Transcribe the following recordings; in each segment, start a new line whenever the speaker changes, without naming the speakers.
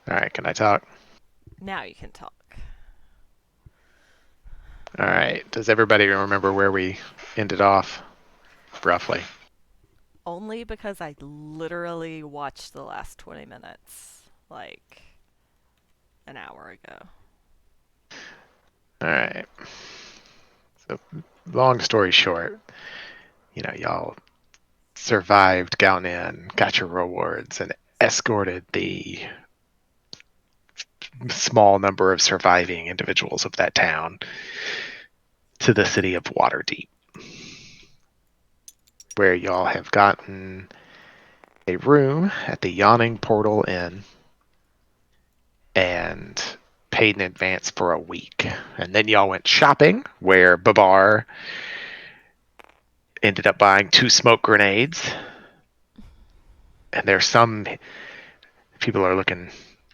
All right, can I talk?
Now you can talk.
All right. Does everybody remember where we ended off, roughly?
Only because I literally watched the last 20 minutes, like an hour ago.
All right. So, long story short, y'all survived, gotten in, got your rewards, and escorted the small number of surviving individuals of that town to the city of Waterdeep, where y'all have gotten a room at the Yawning Portal Inn and paid in advance for a week. And then y'all went shopping, where Babar ended up buying 2 smoke grenades. And there's some people are looking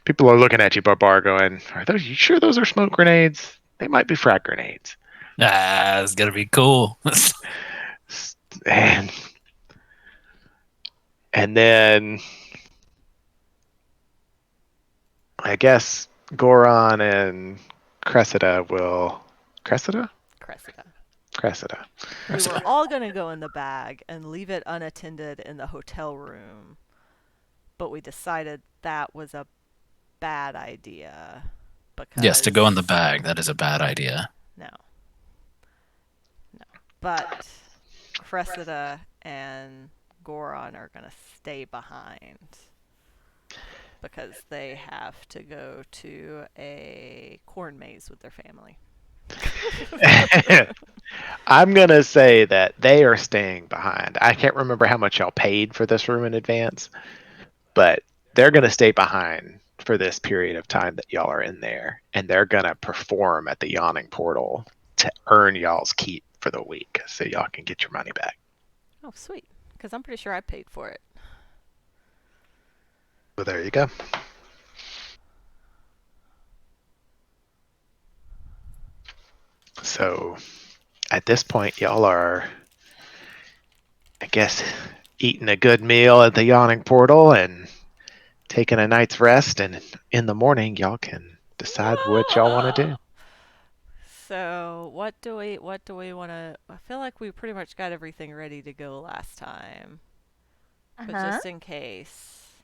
people are looking at you, Babar, going, "Are those you sure those are smoke grenades? They might be frag grenades."
Ah, it's gonna be cool.
And and then I guess Goron and Cressida?
Cressida.
Cressida.
We were
Cressida.
all going to go in the bag and leave it unattended in the hotel room, but we decided that was a bad idea
Yes, to go in the
because
bag, that is a bad idea.
no, no. But Cressida and Goron are going to stay behind because they have to go to a corn maze with their family.
I'm gonna say that they are staying behind. I can't remember how much y'all paid for this room in advance, but they're gonna stay behind for this period of time that y'all are in there, and they're gonna perform at the Yawning Portal to earn y'all's keep for the week, so y'all can get your money back.
Oh, sweet. Because I'm pretty sure I paid for it.
So there you go. So at this point, y'all are, I guess, eating a good meal at the Yawning Portal and taking a night's rest, and in the morning, y'all can decide what y'all want to do.
So what do we want to? I feel like we pretty much got everything ready to go last time, but
Uh-huh.
just in case,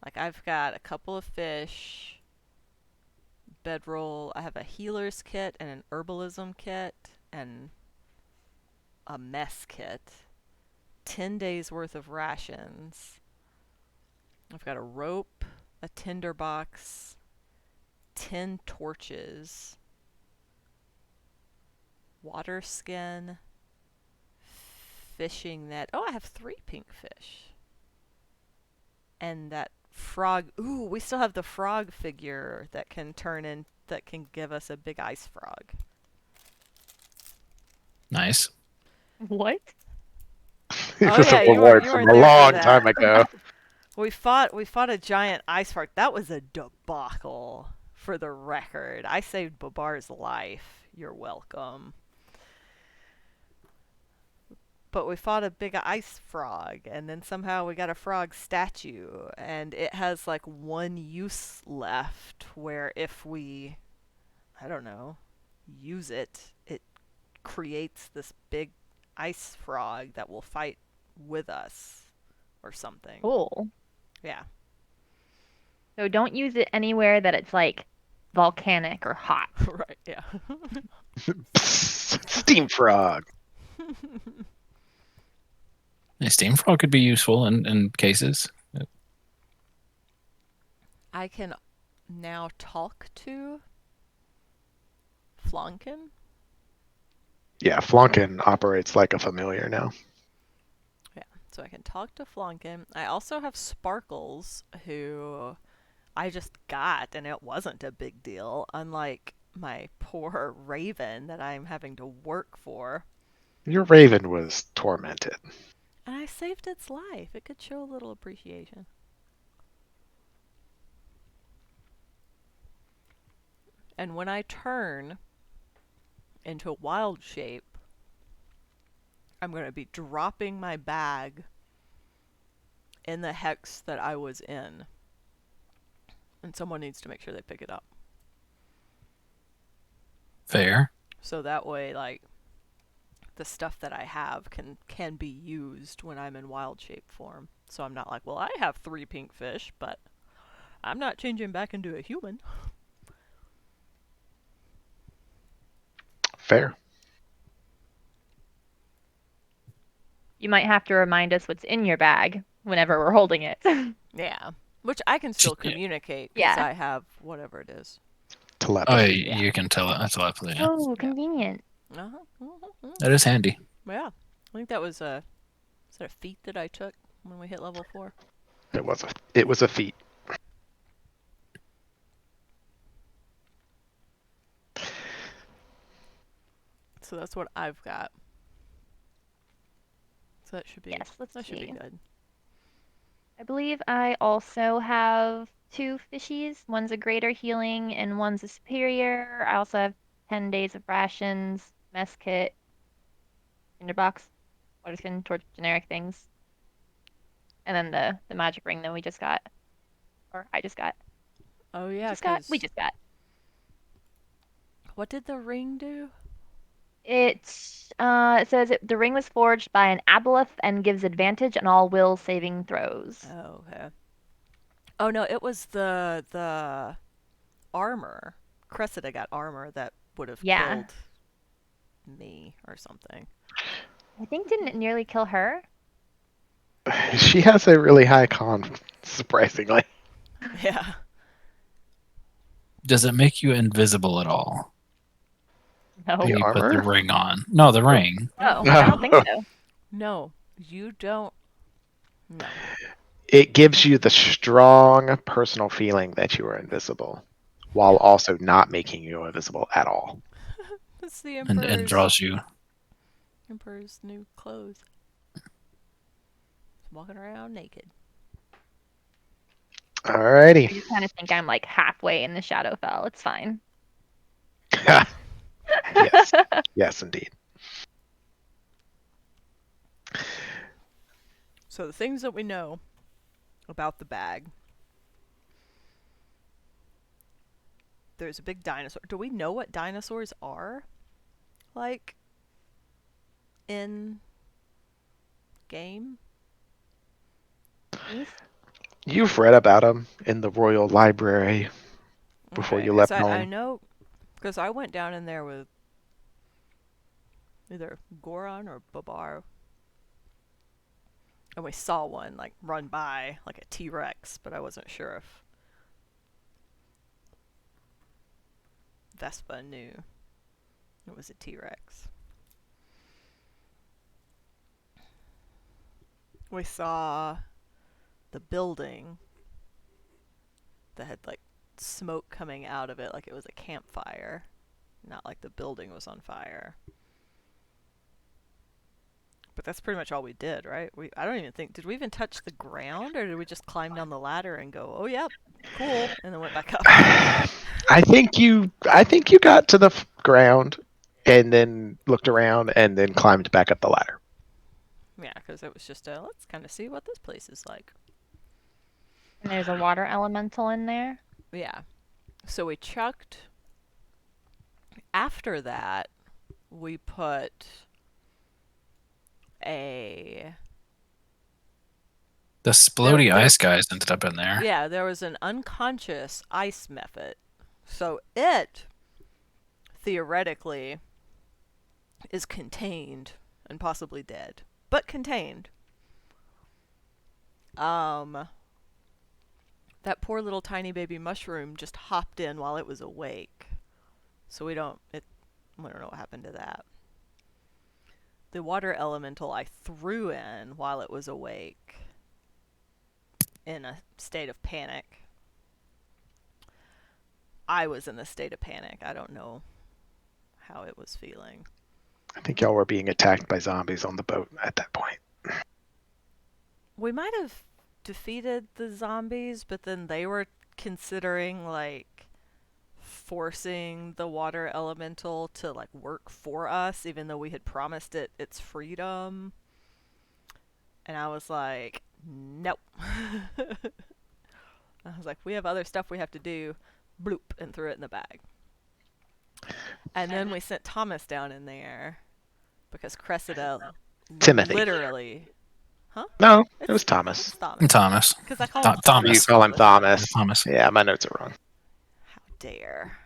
like I've got a couple of fish, bedroll. I have a healer's kit and an herbalism kit and a mess kit. 10 days worth of rations. I've got a rope, a tinder box, 10 torches, water skin, fishing net. Oh, I have 3 pink fish. And that frog. Ooh, we still have the frog figure that can turn in, that can give us a big ice frog.
Nice.
What?
It
Oh
was a
yeah,
reward
you
from
weren't
a
there for
long time
that.
ago.
We fought a giant ice frog. That was a debacle for the record. I saved Babar's life. You're welcome. But we fought a big ice frog, and then somehow we got a frog statue, and it has like one use left where if we, I don't know, use it, it creates this big ice frog that will fight with us or something.
Cool.
Yeah.
So don't use it anywhere that it's like volcanic or hot.
Right, yeah.
Steam frog.
A steam frog could be useful in cases.
I can now talk to Flonkin.
Yeah, Flunkin operates like a familiar now.
Yeah, so I can talk to Flonkin. I also have Sparkles, who I just got, and it wasn't a big deal, unlike my poor Raven that I'm having to work for.
Your raven was tormented.
And I saved its life. It could show a little appreciation. And when I turn into wild shape, I'm going to be dropping my bag in the hex that I was in. and someone needs to make sure they pick it up.
Fair.
So that way, like, the stuff that I have can be used when I'm in wild shape form. So I'm not like, well, I have 3 pink fish, but I'm not changing back into a human.
Fair.
You might have to remind us what's in your bag whenever we're holding it.
Yeah. Which I can still communicate because
Yeah.
I have whatever it is.
Oh,
Telepathy.
Yeah.
you can tell it. That's telepathy. Yeah.
Oh,
Yeah.
convenient.
Uh-huh.
That is handy.
Yeah. I think that was is that a feat that I took when we hit level 4?
It was a feat.
So that's what I've got. So that should be
Yes, let's
that should be
see.
good.
I believe I also have 2 fishies. One's a greater healing and one's a superior. I also have 10 days of rations, mess kit, tinderbox, water skin, torch, generic things. And then the magic ring that we just got. Or I just got.
Oh yeah,
Just got. We
because
just got.
what did the ring do?
It says the ring was forged by an aboleth and gives advantage on all will saving throws.
Oh, okay. Oh no, it was the armor. Cressida got armor that would have
Yeah.
killed me or something.
I think didn't it nearly kill her?
She has a really high con, surprisingly.
Yeah.
Does it make you invisible at all
No.
when
The
you put the
armor?
ring on? No, the ring.
Oh,
No.
I don't think so.
No, you don't. No.
It gives you the strong personal feeling that you are invisible, while
Yeah.
also not making you invisible at all.
It's the
And
Emperor's,
draws you.
Emperor's new clothes. Walking around naked.
I
Alrighty.
just kind of think I'm like halfway in the Shadowfell. It's fine.
Yes. Yes, indeed.
So the things that we know about the bag. There's a big dinosaur. Do we know what dinosaurs are? Like in game?
Please?
You've read about them in the Royal Library before
Okay,
you
'cause
left
I
home.
know, because I went down in there with either Goron or Babar, and we saw one like run by like a T-Rex, but I wasn't sure if Vespa knew it was a T-Rex. We saw the building that had like smoke coming out of it like it was a campfire, not like the building was on fire. But that's pretty much all we did, right? I don't even think, did we even touch the ground, or did we just climb down the ladder and go, oh yep, cool, and then went back up?
I think you got to the ground and then looked around and then climbed back up the ladder.
Yeah, because it was just let's kind of see what this place is like.
And there's a water elemental in there.
Yeah. So we chucked. After that, we put a.
The splody
there-
ice guys ended up in there.
Yeah, there was an unconscious ice method. So it, theoretically, is contained and possibly dead. But contained. That poor little tiny baby mushroom just hopped in while it was awake. So we don't know what happened to that. The water elemental I threw in while it was awake in a state of panic. I was in a state of panic. I don't know how it was feeling.
I think y'all were being attacked by zombies on the boat at that point.
We might have defeated the zombies, but then they were considering like forcing the water elemental to like work for us, even though we had promised it its freedom. And I was like, nope. I was like, we have other stuff we have to do. Bloop, and threw it in the bag. And then we sent Thomas down in there because Cressida
Timothy.
literally. Huh?
No, it was
It's
Thomas.
Thomas.
Thomas.
Because I call him
You
Thomas.
call him Thomas.
Thomas.
Yeah, my notes are wrong.
How dare.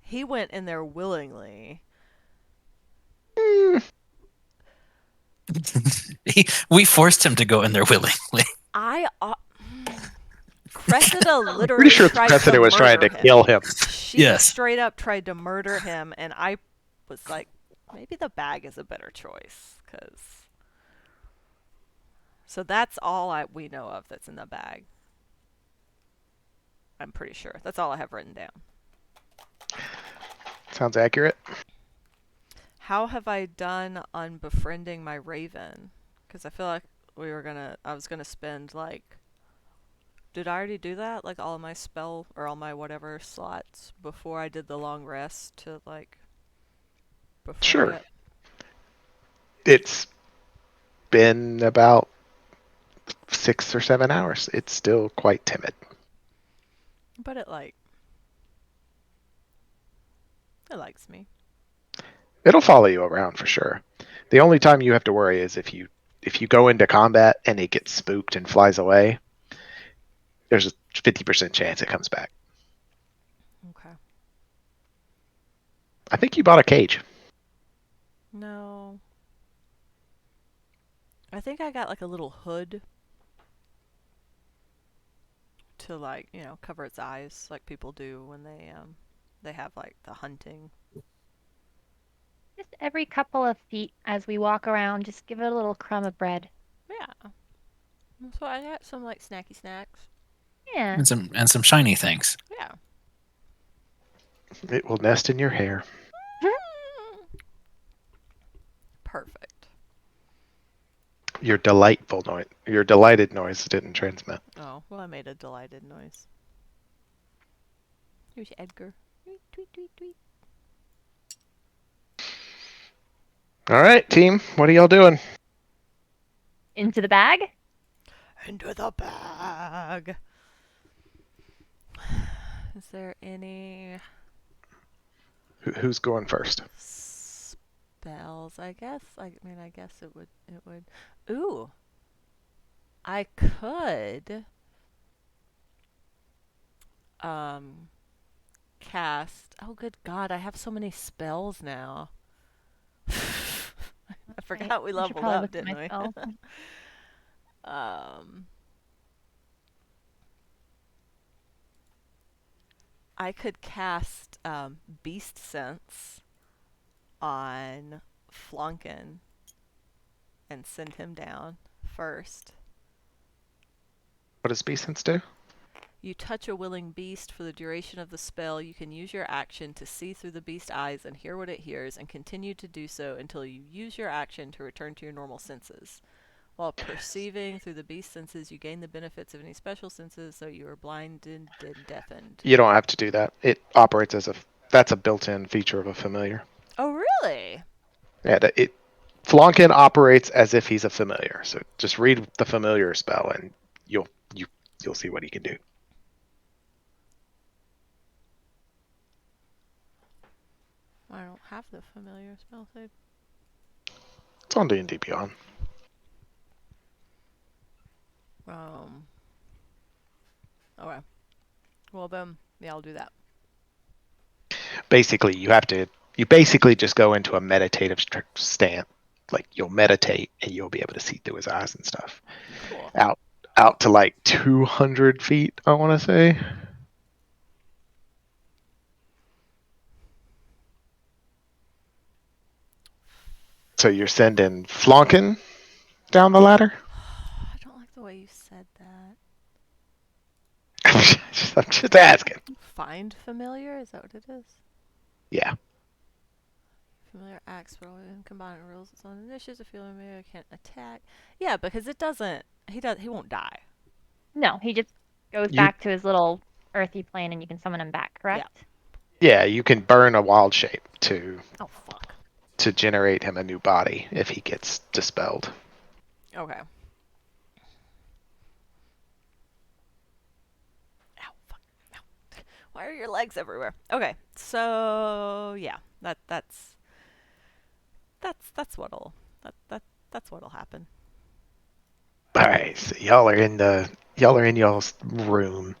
He went in there willingly.
We forced him to go in there willingly.
Cressida literally
Pretty sure
tried
Cressida
to
was trying to
murder him.
kill him.
She
Yes.
straight up tried to murder him, and I was like, maybe the bag is a better choice, cause. So that's all we know of that's in the bag. I'm pretty sure. That's all I have written down.
Sounds accurate.
How have I done on befriending my raven? Because I feel like I was gonna spend like. Did I already do that? Like all of my spell or all my whatever slots before I did the long rest to like. Befriend
Sure.
it?
It's been about 6 or 7 hours. It's still quite timid.
But it likes me.
It'll follow you around for sure. The only time you have to worry is if you go into combat and it gets spooked and flies away. There's a 50% chance it comes back.
Okay.
I think you bought a cage.
No. I think I got like a little hood to like, cover its eyes like people do when they have like the hunting.
Just every couple of feet as we walk around, just give it a little crumb of bread.
Yeah. So I got some like snacky snacks.
Yeah.
And some shiny things.
Yeah.
It will nest in your hair.
Perfect.
Your delighted noise didn't transmit.
Oh, well, I made a delighted noise. Here's Edgar. Tweet, tweet, tweet, tweet.
All right, team. What are y'all doing?
Into the bag?
Into the bag. Is there any
Who's going first?
spells? I guess. I guess it would. Ooh. I could. Cast. Oh, good God! I have so many spells now. I forgot we
I should
leveled
probably
up,
look at
didn't
my
we?
spells.
I could cast Beast Sense on Flunkin and send him down first.
What does B-Sense do?
You touch a willing beast for the duration of the spell. You can use your action to see through the beast's eyes and hear what it hears, and continue to do so until you use your action to return to your normal senses. While perceiving through the beast's senses, you gain the benefits of any special senses, so you are blinded and deafened.
You don't have to do that. It operates that's a built-in feature of a familiar.
Oh, really?
Yeah, Flonkin operates as if he's a familiar. So just read the familiar spell and you'll see what he can do.
I don't have the familiar spell save.
It's on D&D Beyond.
Okay. Well then, yeah, I'll do that.
Basically, you basically just go into a meditative stance. Like you'll meditate and you'll be able to see through his eyes and stuff.
Cool.
Out to like 200 feet, I want to say. So you're sending Flonkin down the ladder?
I don't like the way you said that.
I'm just asking.
Find familiar? Is that what it is?
Yeah.
Familiar acts, but only combining rules its own initiatives. A familiar can't attack. Yeah, because it doesn't. He won't die.
No, he just goes back to his little earthy plane and you can summon him back, correct?
Yeah, you can burn a wild shape to
fuck.
to generate him a new body if he gets dispelled.
Okay. your legs everywhere. Okay, so yeah, that's that's what'll happen.
All right, so y'all are in y'all's room,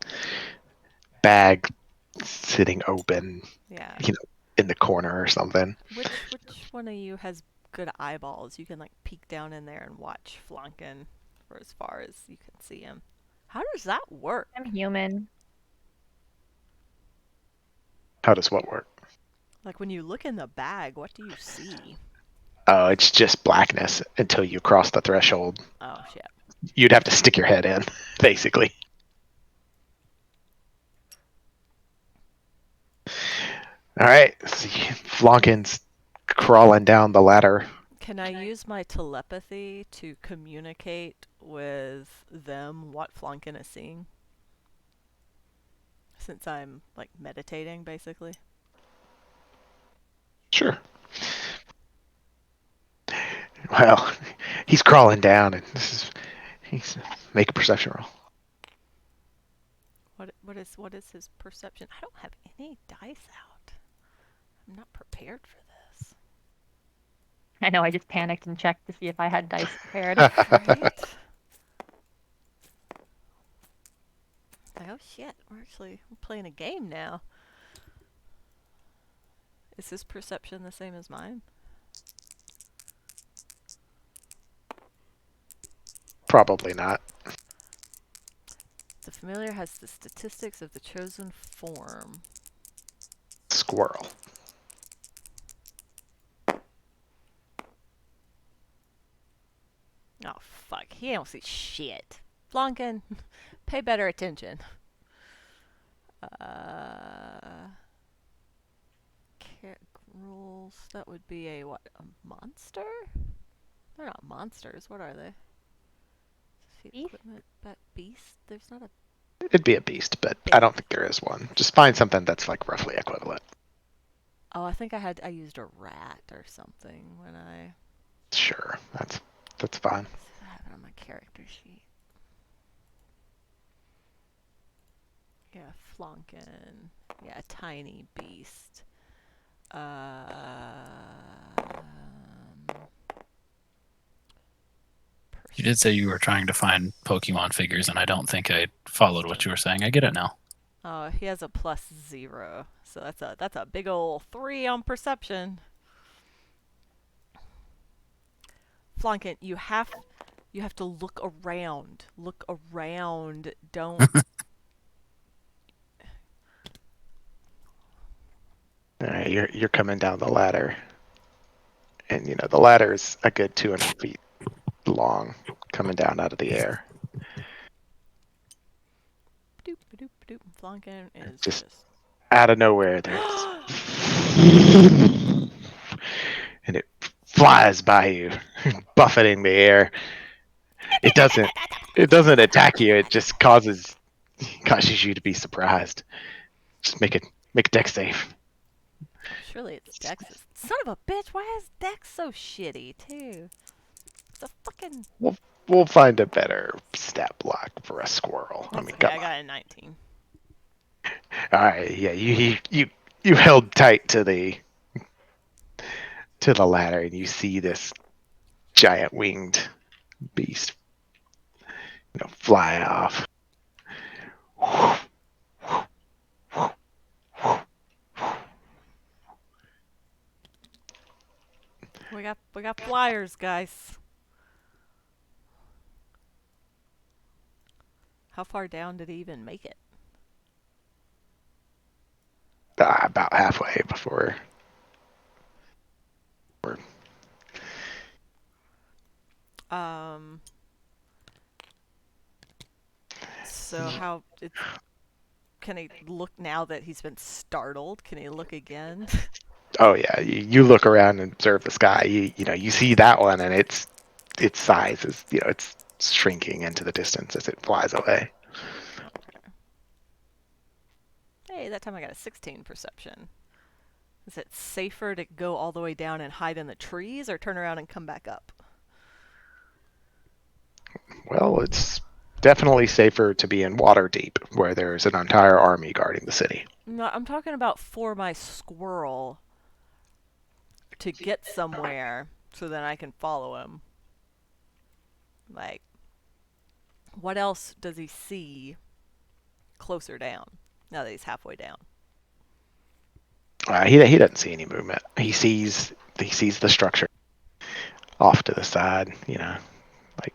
bag sitting open,
Yeah.
in the corner or something.
Which one of you has good eyeballs? You can like peek down in there and watch Flonkin for as far as you can see him. How does that work?
I'm human.
How does what work?
Like when you look in the bag, what do you see?
Oh, it's just blackness until you cross the threshold.
Oh shit.
You'd have to stick your head in, basically. All right, so Flonkin's crawling down the ladder.
Can I use my telepathy to communicate with them what Flonkin is seeing? Since I'm like meditating basically.
Sure. Well, he's crawling down, and he's make a perception roll.
What is his perception? I don't have any dice out. I'm not prepared for this.
I know, I just panicked and checked to see if I had dice prepared.
Right? Like, oh shit, we're playing a game now. Is his perception the same as mine?
Probably not.
The familiar has the statistics of the chosen form.
Squirrel.
Oh fuck, he don't see shit. Flonkin, pay better attention. Rules. That would be a what? A monster? They're not monsters. What are they?
Beast?
Equipment, but beast. There's not a.
It'd be a beast, but I don't think there is one. Just find something that's like roughly equivalent.
Oh, I think I used a rat or something when I.
Sure, that's fine.
I have it on my character sheet. Yeah, Flonkin. Yeah, a tiny beast.
You did say you were trying to find Pokemon figures, and I don't think I followed what you were saying. I get it now.
Oh, he has a +0, so that's a big ol' 3 on perception. Flonkin, you have to look around. Look around. Don't.
All right, you're coming down the ladder, and the ladder is a good 200 feet long, coming down out of the air.
Doop doop doop. Flonkin is
Just
just.
out of nowhere, there's and it flies by you, buffeting the air. It doesn't it doesn't attack you. It just causes you to be surprised. Just make a deck save.
Surely it's Dex's. Son of a bitch! Why is Dex so shitty too? It's a fucking.
We'll find a better stat block for a squirrel. I
That's
mean,
okay.
come
I
on.
got a 19.
All right, yeah, you held tight to the ladder, and you see this giant winged beast, fly off.
We got flyers, guys. How far down did he even make it?
About halfway before.
So how can he look now that he's been startled? Can he look again?
Oh yeah, you look around and observe the sky. You see that one, and its size is it's shrinking into the distance as it flies away.
Okay. Hey, that time I got a 16 perception. Is it safer to go all the way down and hide in the trees, or turn around and come back up?
Well, it's definitely safer to be in water deep, where there's an entire army guarding the city.
No, I'm talking about for my squirrel to get somewhere so then I can follow him. Like, what else does he see closer down now that he's halfway down?
He doesn't see any movement. He sees the structure off to the side. Like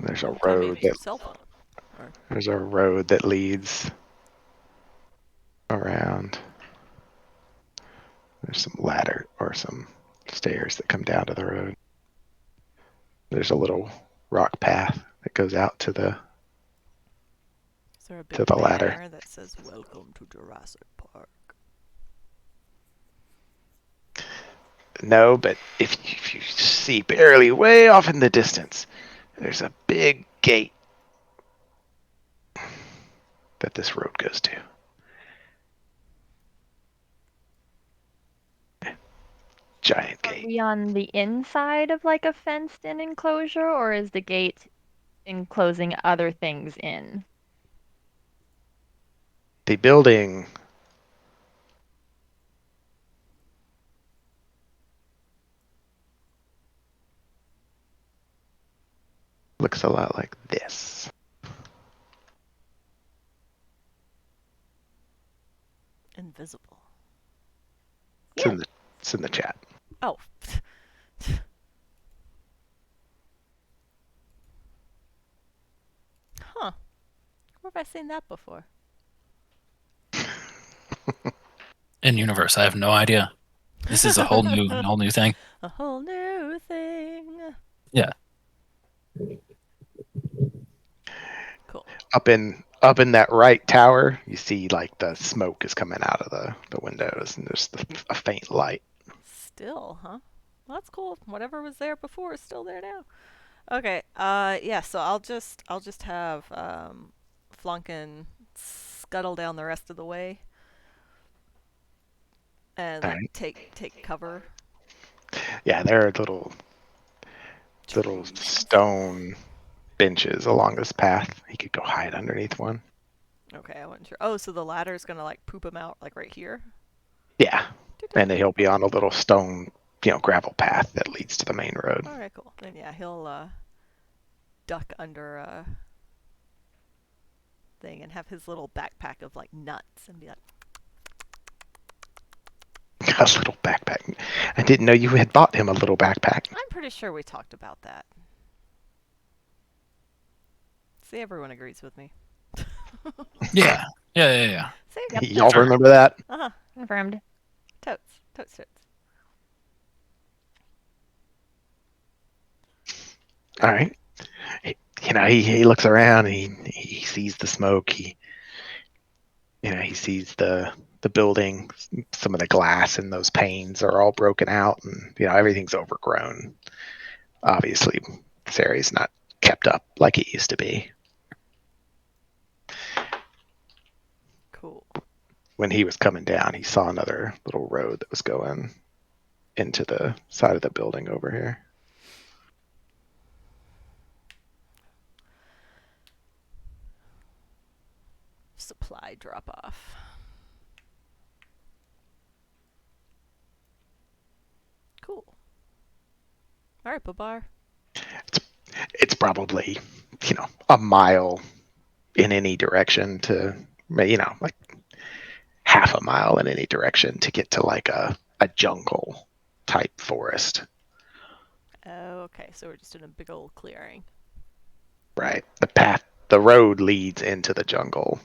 there's a
Tell me
road
it's
that
your cell phone. Or
there's a road that leads around. There's some ladder or some stairs that come down to the road. There's a little rock path that goes out
is there a
to
big
the ladder.
banner that says "Welcome to Jurassic Park"?
No, but if you see barely way off in the distance, there's a big gate that this road goes to. Giant
Are
gate.
we on the inside of like a fenced-in enclosure, or is the gate enclosing other things in?
The building looks a lot like this.
Invisible.
It's in the it's in the chat.
Oh. Huh. Where have I seen that before?
In universe, I have no idea. This is a whole new thing.
A whole new thing.
Yeah.
Cool.
Up in that right tower, you see like the smoke is coming out of the windows, and there's a faint light.
Still, huh? Well, that's cool. Whatever was there before is still there now. Okay. Yeah. So I'll just have Flunkin scuttle down the rest of the way and
All
like
right.
take cover.
Yeah, there are little
Trees and stuff.
stone benches along this path. He could go hide underneath one.
Okay, I wasn't sure. Oh, so the ladder's gonna like poop him out like right here.
Yeah, and then he'll be on a little stone, gravel path that leads to the main road.
All right, cool. Then yeah, he'll duck under a thing and have his little backpack of like nuts and be like,
A little backpack. I didn't know you had bought him a little backpack.
I'm pretty sure we talked about that. See, everyone agrees with me.
Yeah. Yeah.
See?
Yep,
Y'all
Sure.
remember that?
Uh-huh.
confirmed.
Totes. Totes, totes.
All right. He looks around. He sees the smoke. He sees the building. Some of the glass in those panes are all broken out, and everything's overgrown. Obviously, this area's not kept up like it used to be.
Cool.
When he was coming down, he saw another little road that was going into the side of the building over here.
Supply drop off. Cool. All right, Babar.
It's probably a mile in any direction to like half a mile in any direction to get to like a jungle type forest.
Okay, so we're just in a big old clearing.
Right. The road leads into the jungle,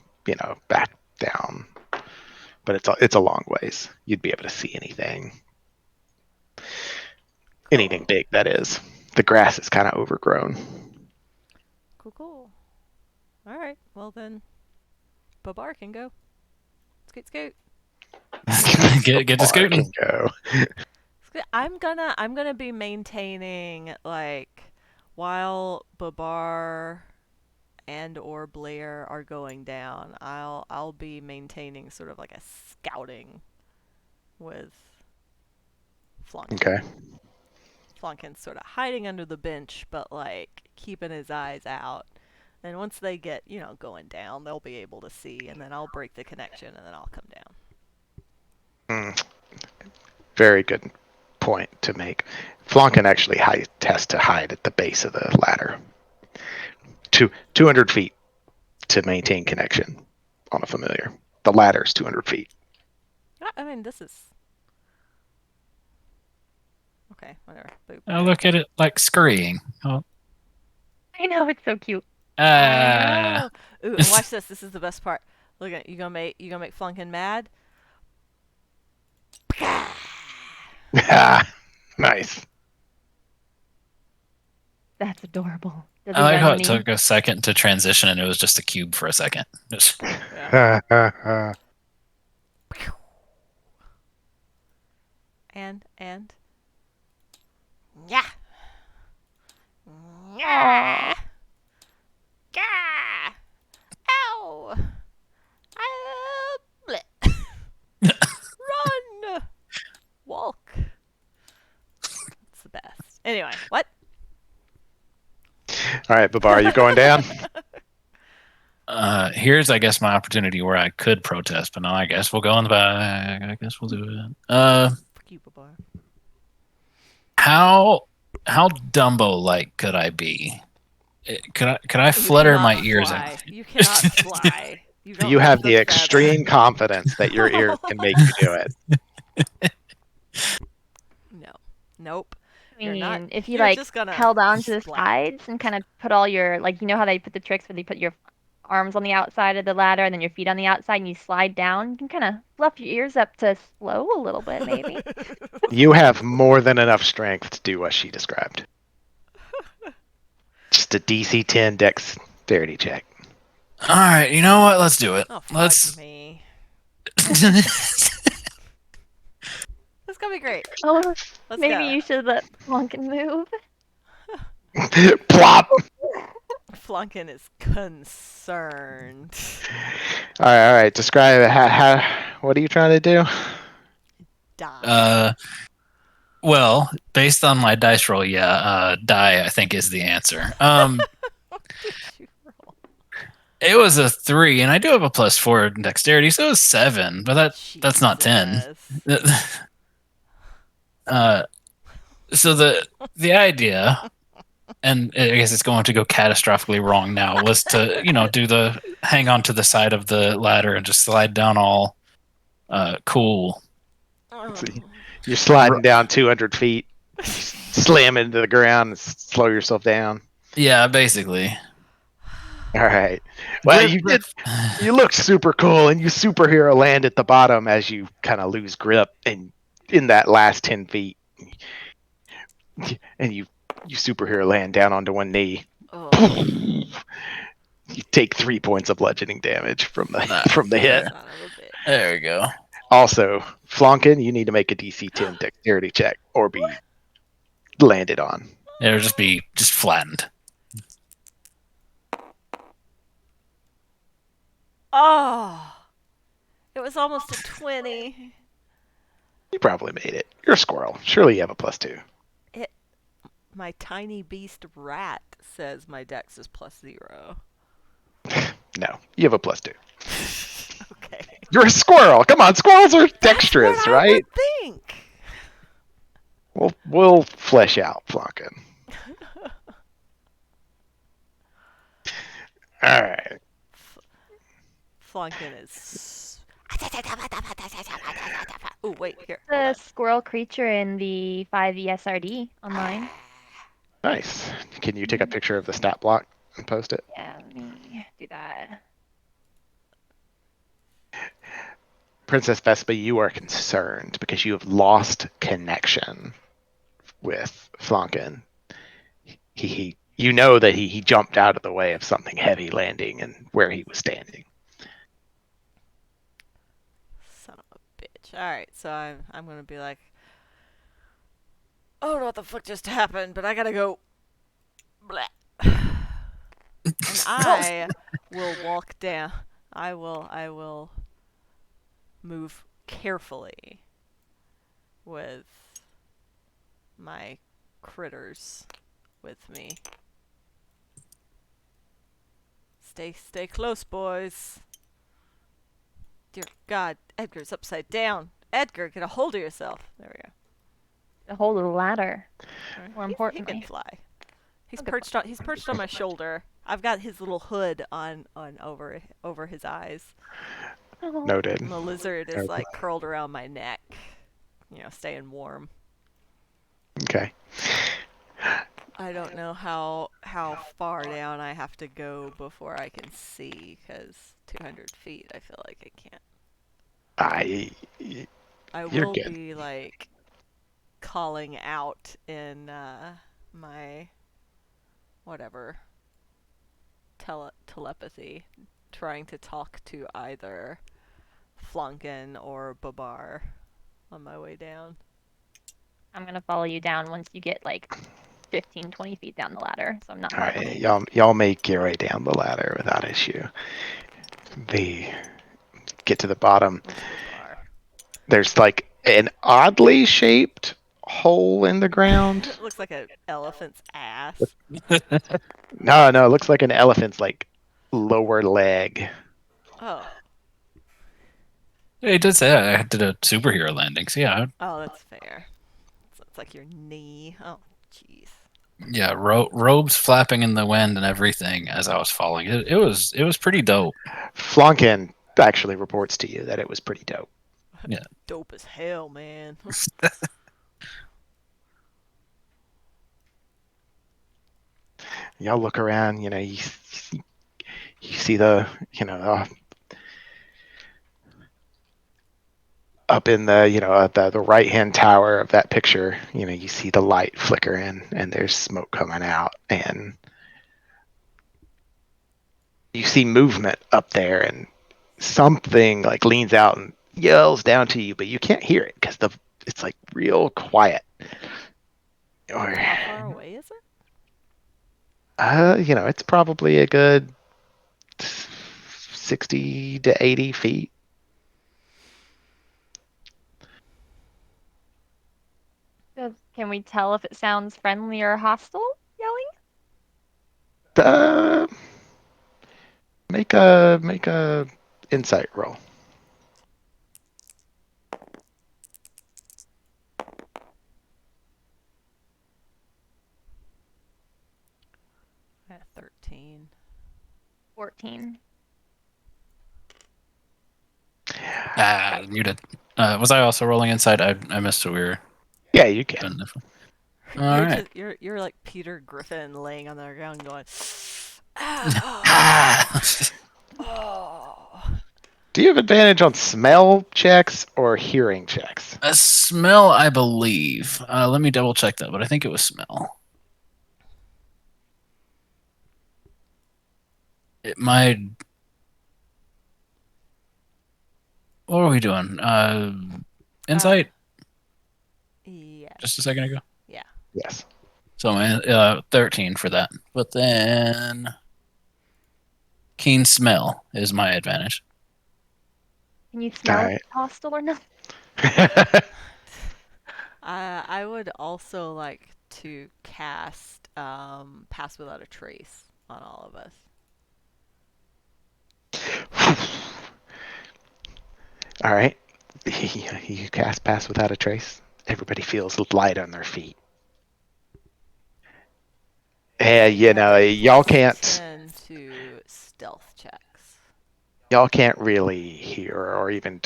back down. But it's a long ways. You'd be able to see anything.
Cool.
Anything big, that is. The grass is kind of overgrown.
Cool, cool. All right, well then, Babar can go. Scoot, scoot.
Get to scooting.
Go.
I'm gonna be maintaining like while Babar and or Blair are going down. I'll be maintaining sort of like a scouting with Flunkin.
Okay.
Flunkin's sort of hiding under the bench, but like keeping his eyes out. And once they get, going down, they'll be able to see, and then I'll break the connection, and then I'll come down.
Very good point to make. Flonkin actually has to hide at the base of the ladder. 200 feet to maintain connection on a familiar. The ladder's 200 feet.
I mean, this is... Okay, whatever. Boop.
I look at it like scurrying. Oh.
I know, it's so cute.
Ah.
Ooh, and watch this. This is the best part. Look at it. You gonna make Flunkin mad?
Nice.
That's adorable. Does
I
he
like
run
how it
any-
took a second to transition and it was just a cube for a second. Just,
Yeah. And yeah. Yeah. Yeah. Ow. Bleh. Run. Walk. It's the best. Anyway, what?
All right, Babar, you going down?
here's, I guess, my opportunity where I could protest, but no, I guess we'll go in the back. I guess we'll do it.
Fuck you, Babar.
How Dumbo-like could I be? Could I flutter my ears out?
You cannot fly. You don't
You have the
feather.
extreme confidence that your ears can make you do it.
No. Nope.
I
You're
mean,
not-
if you
you're just gonna
held on to the
splat.
sides and kind of put all your how they put the tricks where they put your arms on the outside of the ladder and then your feet on the outside and you slide down, you can kind of fluff your ears up to slow a little bit, maybe.
You have more than enough strength to do what she described. Just a DC 10 dexterity check.
All right, you know what? Let's do it.
Oh, fuck
Let's.
me. It's gonna be great.
Oh,
Let's
maybe
go.
you should let Flunkin move.
Plop!
Flunkin is concerned.
All right. Describe how. What are you trying to do?
Die.
Well, based on my dice roll, yeah, die I think is the answer.
What did you roll?
It was a 3, and I do have a +4 in dexterity, so it was 7, but that's not 10.
Jesus.
So the idea, and I guess it's going to go catastrophically wrong now, was to do the hang on to the side of the ladder and just slide down all cool.
Oh.
You're sliding down 200 feet, slam into the ground, and slow yourself down.
Yeah, basically.
All right. Well, you look super cool, and you superhero land at the bottom as you kind of lose grip, and in that last 10 feet, and you superhero land down onto one knee.
Oh.
You take 3 points of bludgeoning damage from the hit.
Son of a bitch.
There we go.
Also, Flonkin, you need to make a DC 10 dexterity check or be landed on.
It'll just be flattened.
Oh. It was almost a 20.
You probably made it. You're a squirrel. Surely you have a +2.
My tiny beast rat says my dex is +0.
No, you have a +2.
Okay.
You're a squirrel. Come on, squirrels are dexterous,
That's what
right?
I would think.
We'll flesh out Flonkin. All right.
Flunkin is... Oh, wait, here. hold
The
on.
squirrel creature in the 5 ESRD online.
Nice. Can you take a picture of the stat block and post it?
Yeah, let me do that.
Princess Vespa, you are concerned because you have lost connection with Flonkin. You know that he jumped out of the way of something heavy landing and where he was standing.
Son of a bitch. Alright, so I'm gonna be like... I don't know what the fuck just happened, but I gotta go... Bleh. And I will walk down. I will move carefully with my critters with me. Stay close, boys. Dear God, Edgar's upside down. Edgar, get a hold of yourself. There we go.
The hold of the ladder.
Alright,
More
he can
importantly.
fly. He's
Okay.
perched on my shoulder. I've got his little hood on over his eyes.
Noted.
And the lizard is
Okay.
like curled around my neck, staying warm.
Okay.
I don't know how far down I have to go before I can see, because 200 feet, I feel like I can't.
I.
I
You're
will
good.
be like calling out in my whatever telepathy, trying to talk to either Flunkin or Babar on my way down.
I'm gonna follow you down once you get like 15, 20 feet down the ladder, so I'm not
All
far
right,
behind.
y'all make your way down the ladder without issue. They get to the bottom.
Where's Babar?
There's like an oddly shaped hole in the ground.
It looks like an elephant's ass.
No, it looks like an elephant's like lower leg.
Oh,
Yeah, he did say I did a superhero landing. So yeah,
that's fair. It's like your knee. Oh, jeez.
yeah, robes flapping in the wind and everything as I was falling. It was pretty dope.
Flonkin actually reports to you that it was pretty dope.
Yeah.
Dope as hell, man.
Y'all look around, you see the, up in the, the right hand tower of that picture, you see the light flickering and there's smoke coming out, and you see movement up there, and something like leans out and yells down to you, but you can't hear it because it's like real quiet. Or,
How far away is it?
it's probably a good 60 to 80 feet.
Can we tell if it sounds friendly or hostile yelling?
Uh, make a insight roll.
At 13.
14.
Muted. Was I also rolling inside? I missed what we were
Yeah, you can.
doing. All right.
You're like Peter Griffin laying on the ground going, oh.
Do you have advantage on smell checks or hearing checks?
A smell, I believe. Let me double check that, but I think it was smell. It might. What are we doing? Insight?
Yes.
Just a second ago.
Yeah.
Yes.
So 13 for that. But then keen smell is my advantage.
Can you smell if
Alright.
it's hostile or not?
I would also like to cast Pass Without a Trace on all of us.
All right. You cast Pass Without a Trace. Everybody feels light on their feet. And
They have a
y'all
plus
can't
10 to stealth checks.
really hear, or even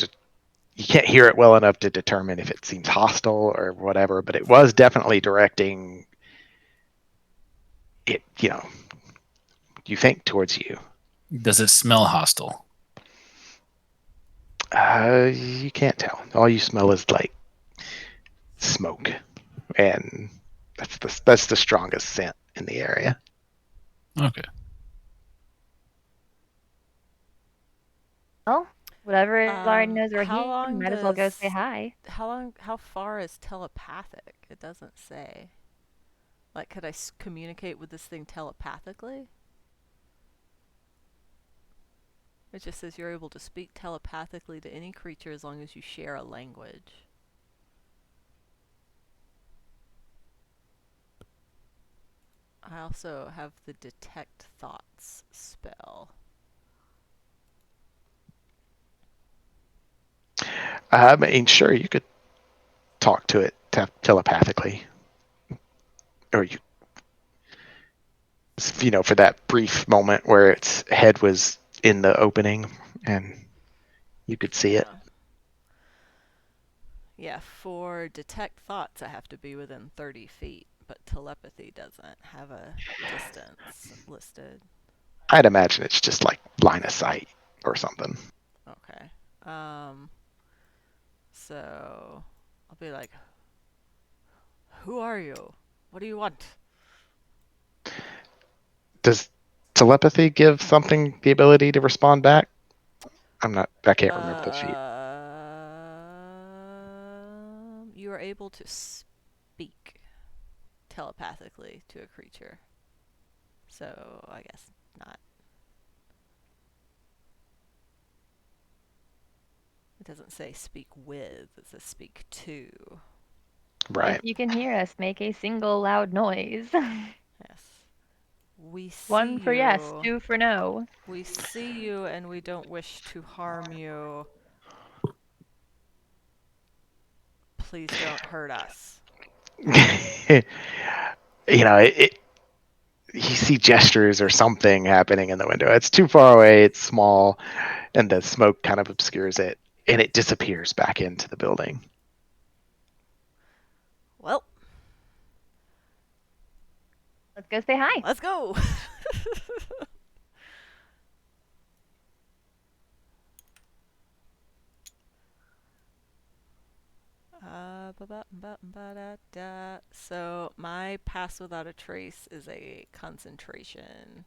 you can't hear it well enough to determine if it seems hostile or whatever, but it was definitely directing it, you think towards you.
Does it smell hostile?
You can't tell. All you smell is like smoke, and that's the strongest scent in the area.
Okay.
Well, whatever it already knows we're
How
here,
long
might as well go say hi.
How far is telepathic? It doesn't say. Like, could I communicate with this thing telepathically? It just says you're able to speak telepathically to any creature as long as you share a language. I also have the Detect Thoughts spell.
I mean, sure, you could talk to it telepathically, or for that brief moment where its head was in the opening and you could see it.
Yeah. Yeah, for detect thoughts, I have to be within 30 feet, but telepathy doesn't have a distance listed.
I'd imagine it's just like line of sight or something.
Okay. So I'll be like, "Who are you? What do you want?"
Does telepathy give something the ability to respond back? I can't remember the feat.
You are able to speak telepathically to a creature. So I guess not. It doesn't say speak with, it says speak to.
Right.
If you can hear us, make a single loud noise.
Yes. We see
1 for yes,
you.
2 for no.
We see you and we don't wish to harm you. Please don't hurt us.
you know, you see gestures or something happening in the window. It's too far away, it's small, and the smoke kind of obscures it, and it disappears back into the building.
Well,
Let's go say hi.
let's go. So my pass without a trace is a concentration,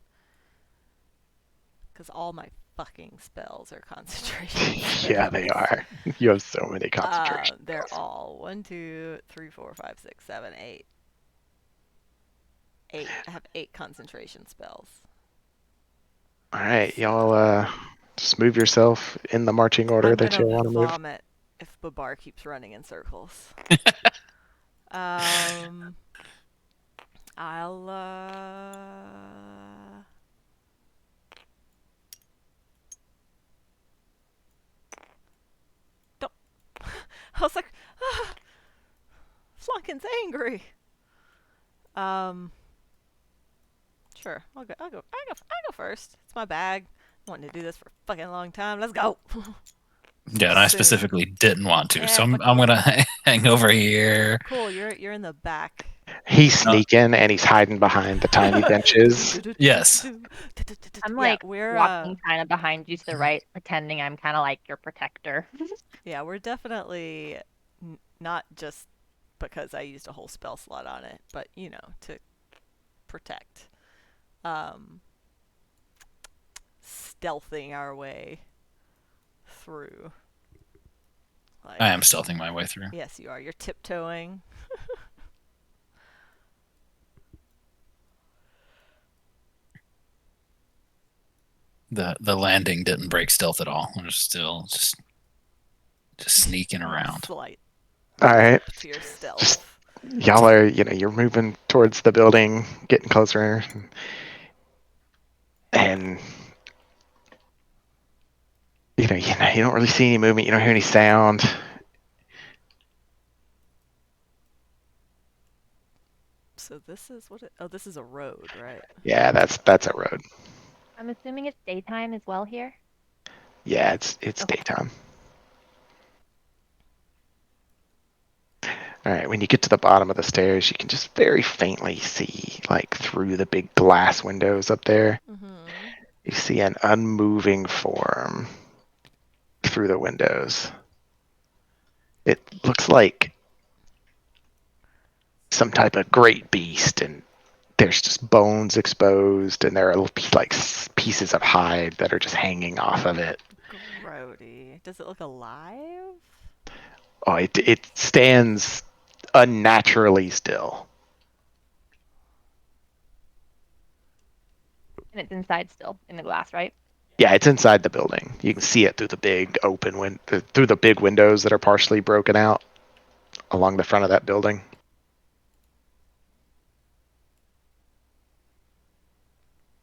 because all my fucking spells are concentration
Yeah, they
spells.
are. You have so many concentration
They're
spells.
all 1, 2, 3, 4, 5, 6, 7, 8. 8. I have 8 concentration spells.
All right, y'all
So
just move yourself in the marching order
I'm
that
gonna
you want to move.
vomit if Babar keeps running in circles. um, I'll don't. I was like, ah, Flunkin's angry. Um, sure, I'll go first. It's my bag. I'm wanting to do this for a fucking long time. Let's go.
Yeah, and I
Soon.
specifically didn't want to, so
Fuck
I'm
you.
gonna hang over here.
Cool. You're in the back.
He's
No,
sneaking and he's hiding behind the tiny benches.
yes,
I'm
Yeah,
like
we're
walking kind of behind you to the right, pretending I'm kind of like your protector.
yeah, we're definitely not just because I used a whole spell slot on it, but to protect. Um, Stealthing our way through.
I
Like,
am stealthing my way through.
yes, you are. You're tiptoeing.
The landing didn't break stealth at all. I'm just still just sneaking around.
Slight
All right,
to your
just
stealth.
y'all are, you're moving towards the building, getting closer, and you don't really see any movement. You don't hear any sound.
So this is what it. Oh, this is a road, right?
Yeah, that's a road.
I'm assuming it's daytime as well here.
Yeah, it's
Okay.
daytime. All right, when you get to the bottom of the stairs, you can just very faintly see, like through the big glass windows up there,
Mm-hmm.
you see an unmoving form through the windows. It looks like some type of great beast, and there's just bones exposed, and there are like pieces of hide that are just hanging off of it.
Grody. Does it look alive?
Oh, it stands unnaturally still.
And it's inside still in the glass, right?
Yeah, it's inside the building. You can see it through the big through the big windows that are partially broken out along the front of that building.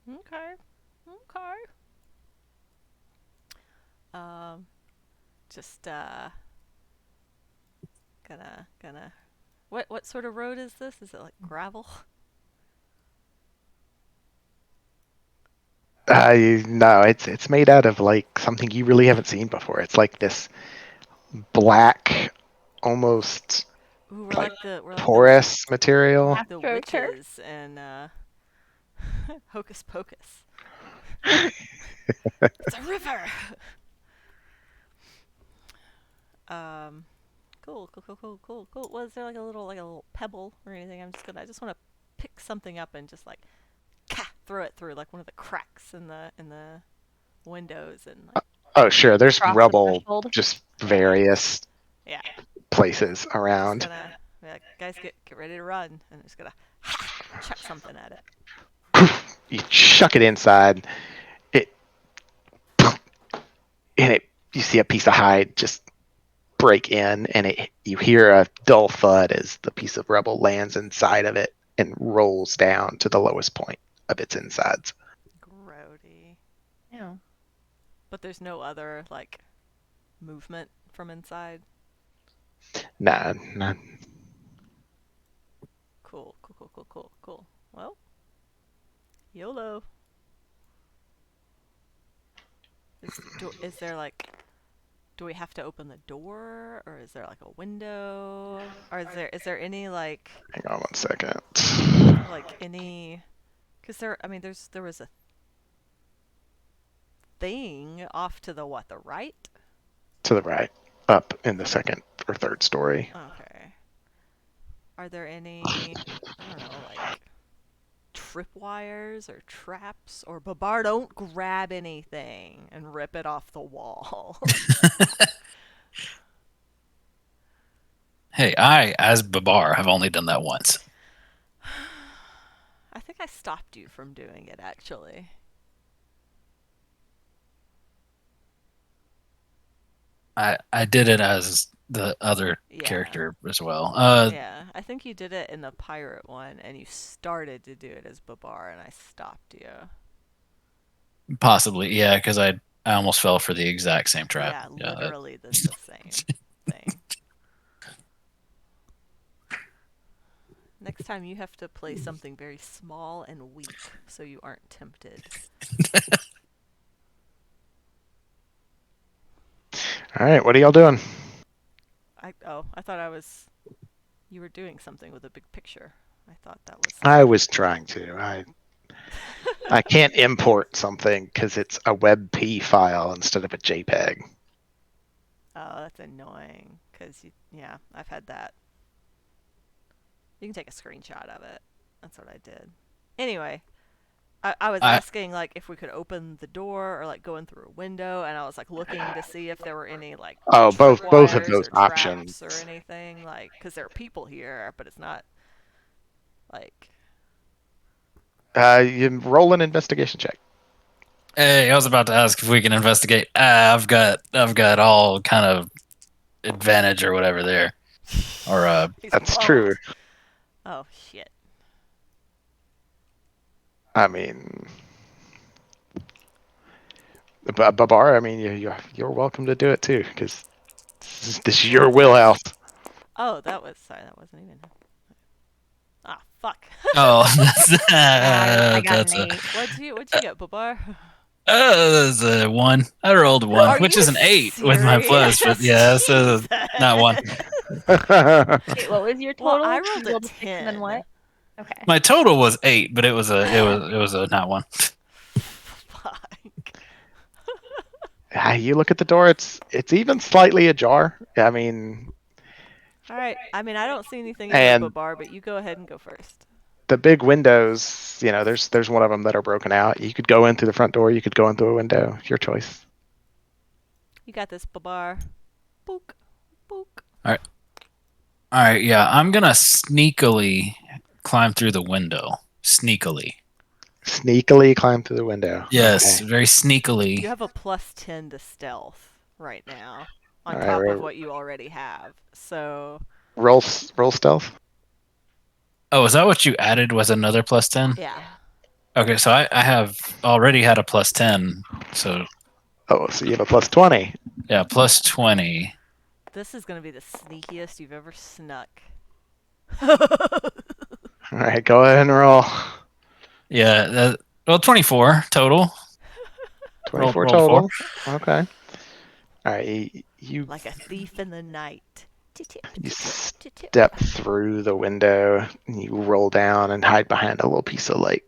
Okay. Okay. Um, just Gonna. What sort of road is this? Is it like gravel?
No, it's made out of like something you really haven't seen before. It's like this black, almost
Ooh,
like
we're
porous material.
like the
AstroTurf?
witches and Hocus Pocus. It's a river. um, cool. Was there like a little pebble or anything? I just want to pick something up and just like throw it through like one of the cracks in the windows and like
Oh, sure. There's
Across the
rubble,
threshold.
just various
yeah.
places
Just
around.
gonna be like, guys, get ready to run, and just gonna chuck something at it.
You chuck it inside. It and it. You see a piece of hide just break in, and you hear a dull thud as the piece of rubble lands inside of it and rolls down to the lowest point of its insides.
Grody.
No.
But there's no other like movement from inside.
Nah, nah.
Cool. Well, YOLO. Is there like, do we have to open the door, or is there like a window, or is there any
Hang on 1 second.
like any? Because there was a thing off to the right.
To the right, up in the second or third story.
Okay. Are there any, I don't know, like tripwires or traps? Or Babar, don't grab anything and rip it off the wall.
Hey, I, as Babar, have only done that once.
I think I stopped you from doing it, actually.
I did it as the other
Yeah.
character as well.
Yeah, I think you did it in the pirate one, and you started to do it as Babar, and I stopped you.
Possibly, yeah, because I almost fell for the exact same trap.
Yeah,
Yeah,
literally the same thing. Next time you have to play something very small and weak, so you aren't tempted.
All right, what are y'all doing?
I thought you were doing something with a big picture. I thought that was.
I was trying to. I can't import something because it's a WebP file instead of a JPEG.
Oh, that's annoying. Yeah, I've had that. You can take a screenshot of it. That's what I did. Anyway, I was asking like if we could open the door or like go in through a window, and I was like looking to see if there were any like
Both of
tripwires
those
or
options.
traps or anything, like because there are people here, but it's not like.
You roll an investigation check.
Hey, I was about to ask if we can investigate. I've got all kind of advantage or whatever there, or
He's
That's
pumped.
true.
Oh shit.
I mean, Babar. I mean, you're welcome to do it too because this is your wheelhouse.
Oh, sorry, that wasn't even. Ah, fuck.
oh,
I got
that's
an
a
8.
What'd you get, Babar?
that's a 1. I rolled a 1,
Are
which
you
is an 8 with my plus, but yeah, so
Jesus.
not 1.
Wait, what was your
Well,
total?
I
You
rolled a
rolled a 6 and then
10.
what? Okay.
My total was 8, but it was a not 1.
Fuck.
You look at the door. It's even slightly ajar. I mean,
All right. I mean, I don't see anything in
And-
the Babar, but you go ahead and go first.
the big windows. There's one of them that are broken out. You could go in through the front door. You could go in through a window. Your choice.
You got this, Babar. Book.
All right, yeah, I'm gonna sneakily climb through the window. Sneakily,
Sneakily climb through the window.
yes,
Okay.
very sneakily.
You have a +10 to stealth right now, on
All right,
top
right.
of what you already have. So
Roll stealth.
Oh, is that what you added? Was another +10?
yeah.
Okay, so I have already had a +10, so
Oh, so you have a +20.
yeah, +20.
This is gonna be the sneakiest you've ever snuck.
All right, go ahead and roll.
Yeah. Well, 24 total.
24
Rolled four.
total. Okay. All right, you
Like a thief in the night.
you step through the window and you roll down and hide behind a little piece of like,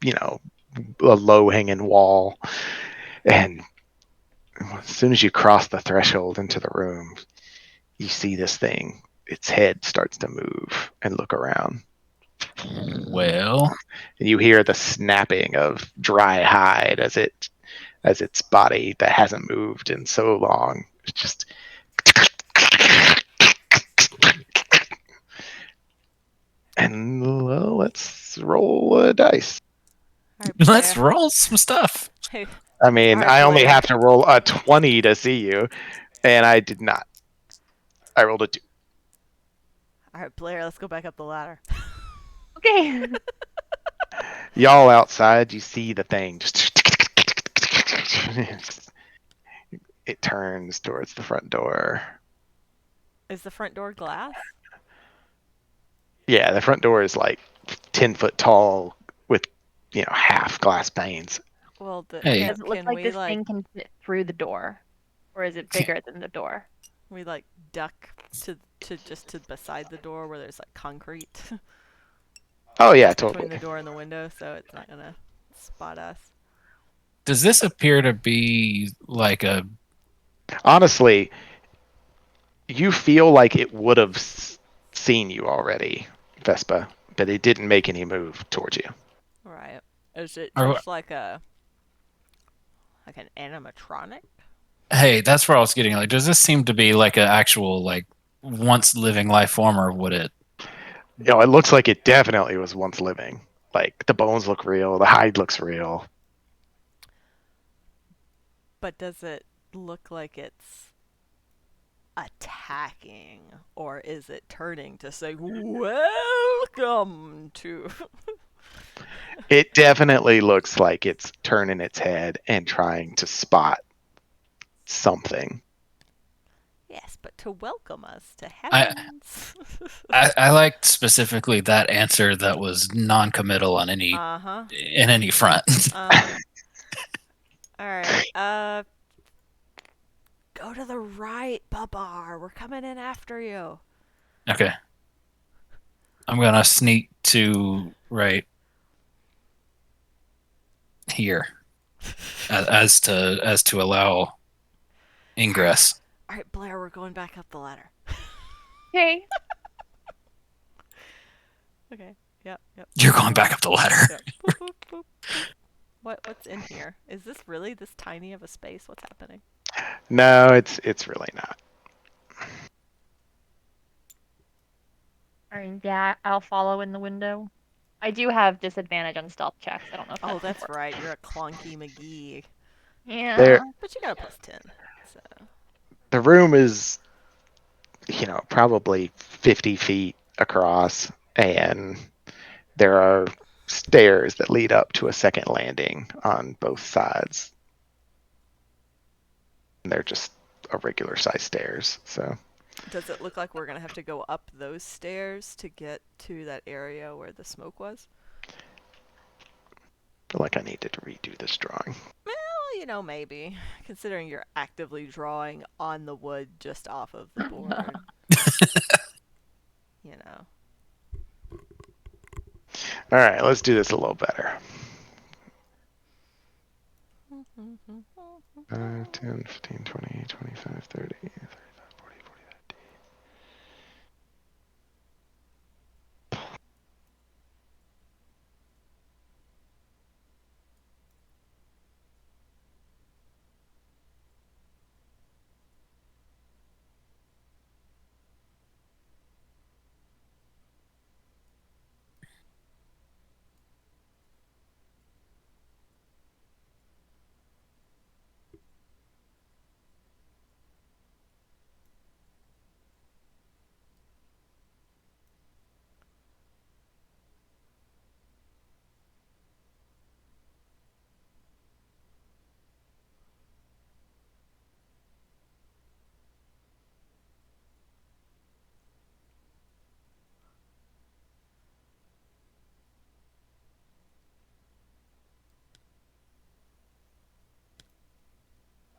you know, a low hanging wall. And as soon as you cross the threshold into the room, you see this thing. Its head starts to move and look around.
Well,
And you hear the snapping of dry hide as its body that hasn't moved in so long. It's just and well, let's roll a dice.
All right,
let's
Blair.
roll some stuff.
Hey,
I mean,
all right,
I only
Blair.
have to roll a 20 to see you, and I did not. I rolled a 2.
All right, Blair. Let's go back up the ladder.
Okay.
Y'all outside, you see the thing just it turns towards the front door.
Is the front door glass?
Yeah, the front door is like 10 foot tall with half glass panes.
Well,
Hey.
Does it look
can
like
we
this
like
thing can fit through the door? Or is it bigger than the door?
we like duck to just to beside the door where there's like concrete
Oh yeah,
between
totally.
the door and the window, so it's not gonna spot us.
Does this appear to be like a?
Honestly, you feel like it would have seen you already, Vespa, but it didn't make any move towards you.
Right? Is it
Or,
just like an animatronic?
hey, that's where I was getting. Like, does this seem to be like an actual like once living life form, or would it?
It looks like it definitely was once living. Like the bones look real, the hide looks real.
But does it look like it's attacking, or is it turning to say welcome to?
It definitely looks like it's turning its head and trying to spot something.
Yes, but to welcome us to
I,
Hammond's.
I liked specifically that answer that was non-committal on any
Uh-huh.
in any front.
Uh-huh. All right. Go to the right, Babar. We're coming in after you.
Okay, I'm gonna sneak to right here as to allow ingress.
All right, Blair, we're going back up the ladder.
Okay.
Okay. Yep. Yep.
You're going back up the ladder.
Yep. Boop, boop, boop, boop. What's in here? Is this really this tiny of a space? What's happening?
No, it's really not.
I mean, yeah, I'll follow in the window. I do have disadvantage on stealth checks. I don't know if
Oh,
that's
that's
important.
right. You're a clunky McGee.
There
Yeah.
But you got a plus 10. So.
the room is probably 50 feet across, and there are stairs that lead up to a second landing on both sides. And they're just a regular size stairs. So
Does it look like we're going to have to go up those stairs to get to that area where the smoke was?
I feel like I needed to redo this drawing.
Well, maybe. Considering you're actively drawing on the wood just off of the board. you know.
All right, let's do this a little better. 5, 10, 15, 20, 25, 30, 35, 40, 45, 50.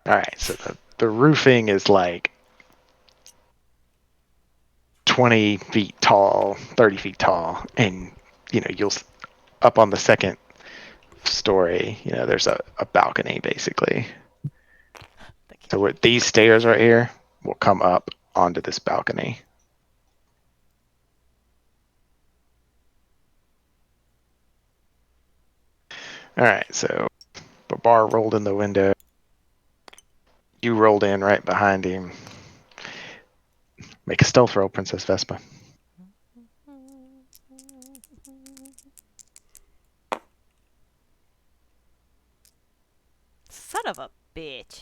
All right, so the roofing is like 20 feet tall, 30 feet tall, and you'll up on the second story. There's a balcony basically. So what these stairs right here will come up onto this balcony. All right, so Babar rolled in the window. You rolled in right behind him. Make a stealth roll, Princess Vespa.
Son of a bitch.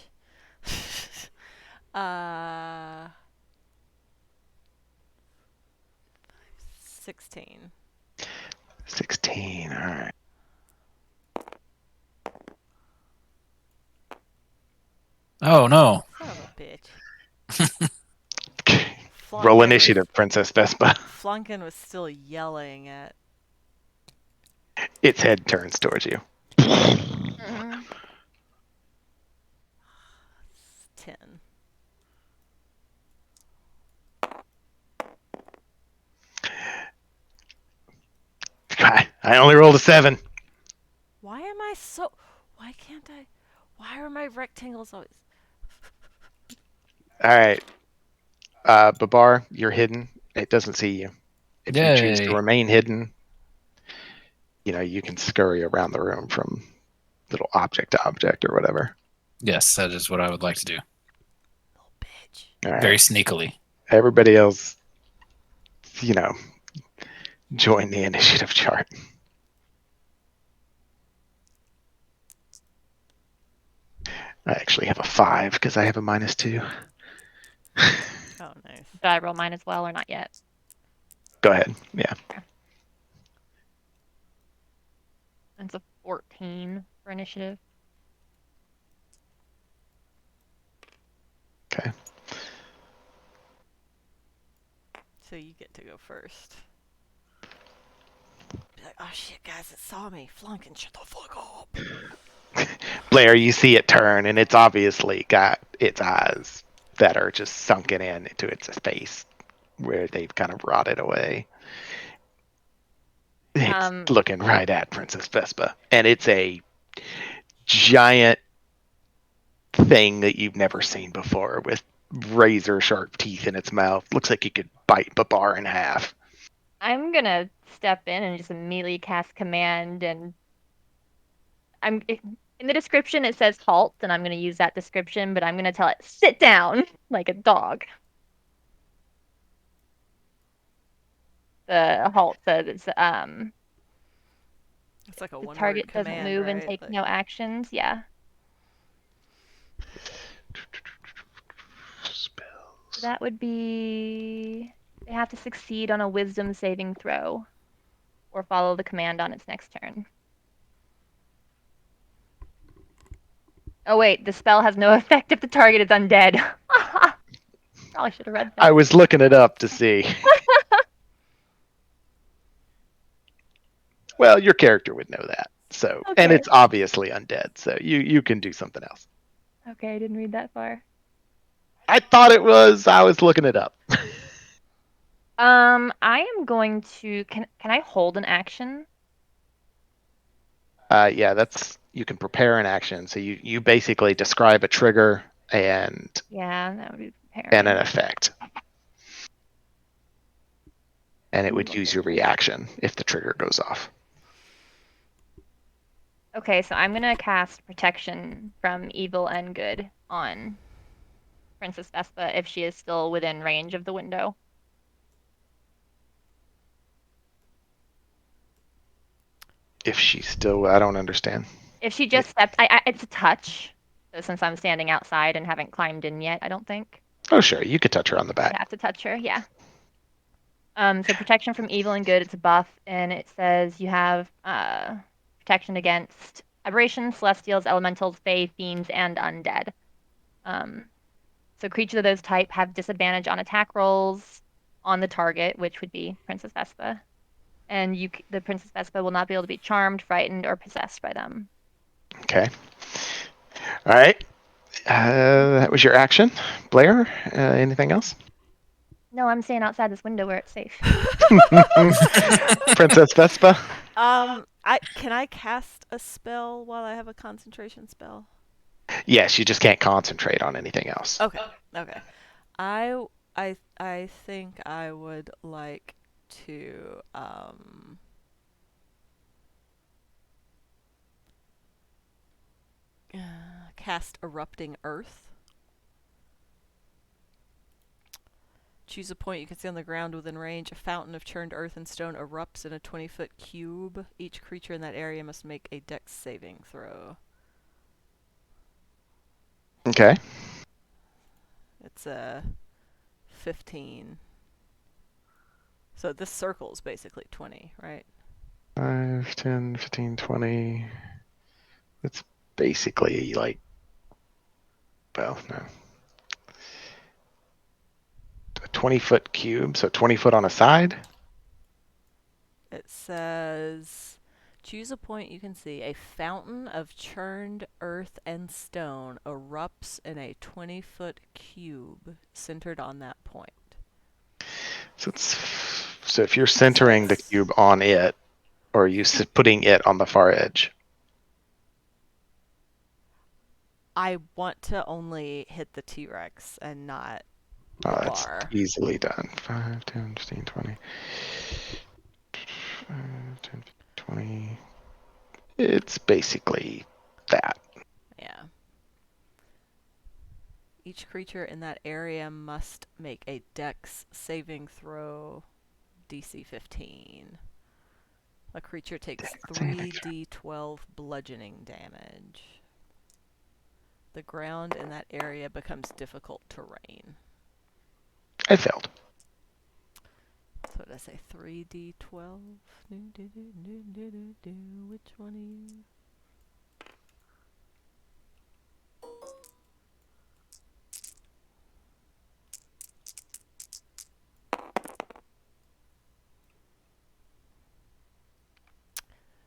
16.
16. All right.
Oh no.
Son of a bitch.
Roll initiative, Princess Vespa.
Flunkin was still yelling at.
Its head turns towards you.
10.
I only rolled a 7.
Why am I so. Why can't I. Why are my rectangles always.
All right. Babar, you're hidden. It doesn't see you. If you choose to
Yay.
remain hidden, you can scurry around the room from little object to object or whatever.
Yes, that is what I would like to do.
Little bitch.
All right.
Very sneakily.
Everybody else, join the initiative chart. I actually have a 5 because I have a -2.
Oh, nice.
Did I roll mine as well or not yet?
Go ahead. Yeah.
It's a 14 for initiative.
Okay.
So you get to go first. Be like, oh shit, guys, it saw me. Flunkin, shut the fuck up.
Blair, you see it turn, and it's obviously got its eyes that are just sunken into its face, where they've kind of rotted away. It's looking right at Princess Vespa, and it's a giant thing that you've never seen before with razor sharp teeth in its mouth. Looks like you could bite Babar in half.
I'm gonna step in and just immediately cast command, and in the description it says halt, and I'm gonna use that description, but I'm gonna tell it sit down like a dog. The halt says
it's like a
the
one
target
word
doesn't
command,
move
right?
and take
Like,
no actions. Yeah. So that would be they have to succeed on a wisdom saving throw or follow the command on its next turn. Oh wait, the spell has no effect if the target is undead. Probably should have read that.
I was looking it up to see. Well, your character would know that. So,
Okay.
and it's obviously undead, so you can do something else.
Okay, I didn't read that far.
I thought it was. I was looking it up.
I am going to can I hold an action?
Yeah, you can prepare an action. So you basically describe a trigger and
Yeah, that would be
an
preparing.
effect, and it would use your reaction if the trigger goes off.
Okay, so I'm gonna cast protection from evil and good on Princess Vespa if she is still within range of the window.
If she's still, I don't understand.
If she just stepped, it's a touch. So since I'm standing outside and haven't climbed in yet, I don't think.
Oh, sure, you could touch her on the back.
I have to touch her, yeah. So protection from evil and good, it's a buff, and it says you have protection against aberrations, celestials, elementals, fae, fiends, and undead. So creatures of those type have disadvantage on attack rolls on the target, which would be Princess Vespa. And the Princess Vespa will not be able to be charmed, frightened, or possessed by them.
Okay. All right. That was your action. Blair, anything else?
No, I'm staying outside this window where it's safe.
Princess Vespa?
I can I cast a spell while I have a concentration spell?
Yes, you just can't concentrate on anything else.
Okay. Okay. I I think I would like to cast Erupting Earth. Choose a point you can see on the ground within range. A fountain of churned earth and stone erupts in a 20-foot cube. Each creature in that area must make a dex saving throw.
Okay.
It's a 15. So this circle is basically 20, right?
5, 10, 15, 20. It's basically like, well, no. A 20-foot cube, so 20 foot on a side?
It says, choose a point you can see. A fountain of churned earth and stone erupts in a 20-foot cube centered on that point.
So if you're centering the cube on it, or are you putting it on the far edge?
I want to only hit the T-Rex and not
Oh,
the
that's
bar.
easily done. 5, 10, 15, 20. 5, 10, 20. It's basically that.
Yeah. Each creature in that area must make a dex saving throw DC 15. A creature takes 3d12 bludgeoning damage. The ground in that area becomes difficult terrain.
I failed.
So what did I say? 3d12? Which one are you?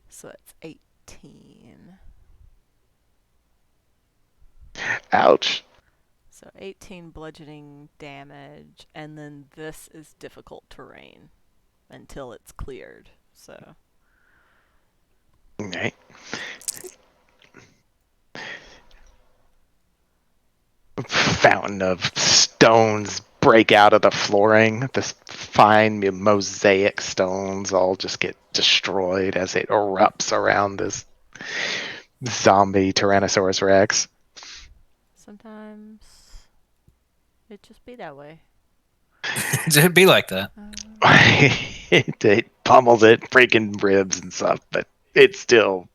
So it's 18.
Ouch.
So 18 bludgeoning damage, and then this is difficult terrain until it's cleared. So
Okay. Fountain of stones break out of the flooring. This fine mosaic stones all just get destroyed as it erupts around this zombie Tyrannosaurus Rex.
sometimes it just be that way.
It'd be like that.
It pummels it, breaking ribs and stuff, but it's still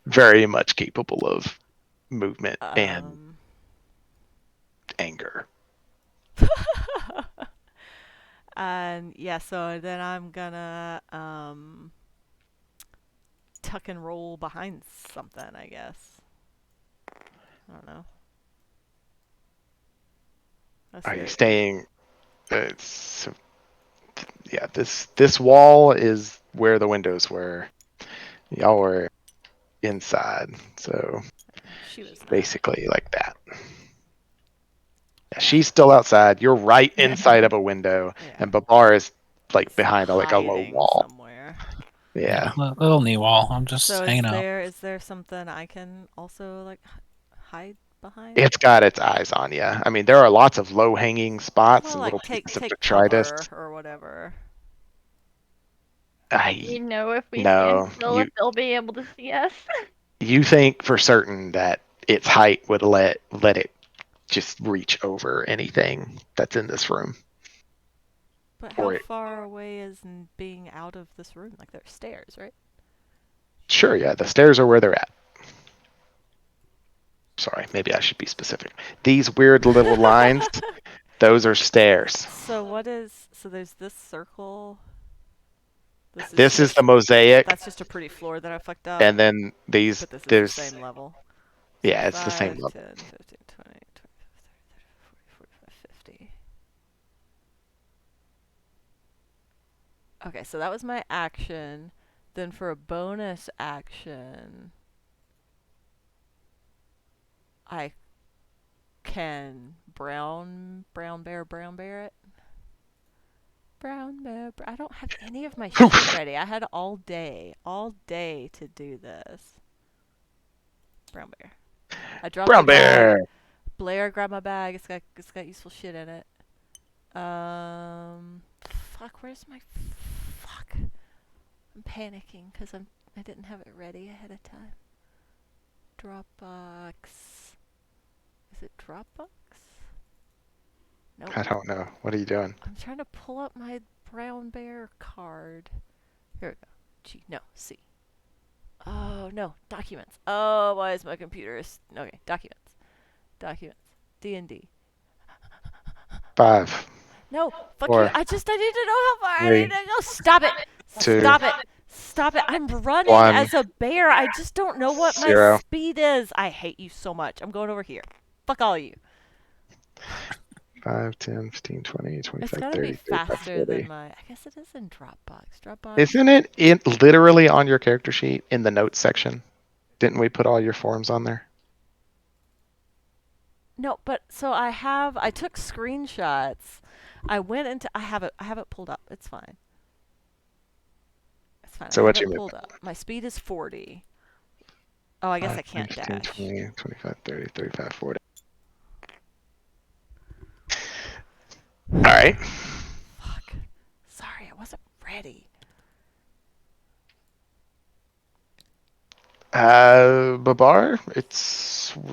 very much capable of movement and anger.
And yeah, so then I'm gonna tuck and roll behind something, I guess. I don't know.
Are you staying? So, yeah, this wall is where the windows were. Y'all were inside, so
She was not.
basically like that. Yeah, she's still outside. You're right
Yeah.
inside of a window,
Yeah.
and Babar is like
He's
behind like a low
hiding
wall.
somewhere.
Yeah.
Little knee wall. I'm just
So
hanging out.
is there something I can also like hide behind?
It's got its eyes on you. I mean, there are lots of low-hanging spots
Well,
and
like
little pieces of
take
detritus.
cover or whatever.
We know if we stand
No,
still if they'll be able to see us.
you think for certain that its height would let it just reach over anything that's in this room.
But how
Or
far away is being out of this room? Like there's stairs, right?
sure, yeah, the stairs are where they're at. Sorry, maybe I should be specific. These weird little lines, those are stairs.
So there's this circle.
This is the mosaic.
That's just a pretty floor that I fucked up.
And then these,
But this is
there's,
the same level.
yeah,
So
it's the same
5,
level.
10, 15, 20, 25, 30, 40, 45, 50. Okay, so that was my action. Then for a bonus action, I Can brown bear it? Brown bear. I don't have any of my shit ready. I had all day to do this. Brown bear. I dropped
Brown
the bag.
bear.
Blair grabbed my bag. It's got useful shit in it. Fuck. Where's my fuck? I'm panicking because I didn't have it ready ahead of time. Dropbox. Is it Dropbox? Nope.
I don't know. What are you doing?
I'm trying to pull up my brown bear card. Here we go. G. No. C. Oh no. Documents. Oh, why is my computer? Okay. Documents. D&D.
5,
No. Fuck
4,
you. I need to know how far I
3,
need to go. Stop it.
2,
Stop it. I'm running
1,
as a bear. I just don't know what my
0.
speed is. I hate you so much. I'm going over here. Fuck all of you.
5, 10, 15, 20,
It's
25,
gotta
30,
be
35,
faster
40.
than my. I guess it is in Dropbox.
Isn't it literally on your character sheet in the notes section? Didn't we put all your forms on there?
No, but so I took screenshots. I went into. I have it pulled up. It's fine. It's fine. I
So
have
what's
it
your
pulled up. My speed is 40. Oh, I guess
5,
I can't
15,
dash.
20, 25, 30, 35, 40. All right.
Fuck. Sorry, I wasn't ready.
Babar,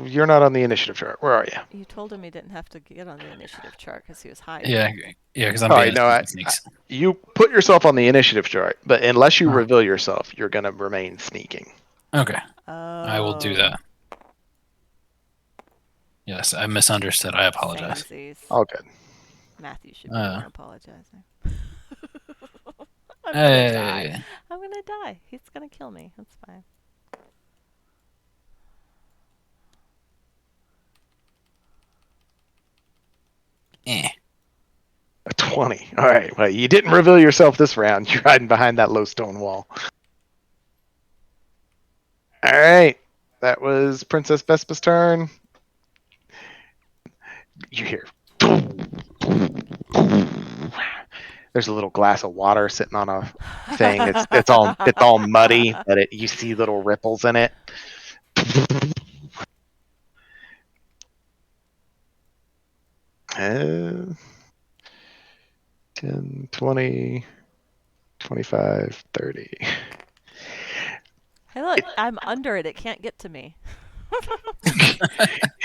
you're not on the initiative chart. Where are you?
You told him he didn't have to get on the initiative chart because he was hiding.
Yeah, because I'm
All
being
right, no,
a sneaks.
you put yourself on the initiative chart, but unless you
Oh.
reveal yourself, you're gonna remain sneaking.
Okay,
Oh.
I will do that. Yes, I misunderstood. I apologize.
Samesies.
All good.
Matthew should be the one apologizing. I'm gonna die.
Hey,
I'm gonna die. He's gonna kill me. That's fine.
A 20. All right. Well, you didn't reveal yourself this round. You're hiding behind that low stone wall. All right. That was Princess Vespa's turn. You hear. There's a little glass of water sitting on a thing. It's all muddy, but you see little ripples in it. Uh, 10, 20, 25, 30.
Hey, look, I'm under it. It can't get to me.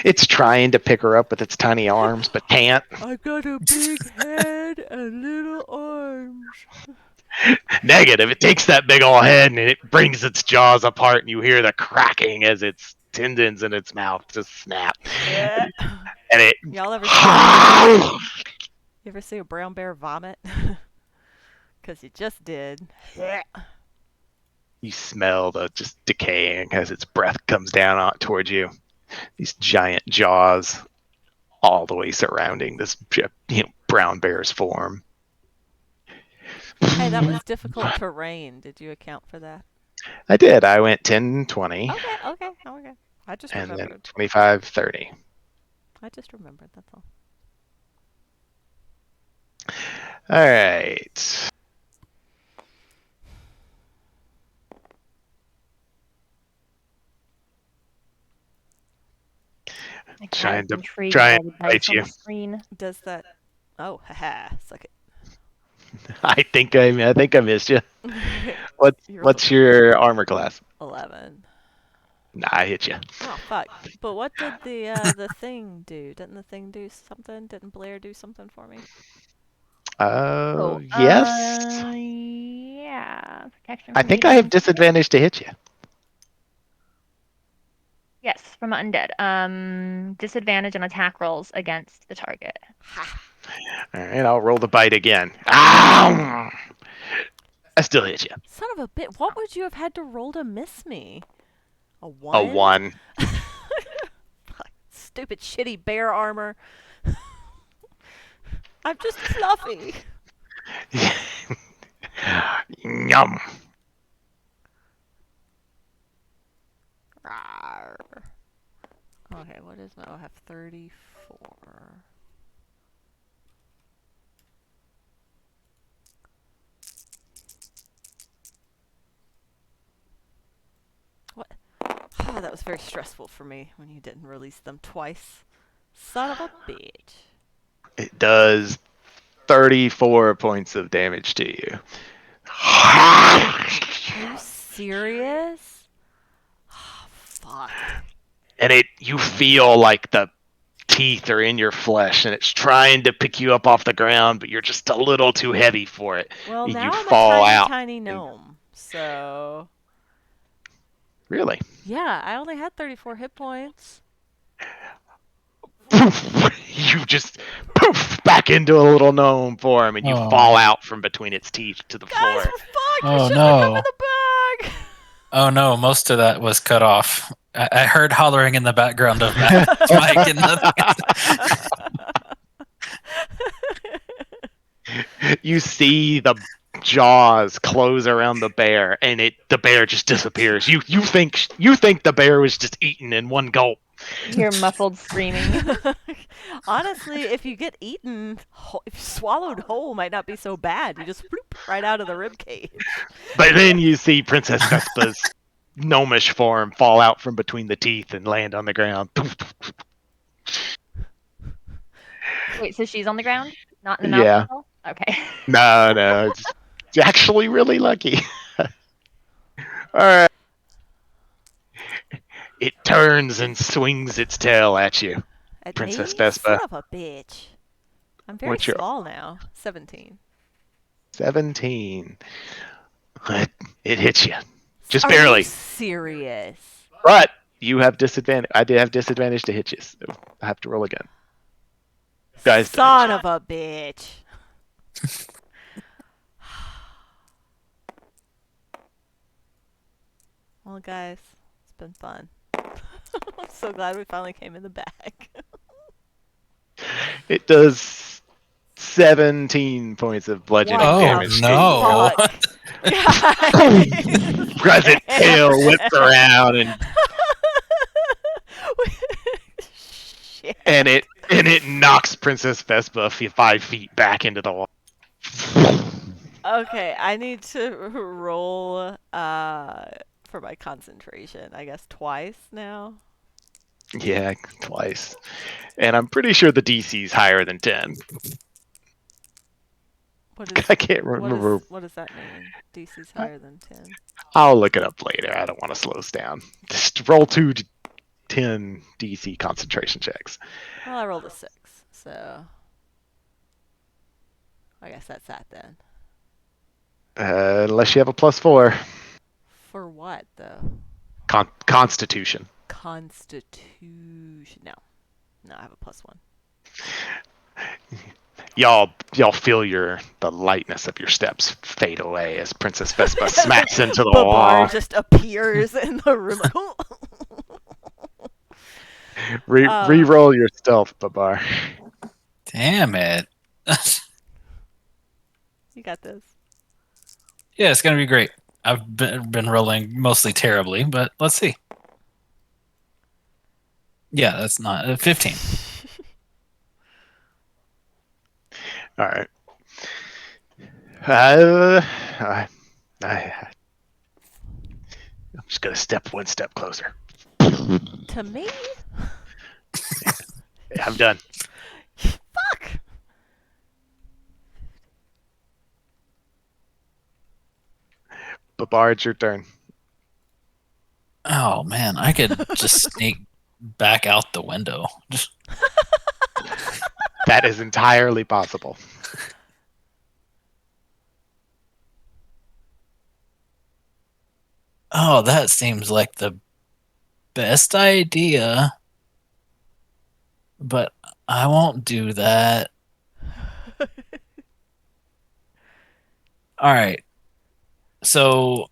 It's trying to pick her up with its tiny arms, but can't.
I got a big head and little arms.
Negative. It takes that big old head and it brings its jaws apart, and you hear the cracking as its tendons in its mouth just snap.
Yeah.
And it.
Y'all ever see a brown bear vomit? Because you just did.
You smell the just decaying as its breath comes down towards you. These giant jaws all the way surrounding this brown bear's form.
Hey, that was difficult terrain. Did you account for that?
I did. I went 10, 20.
Okay. I just
And
remembered.
then 25, 30.
I just remembered, that's all.
All right. Trying to bite you.
Screen.
Does that... Oh, haha. Suck it.
I think I missed you. What's your armor class?
11.
Nah, I hit you.
Oh, fuck. But what did the thing do? Didn't the thing do something? Didn't Blair do something for me?
Yes.
Yeah. Protection.
I think I have disadvantage to hit you.
Yes, from undead. Disadvantage on attack rolls against the target.
Ha!
All right, I'll roll the bite again. Ow! I still hit you.
Son of a bit. What would you have had to roll to miss me? A 1?
A 1.
Stupid shitty bear armor. I'm just fluffy.
Yum.
Rawr. Okay, what is my... I have 34. 4. What? Oh, that was very stressful for me when you didn't release them twice. Son of a bitch.
It does 34 points of damage to you.
Are you serious? Oh, fuck.
And you feel like the teeth are in your flesh and it's trying to pick you up off the ground, but you're just a little too heavy for it.
Well,
You
now I'm a
fall
tiny,
out.
tiny gnome. So,
Really?
yeah, I only had 34 hit points.
You just poof back into a little gnome form and you
Oh.
fall out from between its teeth to the
Guys,
floor.
we're fucked.
Oh,
We shouldn't have come
no.
in the bag.
Oh no, most of that was cut off. I heard hollering in the background of Mike and
You see the jaws close around the bear and the bear just disappears. You think the bear was just eaten in one gulp.
You're muffled screaming.
Honestly, if you get eaten, if swallowed whole might not be so bad. You just bloop right out of the rib cage.
But then you see Princess Vespa's gnomish form fall out from between the teeth and land on the ground.
Wait, so she's on the ground? Not in the
Yeah.
mouth hole? Okay.
No, it's actually really lucky. All right. It turns and swings its tail at you,
At
Princess
me?
Vespa.
Son of a bitch. I'm very
What's your
small now. 17.
17? It hits you. Just
Are
barely.
you serious?
But you have disadvantage. I did have disadvantage to hit you, so I have to roll again. Guys,
Son of a bitch. Well, guys, it's been fun. I'm so glad we finally came in the bag.
It does 17 points of bludgeoning
What
damage.
the
no.
fuck? Guys.
As its tail whips around
Shit.
and it knocks Princess Vespa 5 feet back into the wall.
Okay, I need to roll for my concentration. I guess twice now.
Yeah, twice. And I'm pretty sure the DC's higher than 10. I can't remember.
What does that mean? DC's higher than 10.
I'll look it up later. I don't want to slow us down. Just roll 2 to 10 DC concentration checks.
Well, I rolled a 6, so I guess that's that then.
Unless you have a +4.
For what though?
Constitution.
Constitution. No, I have a +1.
Y'all feel the lightness of your steps fade away as Princess Vespa smacks into the
Babar
wall.
just appears in the room.
Re-roll your stealth, Babar.
Damn it.
You got this.
Yeah, it's gonna be great. I've been rolling mostly terribly, but let's see. Yeah, that's not 15.
All right. I'm just gonna step one step closer.
To me?
Yeah, I'm done.
Fuck!
Babar, it's your turn.
Oh man, I could just sneak back out the window. Just
That is entirely possible.
oh, that seems like the best idea. But I won't do that. All right. So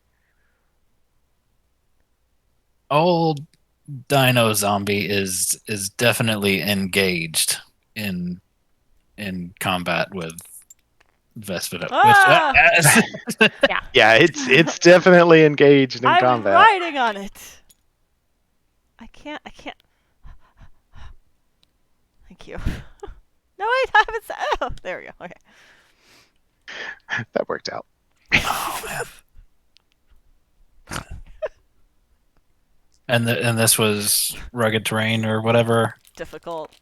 old Dino Zombie is definitely engaged in combat with Vespa.
Ah!
Yeah, it's definitely engaged in
I'm
combat.
riding on it. I can't. Thank you. No, wait, I haven't said. Oh, there we go. Okay.
That worked out.
Oh man. And this was rugged terrain or whatever.
Difficult.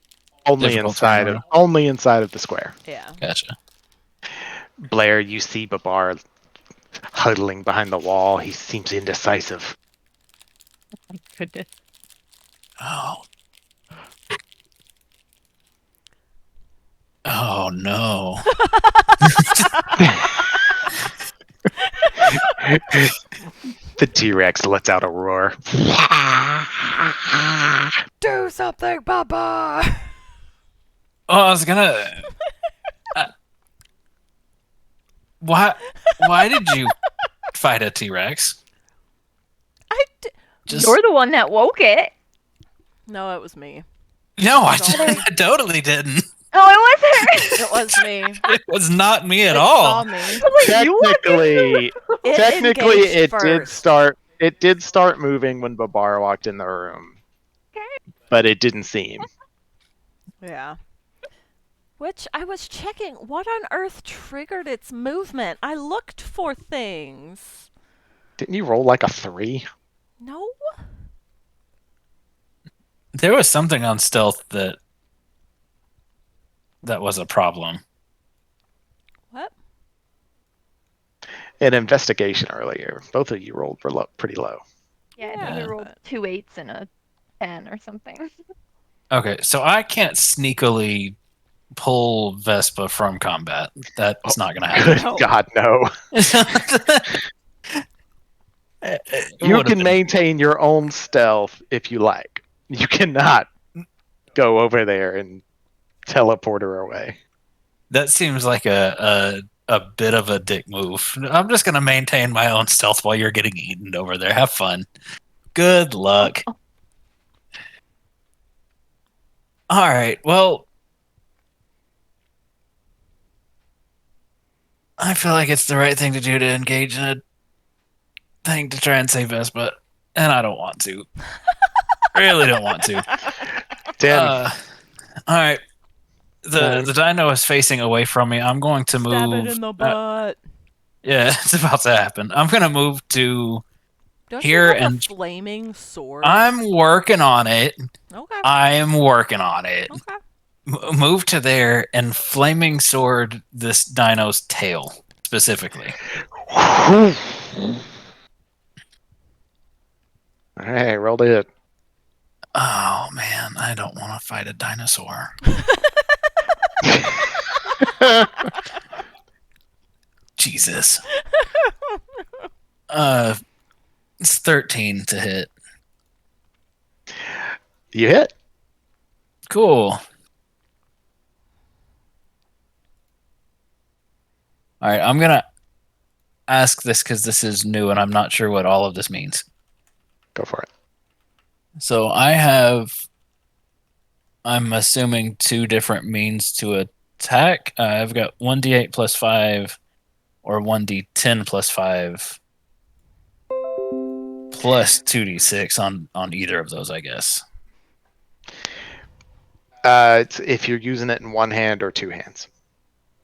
Only
Difficult terrain,
inside of the square.
Yeah.
Gotcha.
Blair, you see Babar huddling behind the wall. He seems indecisive.
My goodness.
Oh. Oh no.
The T-Rex lets out a roar.
Do something, Baba!
Oh, I was gonna. Why did you fight a T-Rex? Just
You're the one that woke it.
No, it was me.
no, I
Sorry.
totally didn't.
Oh, it was her.
It was me.
It was not me at
It
all.
saw me.
Technically,
It engaged
it did
first.
start. It did start moving when Babar walked in the room, but it didn't seem.
Yeah. Which I was checking. What on earth triggered its movement? I looked for things.
Didn't you roll like a 3?
No?
There was something on stealth that was a problem.
What?
An investigation earlier. Both of you rolled pretty low.
Yeah, I think
Yeah,
we rolled
but-
2 8s and a 10 or something.
Okay, so I can't sneakily pull Vespa from combat. That's not going to happen.
Good
No.
God, no. You
Would've
can
been-
maintain your own stealth if you like. You cannot go over there and teleport her away.
That seems like a bit of a dick move. I'm just going to maintain my own stealth while you're getting eaten over there. Have fun. Good luck. All right. Well, I feel like it's the right thing to do to engage in a thing to try and save Vespa, and I don't want to. Really don't want to.
10.
All right. The dino is facing away from me. I'm going to move.
Stab it in the butt.
Yeah, it's about to happen. I'm going to move to
Don't
here
you have
and
a flaming sword?
I'm working on it.
Okay.
I am working on it.
Okay.
Move to there and flaming sword this dino's tail specifically.
Alright, roll to hit.
Oh man, I don't want to fight a dinosaur. Jesus. It's 13 to hit.
You hit.
Cool. All right, I'm gonna ask this because this is new and I'm not sure what all of this means.
Go for it.
So I'm assuming 2 different means to attack. I've got 1d8 plus 5 or 1d10 plus 5 plus 2d6 on either of those, I guess.
It's if you're using it in one hand or 2 hands.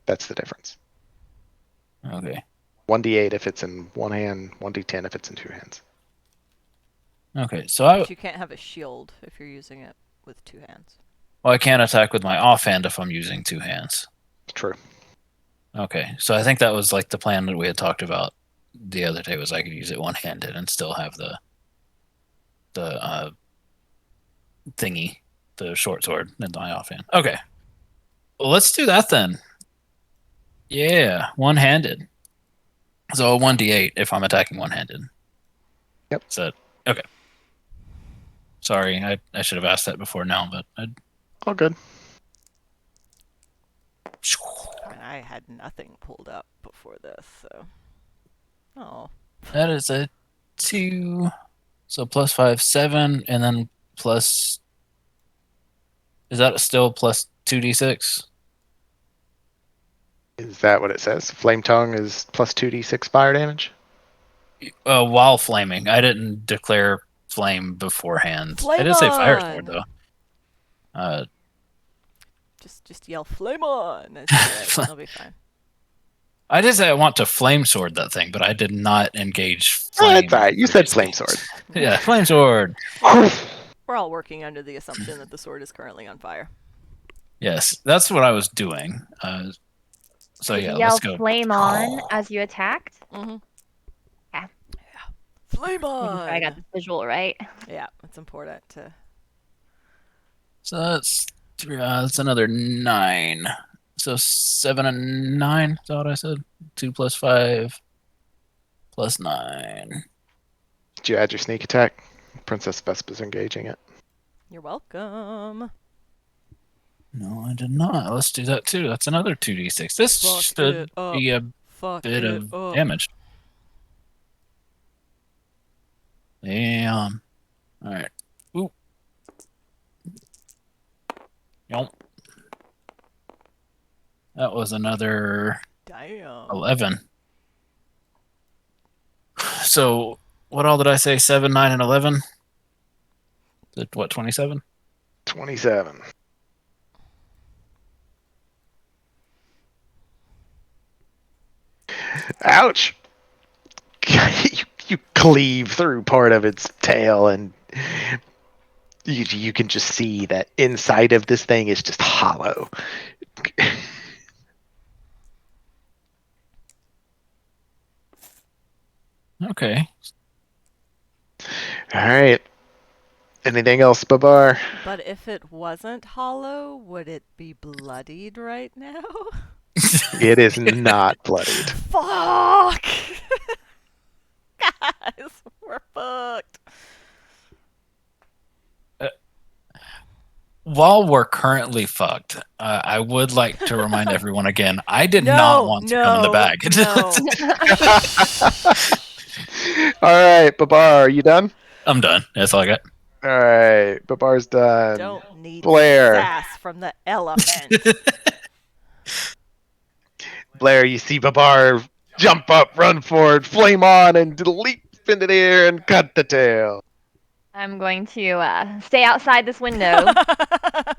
That's the difference.
Okay.
1d8 if it's in one hand, 1d10 if it's in 2 hands.
Okay, so
But you can't have a shield if you're using it with 2 hands.
I can't attack with my offhand if I'm using 2 hands.
True.
Okay, so I think that was like the plan that we had talked about the other day was I could use it one-handed and still have the thingy, the short sword in my offhand. Okay, well, let's do that then. Yeah, one-handed. So a 1d8 if I'm attacking one-handed.
Yep.
So okay. Sorry, I should have asked that before now, but
All good.
I mean, I had nothing pulled up before this, so. Oh.
that is a 2. So plus 5, 7, and then plus. Is that still plus 2d6?
Is that what it says? Flame Tongue is plus 2d6 fire damage?
While flaming. I didn't declare flame beforehand. I
Flame
did say fire
on!
sword though.
Just yell flame on as you do it. It'll be fine.
I did say I want to flame sword that thing, but I did not engage flame.
That's all right. You said flame
previously.
sword.
Yeah, flame sword.
We're all working under the assumption that the sword is currently on fire.
Yes, that's what I was doing. So
Did
yeah,
you yell
let's go.
flame on as you attacked?
Mm-hmm.
Yeah.
Flame
Making sure I got
on!
this visual right.
Yeah, it's important to...
So that's another 9. So 7 and 9. Is that what I said? 2 plus 5 plus 9.
Did you add your sneak attack? Princess Vespa's engaging it.
You're welcome.
No, I did not. Let's do that too. That's another 2d6. This
Fuck
should
it up.
be a
Fuck
bit
it
of
up.
damage. Damn. All right. Ooh. Yep. That was another
Damn.
11. So what all did I say? 7, 9, and 11? What, 27?
27. Ouch! you cleave through part of its tail, and you can just see that inside of this thing is just hollow.
Okay.
All right. Anything else, Babar?
But if it wasn't hollow, would it be bloodied right now?
It is not bloodied.
Fuck! Guys, we're fucked.
While we're currently fucked, I would like to remind everyone again, I did
No,
not want to come in the
no,
bag.
no.
All right, Babar, are you done?
I'm done. That's all I got.
All right, Babar's done.
Don't need
Blair.
sass from the elephant.
Blair, you see Babar jump up, run forward, flame on, and leap into the air and cut the tail.
I'm going to stay outside this window,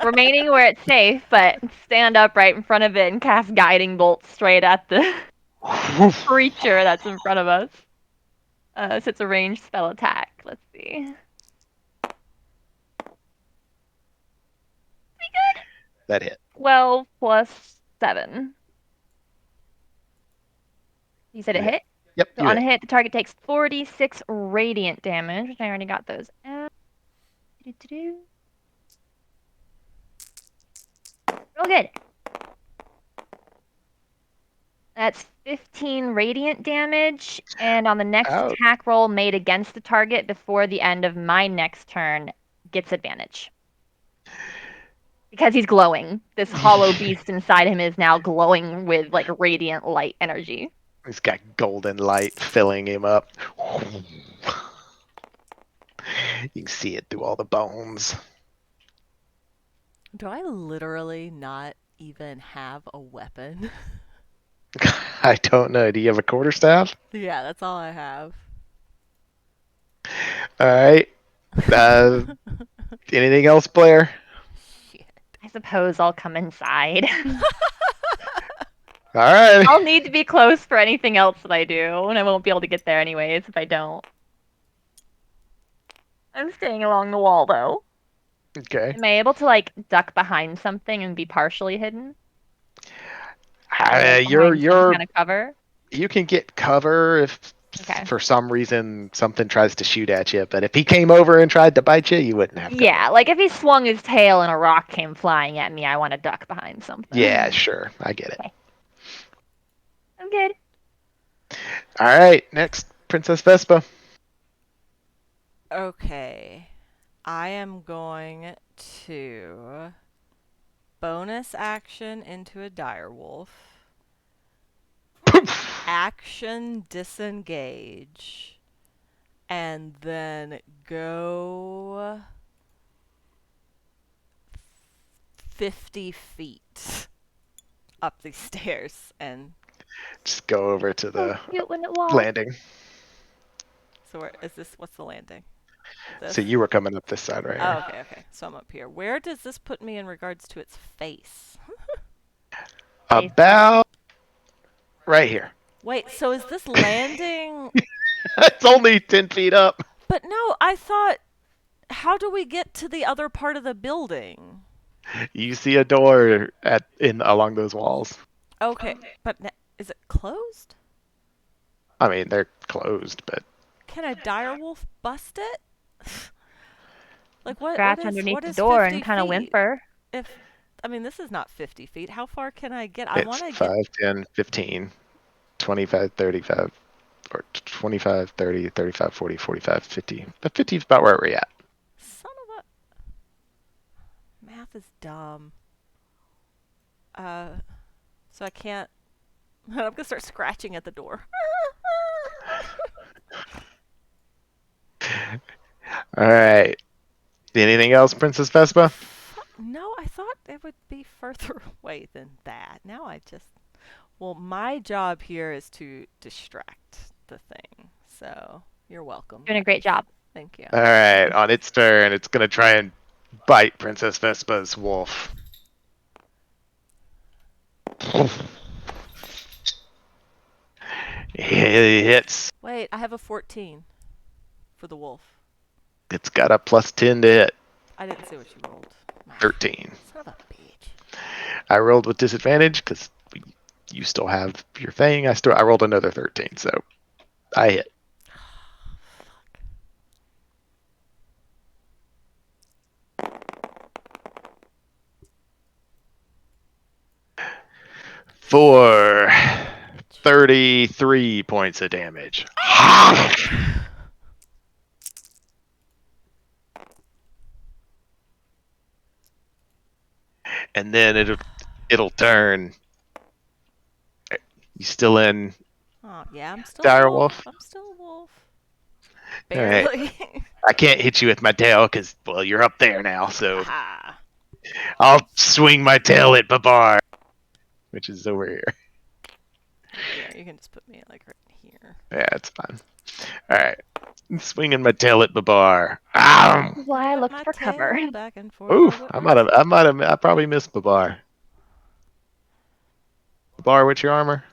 remaining where it's safe, but stand up right in front of it and cast guiding bolts straight at the creature that's in front of us. So it's a ranged spell attack. Let's see.
That hit.
12 plus 7. You said it
Yeah.
hit?
Yep.
So on a hit, the target takes 46 radiant damage, which I already got those out. Doo-doo-doo. Real good. That's 15 radiant damage, and on the next
Ouch.
attack roll made against the target before the end of my next turn, gets advantage. Because he's glowing. This hollow beast inside him is now glowing with like radiant light energy.
He's got golden light filling him up. You can see it through all the bones.
Do I literally not even have a weapon?
I don't know. Do you have a quarterstaff?
Yeah, that's all I have.
All right. Anything else, Blair?
Shit.
I suppose I'll come inside.
All right.
I'll need to be close for anything else that I do, and I won't be able to get there anyways if I don't. I'm staying along the wall though.
Okay.
Am I able to like duck behind something and be partially hidden?
You're
Kind of cover.
you can get cover if
Okay.
for some reason something tries to shoot at you, but if he came over and tried to bite you, you wouldn't have cover.
Yeah, like if he swung his tail and a rock came flying at me, I want to duck behind something.
Yeah, sure. I get it.
Okay. I'm good.
All right. Next, Princess Vespa.
Okay. I am going to bonus action into a direwolf. Action disengage. And then go 50 feet up these stairs and
Just go over to the
Cute when it walks.
landing.
so where is this? What's the landing? This.
So you were coming up this side right
Oh,
here.
okay, okay. So I'm up here. Where does this put me in regards to its face?
About right here.
Wait, so is this landing?
It's only 10 feet up.
But no, I thought. How do we get to the other part of the building?
You see a door along those walls.
Okay, but is it closed?
I mean, they're closed, but
Can a direwolf bust it? Like what?
Scratch
What
underneath the
is
door
50
and kind of
feet?
whimper.
If I mean, this is not 50 feet. How far can I get? I want
it's
to get.
5, 10, 15, 25, 35, or 25, 30, 35, 40, 45, 50. But 50 is about where we're at.
Son of a. Math is dumb. So I can't. I'm gonna start scratching at the door.
All right. Anything else, Princess Vespa?
No, I thought it would be further away than that. Now I just. Well, my job here is to distract the thing. So you're welcome.
Doing a great job.
Thank you.
All right. On its turn, it's going to try and bite Princess Vespa's wolf. It hits.
Wait, I have a 14 for the wolf.
It's got a plus 10 to hit.
I didn't see what you rolled.
13.
Son of a bitch.
I rolled with disadvantage because you still have your thing. I rolled another 13, so I hit. For 33 points of damage. And then it'll turn. You still in?
Oh yeah, I'm still
Dire
a wolf.
wolf?
I'm still a wolf.
All right.
Barely.
I can't hit you with my tail because, well, you're up there now. So
Aha.
I'll swing my tail at Babar, which is over here.
Yeah, you can just put me like right here.
Yeah, it's fine. All right. I'm swinging my tail at Babar. Ow!
This is why I
Whip
looked
my
for
tail
cover.
Back and forth.
Oof!
whip
I
my
probably missed Babar. Babar, what's your armor?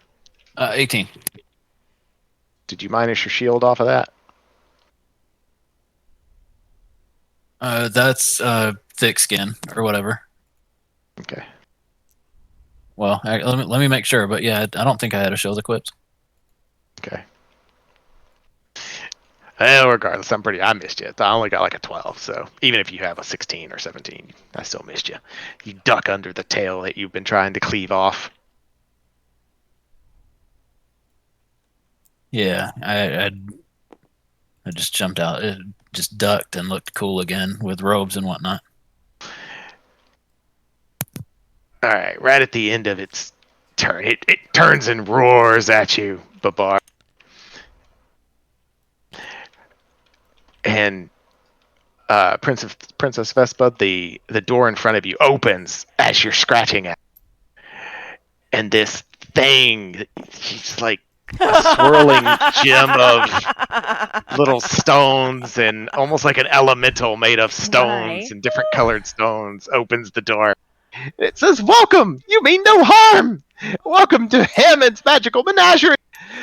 18.
Did you minus your shield off of that?
That's thick skin or whatever.
Okay.
Well, let me make sure, but yeah, I don't think I had a shield equipped.
Okay. Well, regardless, I missed you. I only got like a 12, so even if you have a 16 or 17, I still missed you. You duck under the tail that you've been trying to cleave off.
Yeah, I just jumped out, just ducked and looked cool again with robes and whatnot.
All right, right at the end of its turn, it turns and roars at you, Babar. And Princess Vespa, the door in front of you opens as you're scratching at it. And this thing, she's like a swirling gem of little stones and almost like an elemental made of stones
My.
and different colored stones opens the door. It says, "Welcome! You mean no harm! Welcome to Hammond's Magical Menagerie!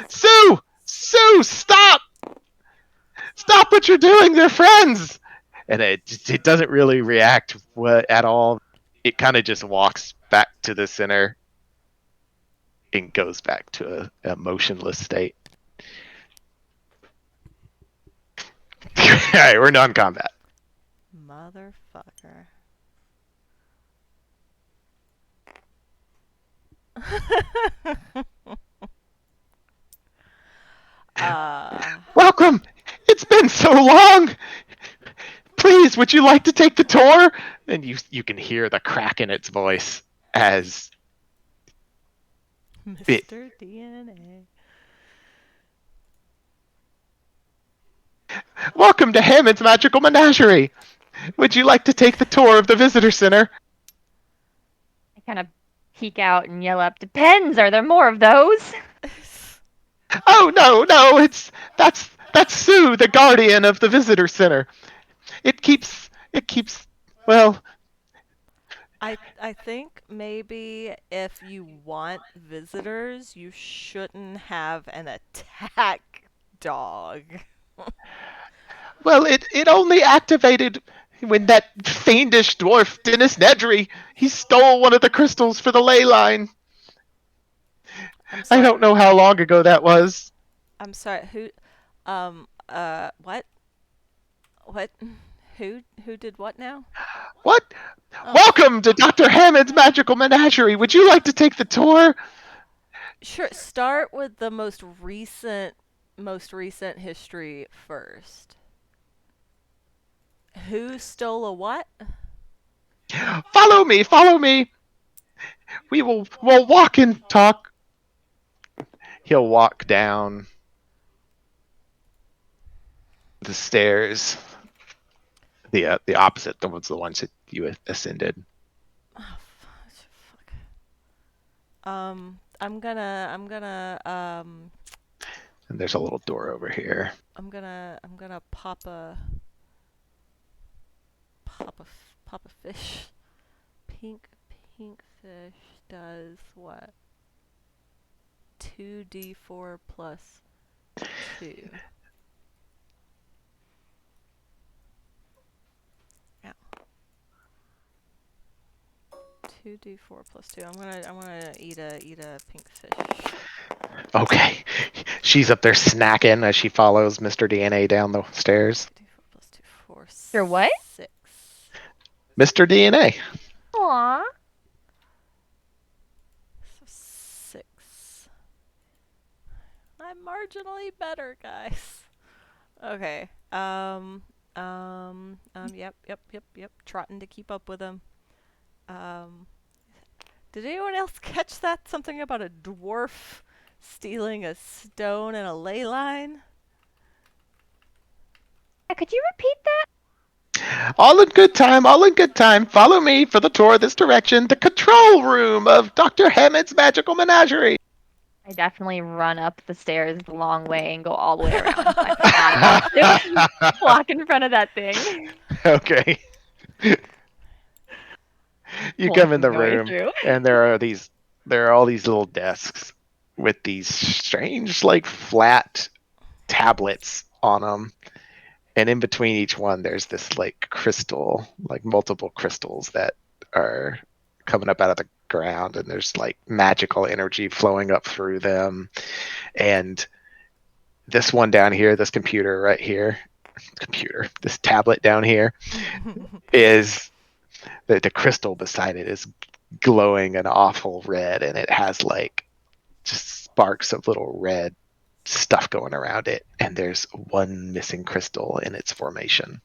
Sue! Sue, stop! Stop what you're doing! They're friends!" And it doesn't really react at all. It kind of just walks back to the center and goes back to a motionless state. All right, we're non-combat.
Motherfucker.
Welcome! It's been so long! Please, would you like to take the tour? And you can hear the crack in its voice as
Mr. DNA.
"Welcome to Hammond's Magical Menagerie. Would you like to take the tour of the visitor center?"
I kind of peek out and yell up, "Depends, are there more of those?"
"Oh no, that's Sue, the guardian of the visitor center. It keeps well,
I think maybe if you want visitors, you shouldn't have an attack dog.
it only activated when that fiendish dwarf Dennis Nedry he stole one of the crystals for the ley line.
I'm
I
sorry.
don't know how long ago that was.
I'm sorry. Who? What? What? Who did what now?
What?
Oh,
Welcome to Dr. Hammond's Magical Menagerie. Would you like to take the tour?
sure. Start with the most recent history first. Who stole a what?
Follow me, follow me. We'll walk and talk. He'll walk down the stairs. The opposite, the ones that you ascended.
Oh, fuck.
And there's a little door over here.
I'm gonna pop a fish. Pink fish does what? 2d4 plus 2. Yeah. 2d4 plus 2. I'm gonna eat a pink fish.
Okay. She's up there snacking as she follows Mr. DNA down the stairs.
D4 plus 2, 4,
Your what?
6.
Mr. DNA.
Aw.
So 6. I'm marginally better, guys. Okay. Yep. Trotting to keep up with him. Um, did anyone else catch that? Something about a dwarf stealing a stone and a ley line?
Could you repeat that?
All in good time, all in good time. Follow me for the tour of this direction. The control room of Dr. Hammond's Magical Menagerie.
I definitely run up the stairs the long way and go all the way around. I forgot about it. Walk in front of that thing.
Okay. You come in
Walking
the
my way
room,
through.
and there are all these little desks with these strange, like flat tablets on them, and in between each one, there's this like crystal, like multiple crystals that are coming up out of the ground, and there's like magical energy flowing up through them, and this one down here, this computer right here, this tablet down here is the crystal beside it is glowing an awful red, and it has like just sparks of little red stuff going around it, and there's one missing crystal in its formation.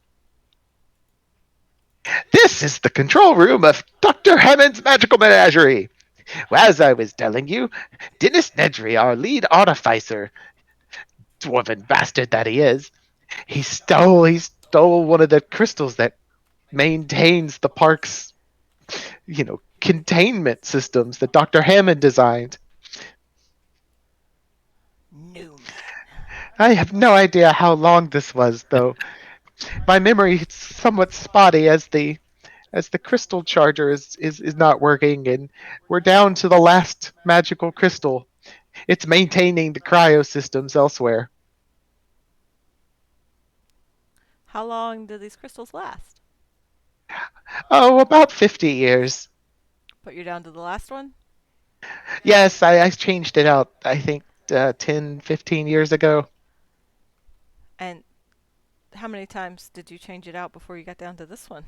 This is the control room of Dr. Hammond's Magical Menagerie. Well, as I was telling you, Dennis Nedry, our lead artificer, dwarven bastard that he is, he stole one of the crystals that maintains the park's, containment systems that Dr. Hammond designed.
Newman.
I have no idea how long this was, though. My memory is somewhat spotty as the crystal charger is not working, and we're down to the last magical crystal. It's maintaining the cryo systems elsewhere.
How long do these crystals last?
Oh, about 50 years.
But you're down to the last one?
Yes, I changed it out, I think, 10, 15 years ago.
And how many times did you change it out before you got down to this one?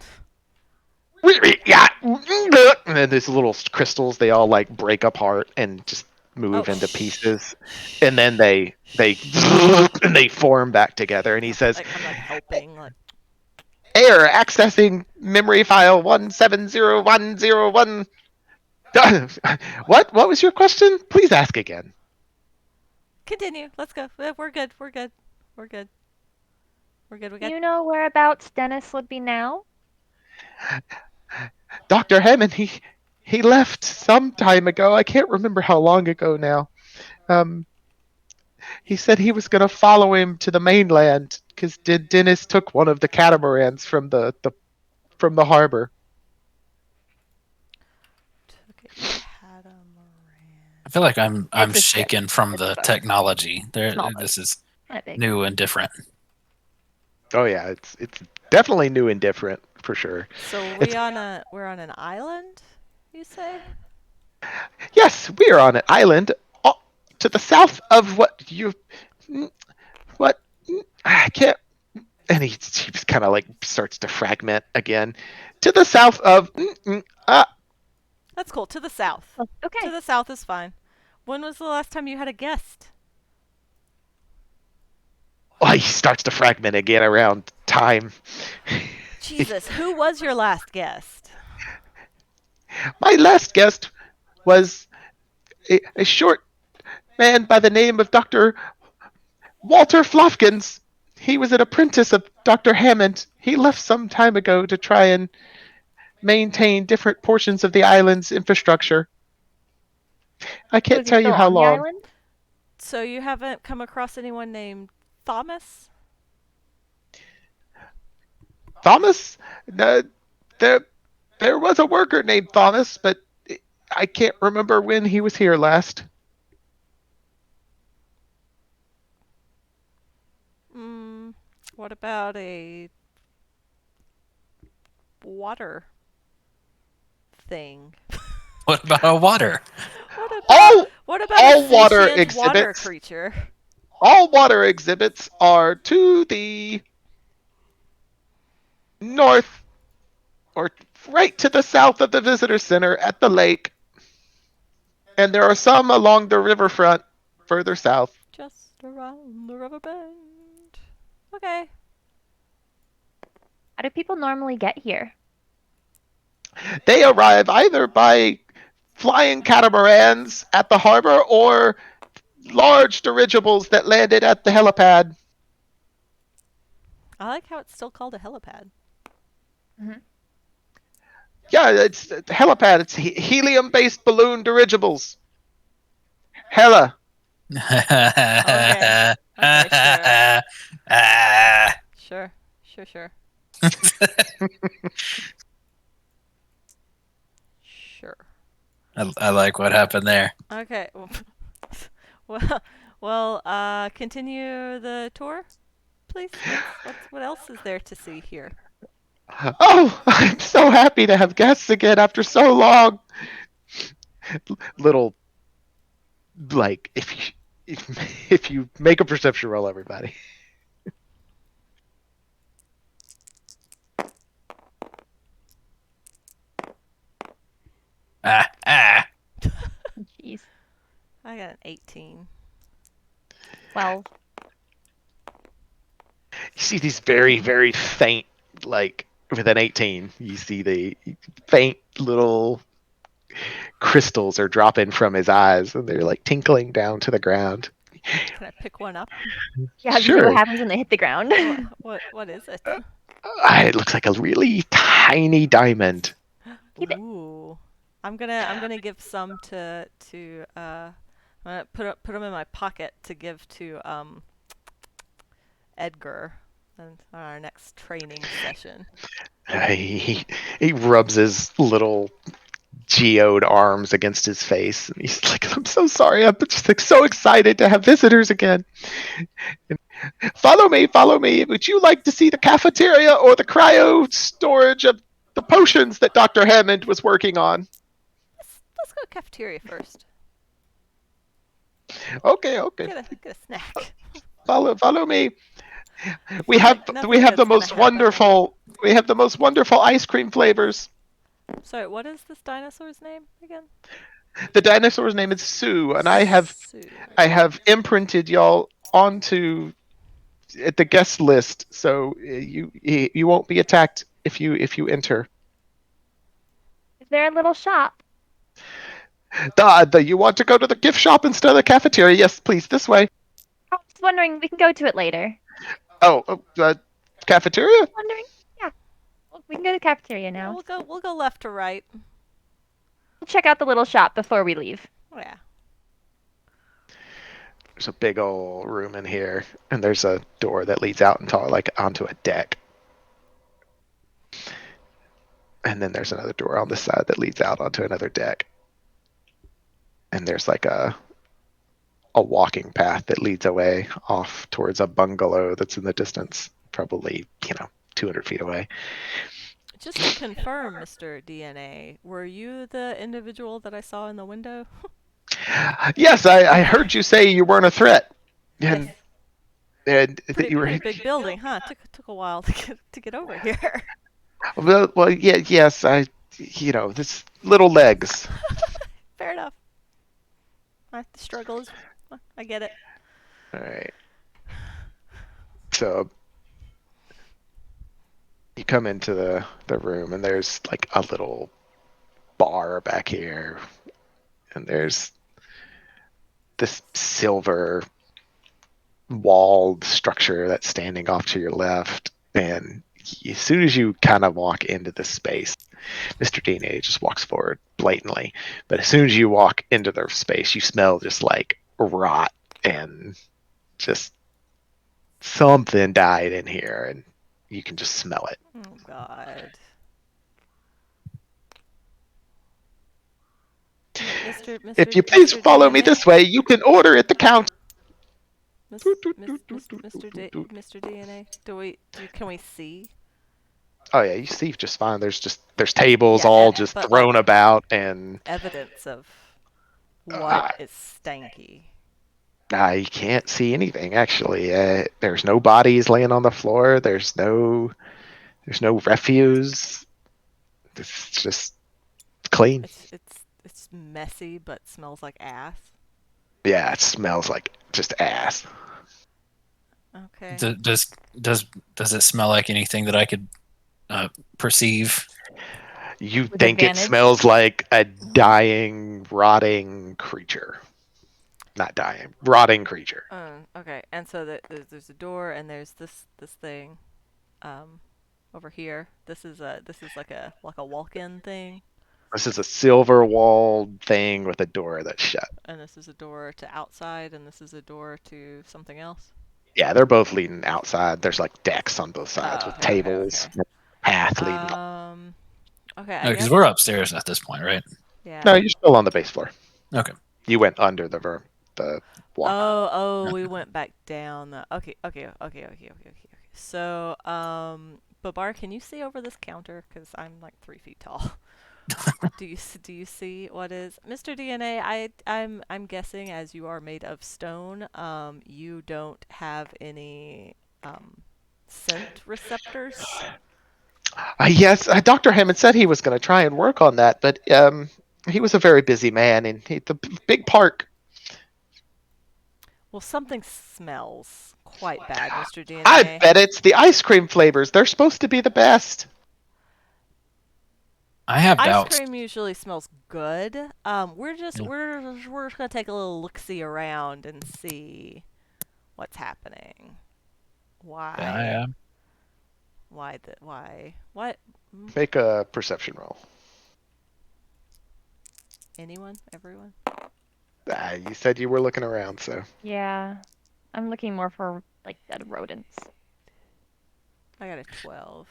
Yeah. And then these little crystals, they all like break apart and just move into pieces. And then they and they form back together. And he says,
Like I'm like helping. Like
"Error accessing memory file 170101." What? What was your question? Please ask again.
continue. Let's go. We're good. We're good. We're good. We're good. We
Do
got.
you know whereabouts Dennis would be now?
Dr. Hammond, he left some time ago. I can't remember how long ago now. Um, He said he was going to follow him to the mainland because Dennis took one of the catamarans from the harbor.
Took a catamaran.
I feel like I'm
It's a ship.
shaken from
It's a
the
boat.
technology.
Small boat.
This is
Kind of big.
new and different.
Oh yeah, it's definitely new and different for sure.
So
It's
we're on an island, you say?
yes, we are on an island to the south of what I can't. And he just kind of like starts to fragment again to the south of.
That's cool. To the south.
Oh,
To
okay.
the south is fine. When was the last time you had a guest?
He starts to fragment again around time.
Jesus, who was your last guest?
My last guest was a short man by the name of Dr. Walter Flofkins. He was an apprentice of Dr. Hammond. He left some time ago to try and maintain different portions of the island's infrastructure. I can't
Was he
tell you
still
how
on the
long.
island?
So you haven't come across anyone named Thomas?
Thomas? No, there, there was a worker named Thomas, but I can't remember when he was here last.
Hmm. What about a water thing?
What about water?
All
What about a
all water
sentient water
exhibits
creature?
all water exhibits are to the north or right to the south of the visitor center at the lake, and there are some along the riverfront further south.
Just around the river bend. Okay.
How do people normally get here?
They arrive either by flying catamarans at the harbor or large dirigibles that landed at the helipad.
I like how it's still called a helipad.
Yeah, it's helipad. It's helium-based balloon dirigibles. Hella.
Okay. Okay, sure. Sure. Sure.
I like what happened there.
Okay. Continue the tour, please. What else is there to see here?
Oh, I'm so happy to have guests again after so long. Little, like, if you make a perception roll, everybody.
Ah.
Jeez.
I got an 18.
12.
You see these very, very faint, like, with an 18, you see the faint little crystals are dropping from his eyes, and they're, like, tinkling down to the ground.
Can I pick one up?
Yeah, I was gonna say
Sure.
what happens when they hit the ground.
What is it?
It looks like a really tiny diamond.
Keep it.
Ooh. I'm gonna give some I'm gonna put them in my pocket to give to Edgar on our next training session.
He rubs his little geode arms against his face, and he's like, "I'm so sorry. I'm just like so excited to have visitors again. Follow me, follow me. Would you like to see the cafeteria or the cryo storage of the potions that Dr. Hammond was working on?"
Let's go cafeteria first.
Okay.
Get a snack.
Follow me. We
Nothing
have
good's
the
gonna
most
happen.
wonderful ice cream flavors.
Sorry, what is this dinosaur's name again?
The dinosaur's name is Sue, and I
Sue.
have imprinted y'all onto at the guest list, so you won't be attacked if you enter.
Is there a little shop?
You want to go to the gift shop instead of the cafeteria? Yes, please, this way.
I was just wondering. We can go to it later.
Oh, cafeteria?
Wondering. Yeah. Well, we can go to the cafeteria now.
We'll go left to right.
We'll check out the little shop before we leave.
Oh yeah.
There's a big old room in here, and there's a door that leads out onto a deck. And then there's another door on the side that leads out onto another deck. And there's like a walking path that leads away off towards a bungalow that's in the distance, probably 200 feet away.
Just to confirm, Mr. DNA, were you the individual that I saw in the window?
Yes, I heard you say you weren't a threat, and
Yes.
and that
Pretty
you were.
pretty big building, huh? Took a while to get over here.
Well, yeah, yes, this little legs.
Fair enough. The struggle is. I get it.
All right. So you come into the room, and there's like a little bar back here, and there's this silver walled structure that's standing off to your left. And as soon as you kind of walk into this space, Mr. DNA just walks forward blatantly. But as soon as you walk into their space, you smell just like rot and just something died in here, and you can just smell it.
Oh God. Mr.
If you please
Mr.
follow me
DNA?
this way, you can order at the counter.
Mr. DNA, can we see?
Oh yeah, you see just fine. There's tables
Yeah,
all just
but
thrown
like
about, and
evidence of what
uh,
is stanky.
you can't see anything actually. There's no bodies laying on the floor. There's no refuse. It's just clean.
It's messy, but smells like ass.
Yeah, it smells like just ass.
Okay.
Does it smell like anything that I could perceive?
You
With
think it
advantage?
smells like a dying, rotting creature. Not dying, rotting creature.
Okay. And so there's a door, and there's this thing, over here. This is like a walk-in thing,
This is a silver walled thing with a door that's shut.
and this is a door to outside, and this is a door to something else.
Yeah, they're both leading outside. There's like decks on both sides with
Okay.
tables, path leading.
Okay. I
Because
guess.
we're upstairs at this point, right?
Yeah.
No, you're still on the base floor.
Okay.
You went under the walk.
Oh,
Okay.
we went back down. Okay. So, Babar, can you see over this counter? Because I'm like 3 feet tall. Do you see what is Mr. DNA? I'm guessing, as you are made of stone, you don't have any scent receptors.
Yes, Dr. Hammond said he was going to try and work on that, but he was a very busy man, and the big park.
Well, something smells quite bad, Mr. DNA.
I bet it's the ice cream flavors. They're supposed to be the best.
I have
Ice
doubts.
cream usually smells good. We're just
Yeah.
we're just gonna take a little look-see around and see what's happening. Why?
Yeah,
Why? What?
Make a perception roll.
Anyone? Everyone?
You said you were looking around, so.
Yeah. I'm looking more for like dead rodents.
I got a 12.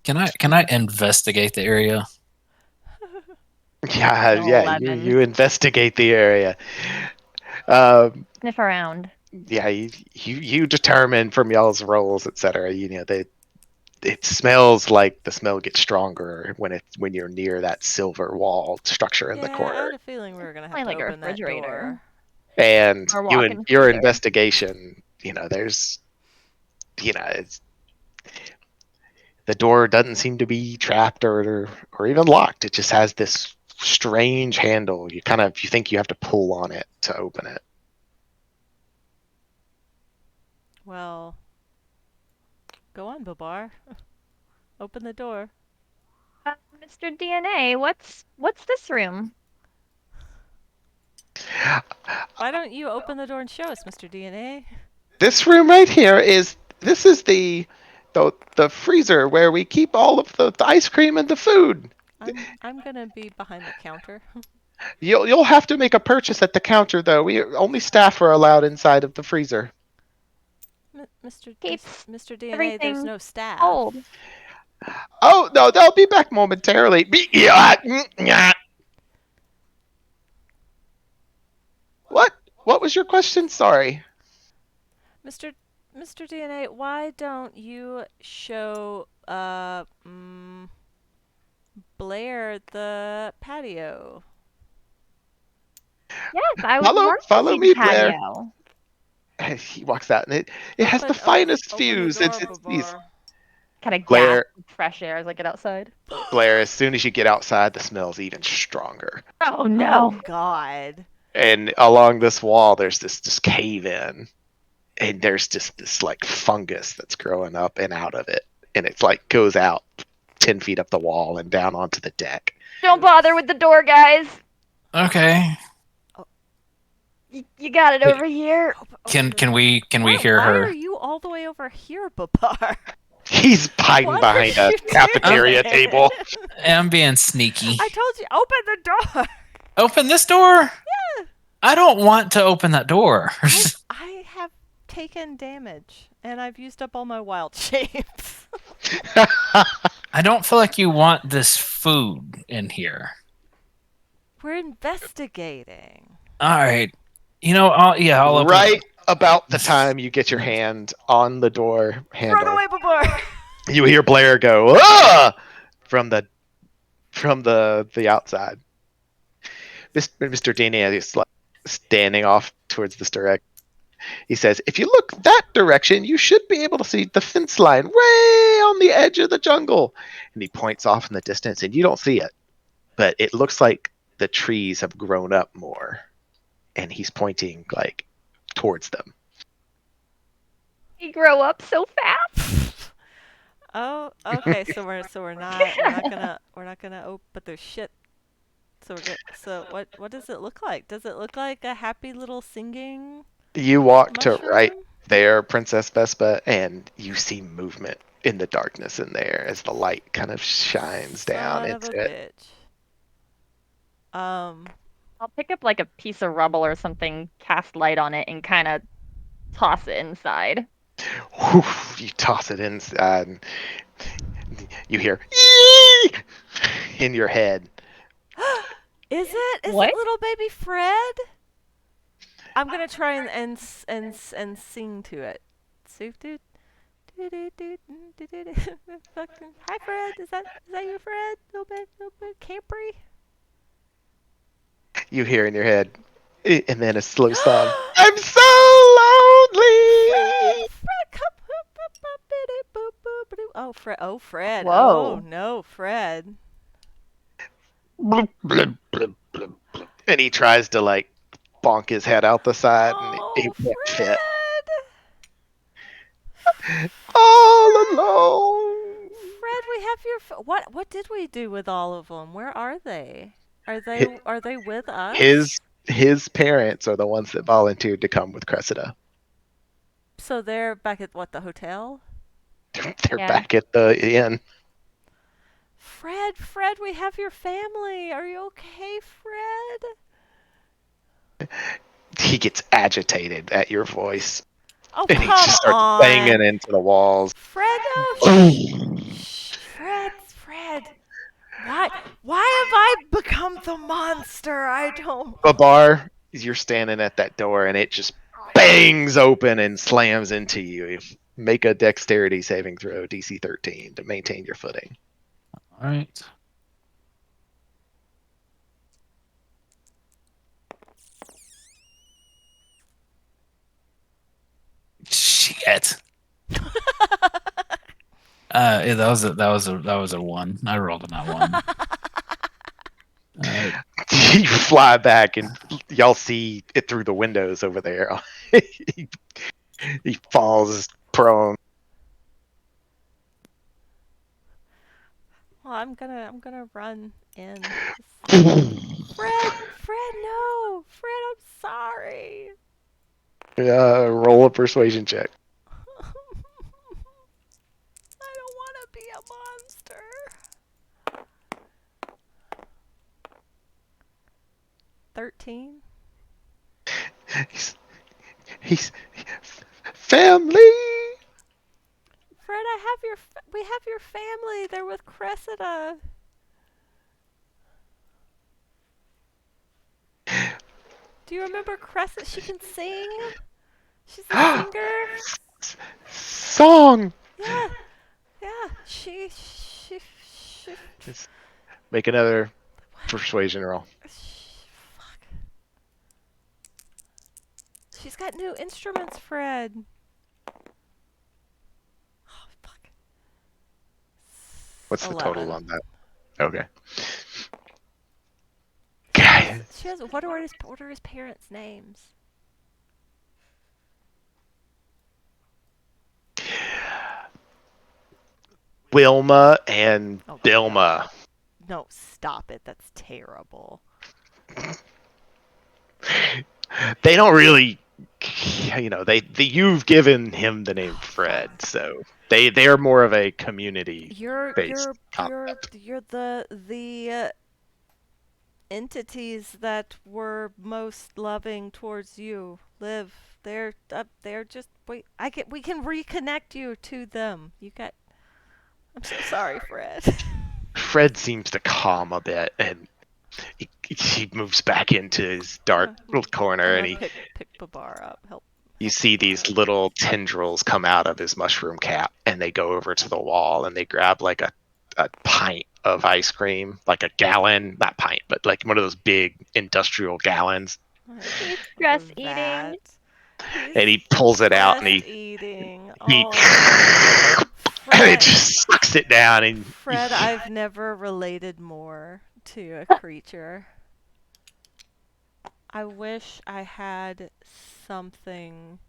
Can I investigate the area?
Yeah.
11.
You investigate the area.
Sniff around.
Yeah, you determine from y'all's rolls, etc. It smells like the smell gets stronger when you're near that silver wall structure in the
Yeah, I
corner.
had a feeling we were gonna have
Probably
to
like a
open that
refrigerator.
door.
And
Or
you
walk-in
and your
freezer.
investigation, there's, it's, the door doesn't seem to be trapped or even locked. It just has this strange handle. You think you have to pull on it to open it.
Well, go on, Babar. Open the door.
Mr. DNA, what's this room?
Why don't you open the door and show us, Mr. DNA?
This room right here is the freezer where we keep all of the ice cream and the food.
I'm gonna be behind the counter.
You'll have to make a purchase at the counter though. We only staff are allowed inside of the freezer.
Keeps
Mr. DNA, there's
everything
no staff.
cold.
Oh no, they'll be back momentarily. What? What was your question? Sorry.
Mr. Mr. DNA, why don't you show Blair the patio?
Yes, I would
Follow
love to
follow
see the
me, Blair.
patio.
He walks out and it has the finest views. It's these
Kind of gasp
Blair
with fresh air as I get outside.
Blair, as soon as you get outside, the smell's even stronger.
Oh
Oh
no.
God.
And along this wall, there's this cave in, and there's just this like fungus that's growing up and out of it, and it's like goes out 10 feet up the wall and down onto the deck.
Don't bother with the door, guys.
Okay.
You got it over here.
Can we hear
Why
her?
are you all the way over here, Babar?
He's hiding
What
behind
are
a
you
cafeteria
doing?
table.
I'm being sneaky.
I told you, open the door.
Open this door?
Yeah.
I don't want to open that door.
I have taken damage, and I've used up all my wild shapes.
I don't feel like you want this food in here.
We're investigating.
All right. I'll open
Right about the time you get your hand on the door handle,
Run away, Babar.
you hear Blair go "Ah!" from the outside. Mr. Danny is like standing off towards this direction. He says, "If you look that direction, you should be able to see the fence line way on the edge of the jungle." And he points off in the distance, and you don't see it, but it looks like the trees have grown up more. And he's pointing like towards them.
You grow up so fast.
Oh, okay. So we're not gonna open. But there's shit. So what does it look like? Does it look like a happy little singing
You walk to
mushroom?
right there, Princess Vespa, and you see movement in the darkness in there as the light kind of shines down
Son of
into
a
it.
bitch.
I'll pick up like a piece of rubble or something, cast light on it, and kind of toss it inside.
Whew, you toss it inside, and you hear "Eee!" in your head.
Is it
What?
little baby Fred? I'm gonna try and sing to it. Soup dude. Fucking hi Fred. Is that you, Fred? Little bit campery.
You hear in your head, and then a slow sob. I'm so lonely.
Fred, come. Oh, Fred. Oh, Fred.
Whoa.
Oh no, Fred.
Bloop, bloop, bloop, bloop, bloop. And he tries to like bonk his head out the side, and he can't fit. All alone.
Fred, we have your. What did we do with all of them? Where are they? Are they with us?
His parents are the ones that volunteered to come with Cressida.
So they're back at what, the hotel?
They're
Yeah.
back at the inn.
Fred, we have your family. Are you okay, Fred?
He gets agitated at your voice,
Oh,
and he
come
just starts
on.
banging into the walls.
Fred, no. Shh. Fred. Why have I become the monster? I don't.
Babar, you're standing at that door, and it just bangs open and slams into you. Make a dexterity saving throw, DC 13, to maintain your footing.
All right. Shit. Yeah, that was a one. I rolled on that one.
You fly back, and y'all see it through the windows over there. he falls prone.
Well, I'm gonna run in. Fred, no. Fred, I'm sorry.
Roll a persuasion check.
I don't want to be a monster. 13.
He's family.
Fred, I have we have your family. They're with Cressida. Do you remember Cressida? She can sing. She's a singer.
Song.
Yeah, yeah. She.
Just make another persuasion roll.
Fuck. She's got new instruments, Fred. Oh, fuck.
What's the
11.
total on that? Okay.
She has. What are his parents' names?
Wilma and
Oh my
Dilma.
God. No, stop it. That's terrible.
They don't really, you've given him the name Fred, so they're more of a community
You're
based
the entities that were most loving towards you live. They're just we can reconnect you to them. I'm so sorry, Fred.
Fred seems to calm a bit, and he moves back into his dark little corner, and
pick Babar up. Help.
you see these little tendrils come out of his mushroom cap, and they go over to the wall, and they grab like a pint of ice cream, like a gallon, not pint, but like one of those big industrial gallons.
He's stress eating.
And he pulls it out, and
eating.
he
Fred,
and it just sucks it down. And
Fred, I've never related more to a creature. I wish I had something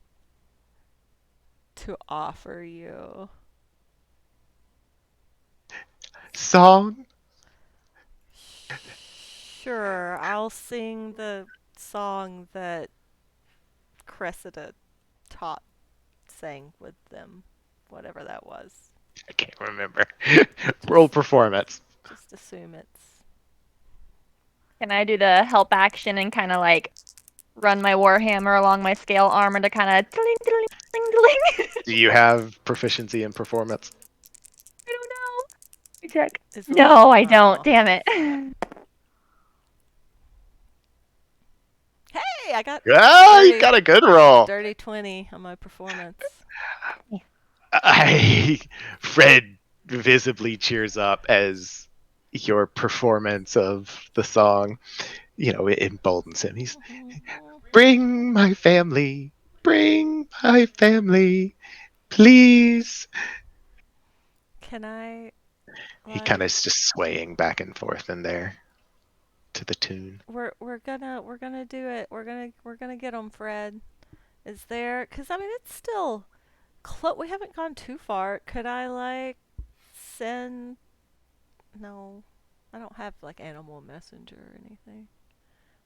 to offer you.
song.
Sure, I'll sing the song that Cressida sang with them, whatever that was.
I can't remember. Roll performance.
Just assume it's.
Can I do the help action and kind of like run my warhammer along my scale armor to kind of ding.
Do you have proficiency in performance?
I don't know. Let me check.
Is
No, I don't.
oh.
Damn it.
Hey, I got
You got a good roll.
dirty 20 on my performance.
Fred visibly cheers up as your performance of the song, it emboldens him. He's, bring my family, please.
Can I?
He kind of is just swaying back and forth in there to the tune.
We're gonna do it. We're gonna get him, Fred. Is there? Cause I mean it's still we haven't gone too far. Could I like send? No, I don't have like animal messenger or anything.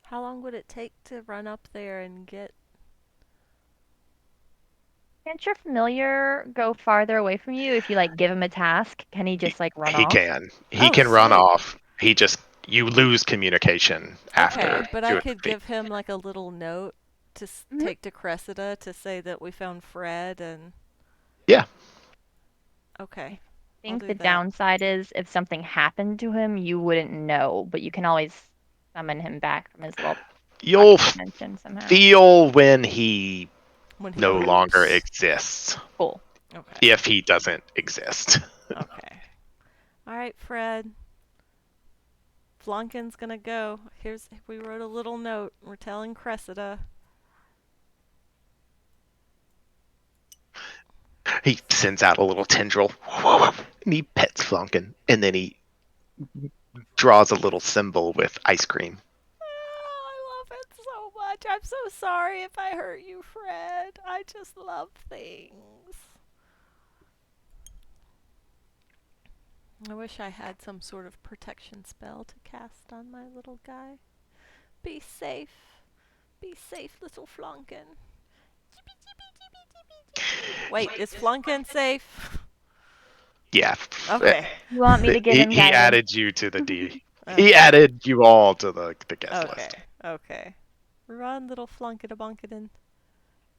How long would it take to run up there and get?
Can't your familiar go farther away from you if you like give him a task? Can he just like run off?
He can run off. You lose communication after.
Okay, but I could give him like a little note to take to Cressida to say that we found Fred and.
Yeah.
Okay.
I think the downside is if something happened to him, you wouldn't know, but you can always summon him back from his little
You'll
dimension somehow.
feel when he no longer exists.
Cool.
Okay.
If he doesn't exist.
Okay. All right, Fred. Flonkin's gonna go. We wrote a little note. We're telling Cressida.
He sends out a little tendril, and he pets Flonkin, and then he draws a little symbol with ice cream.
Oh, I love it so much. I'm so sorry if I hurt you, Fred. I just love things. I wish I had some sort of protection spell to cast on my little guy. Be safe. Be safe, little Flonkin. Wait, is Flonkin safe?
Yeah.
Okay.
You want me to give him
He
guidance?
added you to the D. He added you all to the guest list.
Okay. Run, little flunketa-bunketen.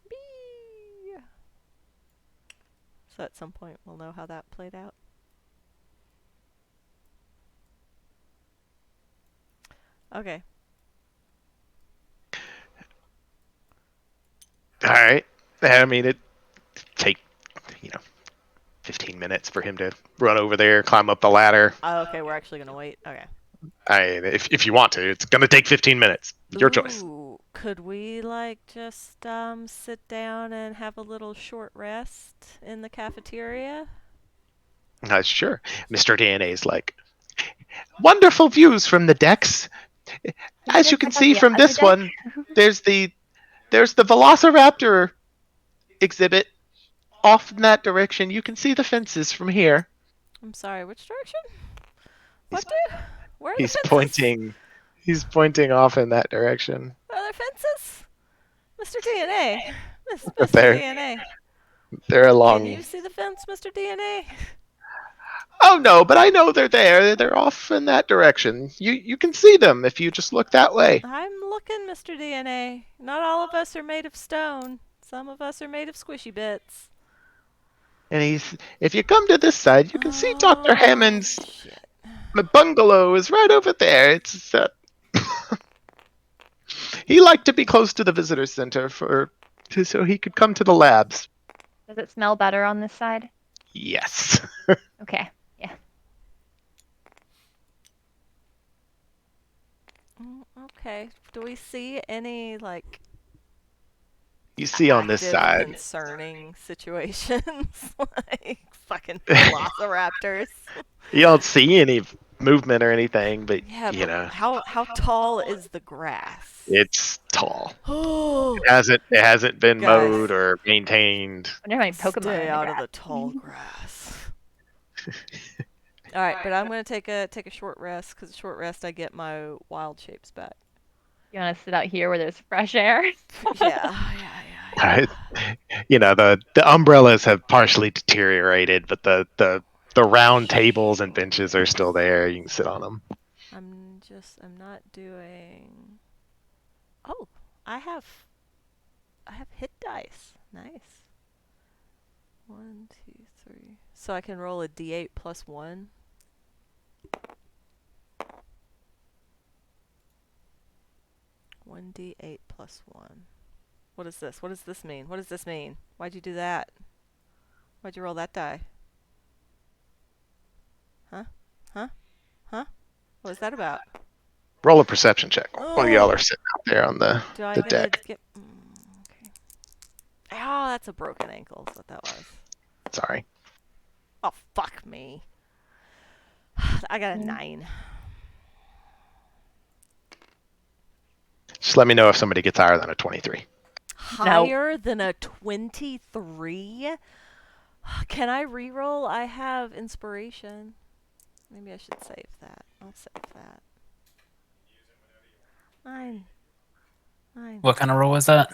Bee! So at some point we'll know how that played out. Okay.
All right. I mean, it take, you know, 15 minutes for him to run over there, climb up the ladder.
Okay, we're actually gonna wait. Okay.
If you want to, it's gonna take 15 minutes. Your choice.
Ooh, could we just sit down and have a little short rest in the cafeteria?
Sure. Mr. DNA's like, wonderful views from the decks. As you can
Check out
see
the
from
other
this
deck.
one, there's the Velociraptor exhibit off in that direction. You can see the fences from here.
I'm sorry, which direction?
He's,
What where are the
he's
fences?
pointing. He's pointing off in that direction.
Are there fences? Mr. DNA.
But
Mr. DNA.
they're
Can
along.
you see the fence, Mr. DNA?
Oh no, but I know they're there. They're off in that direction. You can see them if you just look that way.
I'm looking, Mr. DNA. Not all of us are made of stone. Some of us are made of squishy bits.
And if you come to this side, you can see Dr. Hammond's
Shit.
bungalow is right over there. It's he liked to be close to the visitor center so he could come to the labs.
Does it smell better on this side?
Yes.
Okay. Yeah.
Okay. Do we see any
You see on this
active
side.
concerning situations like fucking velociraptors?
You don't see any movement or anything, but
Yeah,
you
but
know,
how tall is the grass?
it's tall.
Oh,
It hasn't been
Guys.
mowed or maintained.
I wonder how many Pokemon are
stay
in the
out of
grass.
the tall grass. All right, but I'm gonna take a short rest because a short rest I get my wild shapes back.
You want to sit out here where there's fresh air?
Yeah.
You know, the umbrellas have partially deteriorated, but the round tables and benches are still there. You can sit on them.
I'm not doing. Oh, I have hit dice. Nice. 1, 2, 3. So I can roll a d8 plus 1. One d8 plus 1. What is this? What does this mean? What does this mean? Why'd you do that? Why'd you roll that die? Huh? What is that about?
Roll a perception check while y'all
Oh,
are sitting out there on the
do I
the
get to
deck.
get? Okay. Oh, that's a broken ankle. Is what that was.
Sorry.
Oh, fuck me. I got a 9.
Just let me know if somebody gets higher than a 23.
Higher than a 23? Can I reroll? I have inspiration. Maybe I should save that. I'll save that. 9.
What kind of roll was that?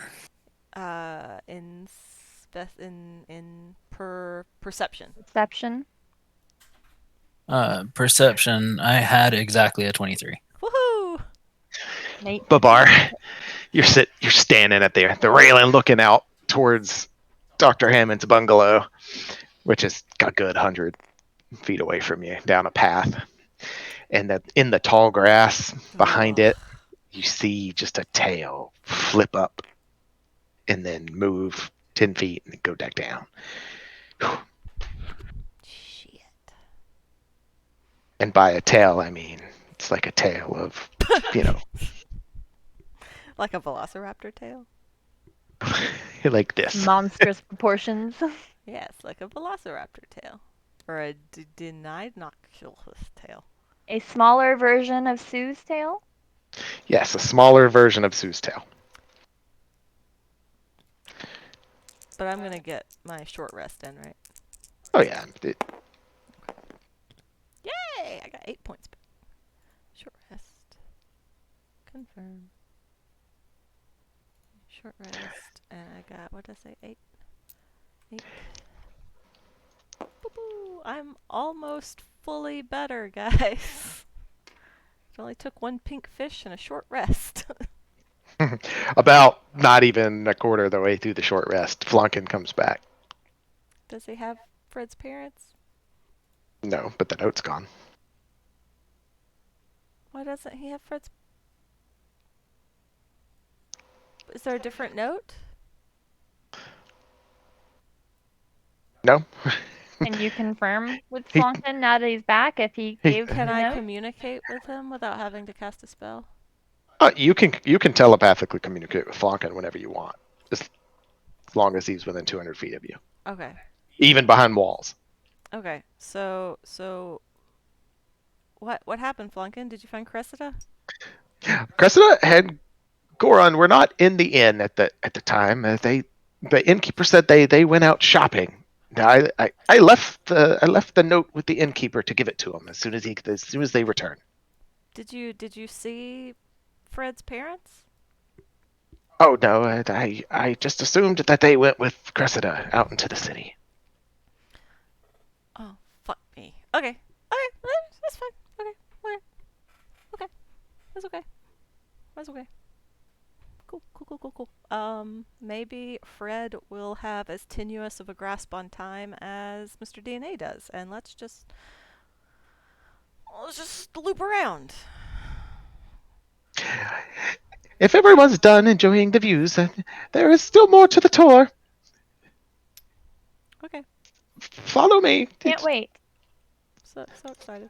In perception.
Perception.
Perception. I had exactly a 23.
Woohoo!
Nate.
Babar, you're standing at the railing, looking out towards Dr. Hammond's bungalow, which is a good 100 feet away from you, down a path. And in the tall grass behind it, you see just a tail flip up and then move 10 feet and go back down.
Shit.
And by a tail, I mean it's like a tail of,
Like a velociraptor tail?
like this.
Monstrous proportions.
Yes, like a velociraptor tail. Or a dinoculus tail.
A smaller version of Sue's tail.
Yes, a smaller version of Sue's tail.
But I'm gonna get my short rest in, right?
Oh yeah.
Yay! I got 8 points back. Short rest. Confirm. Short rest. And I got, what did I say? 8? 8. Boo-boo! I'm almost fully better, guys. It only took 1 pink fish and a short rest.
About not even a quarter of the way through the short rest, Flunkin comes back.
Does he have Fred's parents?
No, but the note's gone.
Why doesn't he have Fred's? Is there a different note?
No,
Can you confirm with
he,
Flonkin now that he's back if he
he
gave
Can
the
I
note?
communicate with him without having to cast a spell?
you can telepathically communicate with Flunkin whenever you want, as long as he's within 200 feet of you,
Okay.
even behind walls.
Okay. So what happened, Flunkin? Did you find Cressida?
Cressida and Goron were not in the inn at the time. The innkeeper said they went out shopping. Now, I left the note with the innkeeper to give it to him as soon as they return.
Did you see Fred's parents?
Oh no, I just assumed that they went with Cressida out into the city.
Oh, fuck me. Okay. Okay. That's fine. Okay. Okay. Okay. That's okay. That's okay. Cool. Cool. Cool. Cool. Cool. Maybe Fred will have as tenuous of a grasp on time as Mr. DNA does, and let's just loop around.
If everyone's done enjoying the views, there is still more to the tour.
Okay.
Follow me.
Can't wait.
So excited.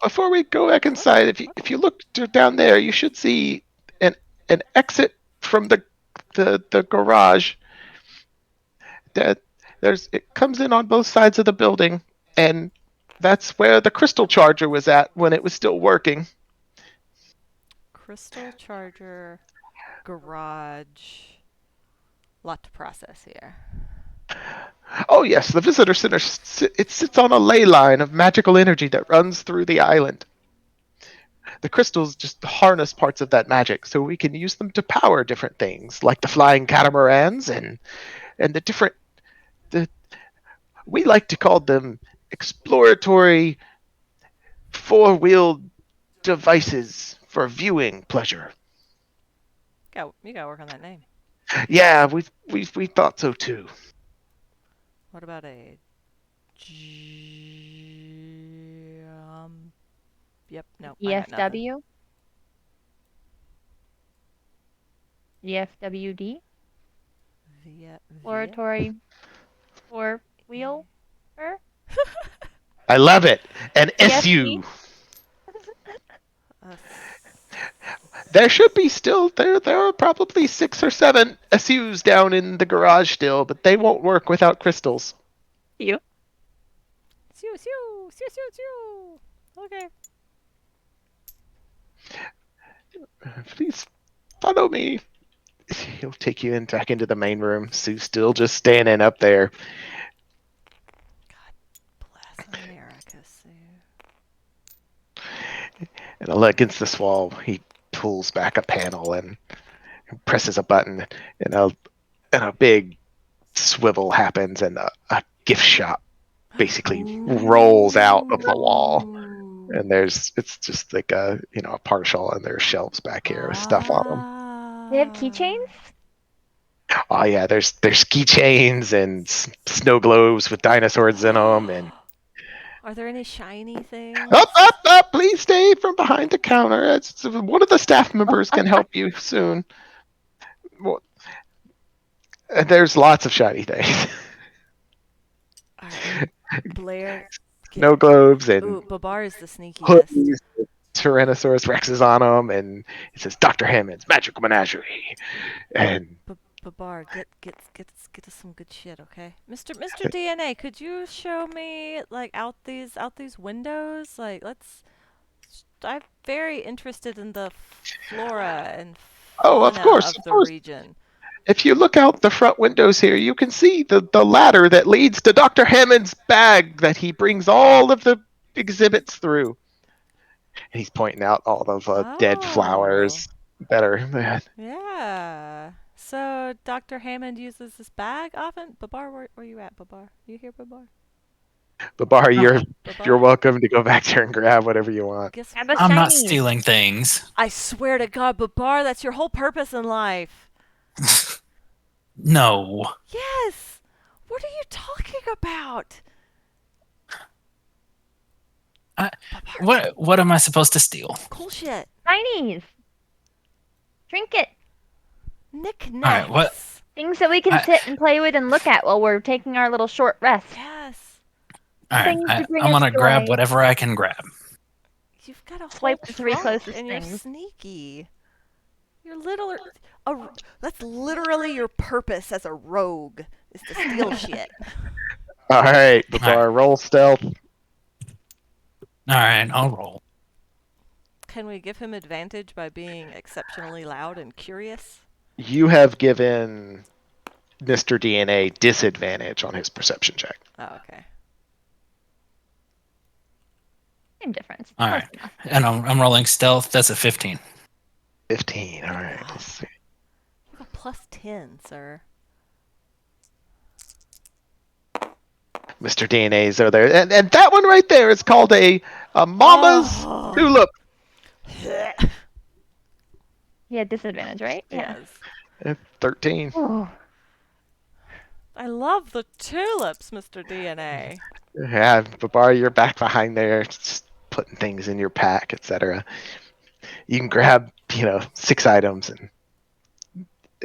Before we go back inside, if you look down there, you should see an an exit from the garage. That it comes in on both sides of the building, and that's where the crystal charger was at when it was still working.
Crystal charger garage. Lot to process here.
Oh yes, the visitor center. It sits on a ley line of magical energy that runs through the island. The crystals just harness parts of that magic, so we can use them to power different things, like the flying catamarans and the different. The, we like to call them exploratory four-wheeled devices for viewing pleasure.
You gotta work on that name.
Yeah, we thought so too.
What about a G? Yep. No, I got nothing.
EFW? EFWD?
Via.
Oratory four wheel?
I love it. An
EFT?
SU. There should be still there are probably 6 or 7 SUs down in the garage still, but they won't work without crystals.
You.
Siu. Okay.
Please follow me. He'll take you back into the main room. Sue's still just standing up there.
God bless America, Sue.
And against this wall, he pulls back a panel and presses a button, and a big swivel happens, and a gift shop basically rolls out of the wall. And it's just like a partial, and there's shelves back here with stuff on them.
They have keychains?
Oh yeah, there's keychains and snow globes with dinosaurs in them, and
Are there any shiny things?
up! Please stay from behind the counter. One of the staff members can help you soon. Well, there's lots of shiny things.
All right, Blair.
Snow globes and
Ooh, Babar is the sneakiest.
hoodies. Tyrannosaurus Rex is on them, and it says Dr. Hammond's Magical Menagerie. And
Babar, get us some good shit, okay? Mr. DNA, could you show me like out these windows? Like I'm very interested in the flora and
oh, of
fauna
course,
of
of
the
course.
region.
If you look out the front windows here, you can see the ladder that leads to Dr. Hammond's bag that he brings all of the exhibits through. And he's pointing out all those dead
Oh,
flowers that are.
yeah. So Dr. Hammond uses this bag often. Babar, where you at, Babar? You here, Babar?
Babar, you're
Babar?
welcome to go back there and grab whatever you want.
Guess
Grab a
I'm not
shiny.
stealing things.
I swear to God, Babar, that's your whole purpose in life.
No.
Yes. What are you talking about? Babar,
What am I supposed to steal?
cool shit.
Shinies. Trinket.
Knickknacks.
All right, what?
Things that we can
I-
sit and play with and look at while we're taking our little short rest.
Yes.
All right,
Things to bring
I'm
us
gonna grab
joy.
whatever I can grab.
You've got a whole
Swipe the three
trunk,
closest
and you're
things.
sneaky. You're little. That's literally your purpose as a rogue, is to steal shit.
All right, Babar, roll stealth.
All right, I'll roll.
Can we give him advantage by being exceptionally loud and curious?
You have given Mr. DNA disadvantage on his perception check.
Oh, okay.
Same difference.
All
Close
right,
enough.
and I'm rolling stealth. That's a 15.
15. All right. Let's see.
You have a plus 10, sir.
Mr. DNA's over there. And that one right there is called a mama's
Oh.
tulip.
He had disadvantage, right?
Yes.
13.
Oh.
I love the tulips, Mr. DNA.
Yeah, Babar, you're back behind there, just putting things in your pack, etc. You can grab, 6 items, and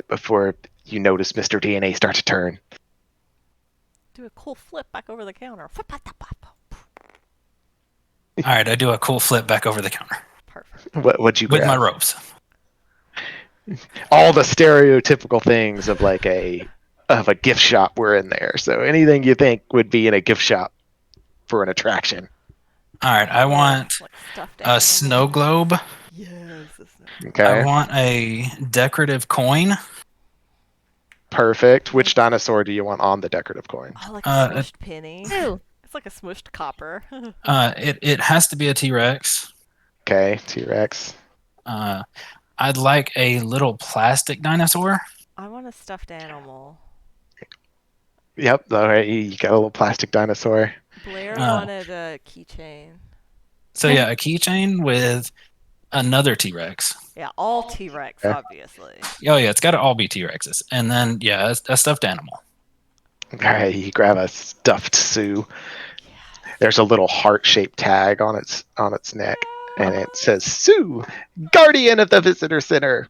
before you notice Mr. DNA start to turn.
Do a cool flip back over the counter.
All right, I do a cool flip back over the counter
Perfect.
What'd you grab?
with my ropes.
All the stereotypical things of like a gift shop were in there. So anything you think would be in a gift shop for an attraction.
All right, I want
Like stuffed
a
animal.
snow globe.
Yes.
Okay.
I want a decorative coin.
Perfect. Which dinosaur do you want on the decorative coin?
Oh, like a smushed penny.
Ooh.
It's like a smushed copper.
It has to be a T-Rex.
Okay, T-Rex.
I'd like a little plastic dinosaur.
I want a stuffed animal.
Yep. All right, you got a little plastic dinosaur.
Blair
Oh.
wanted a keychain.
So yeah, a keychain with another T-Rex.
Yeah, all T-Rex,
Okay.
obviously.
Oh yeah, it's got to all be T-Rexes. And then yeah, a stuffed animal.
All right, you grab a stuffed Sue. There's a little heart-shaped tag on its neck, and it says Sue, Guardian of the Visitor Center.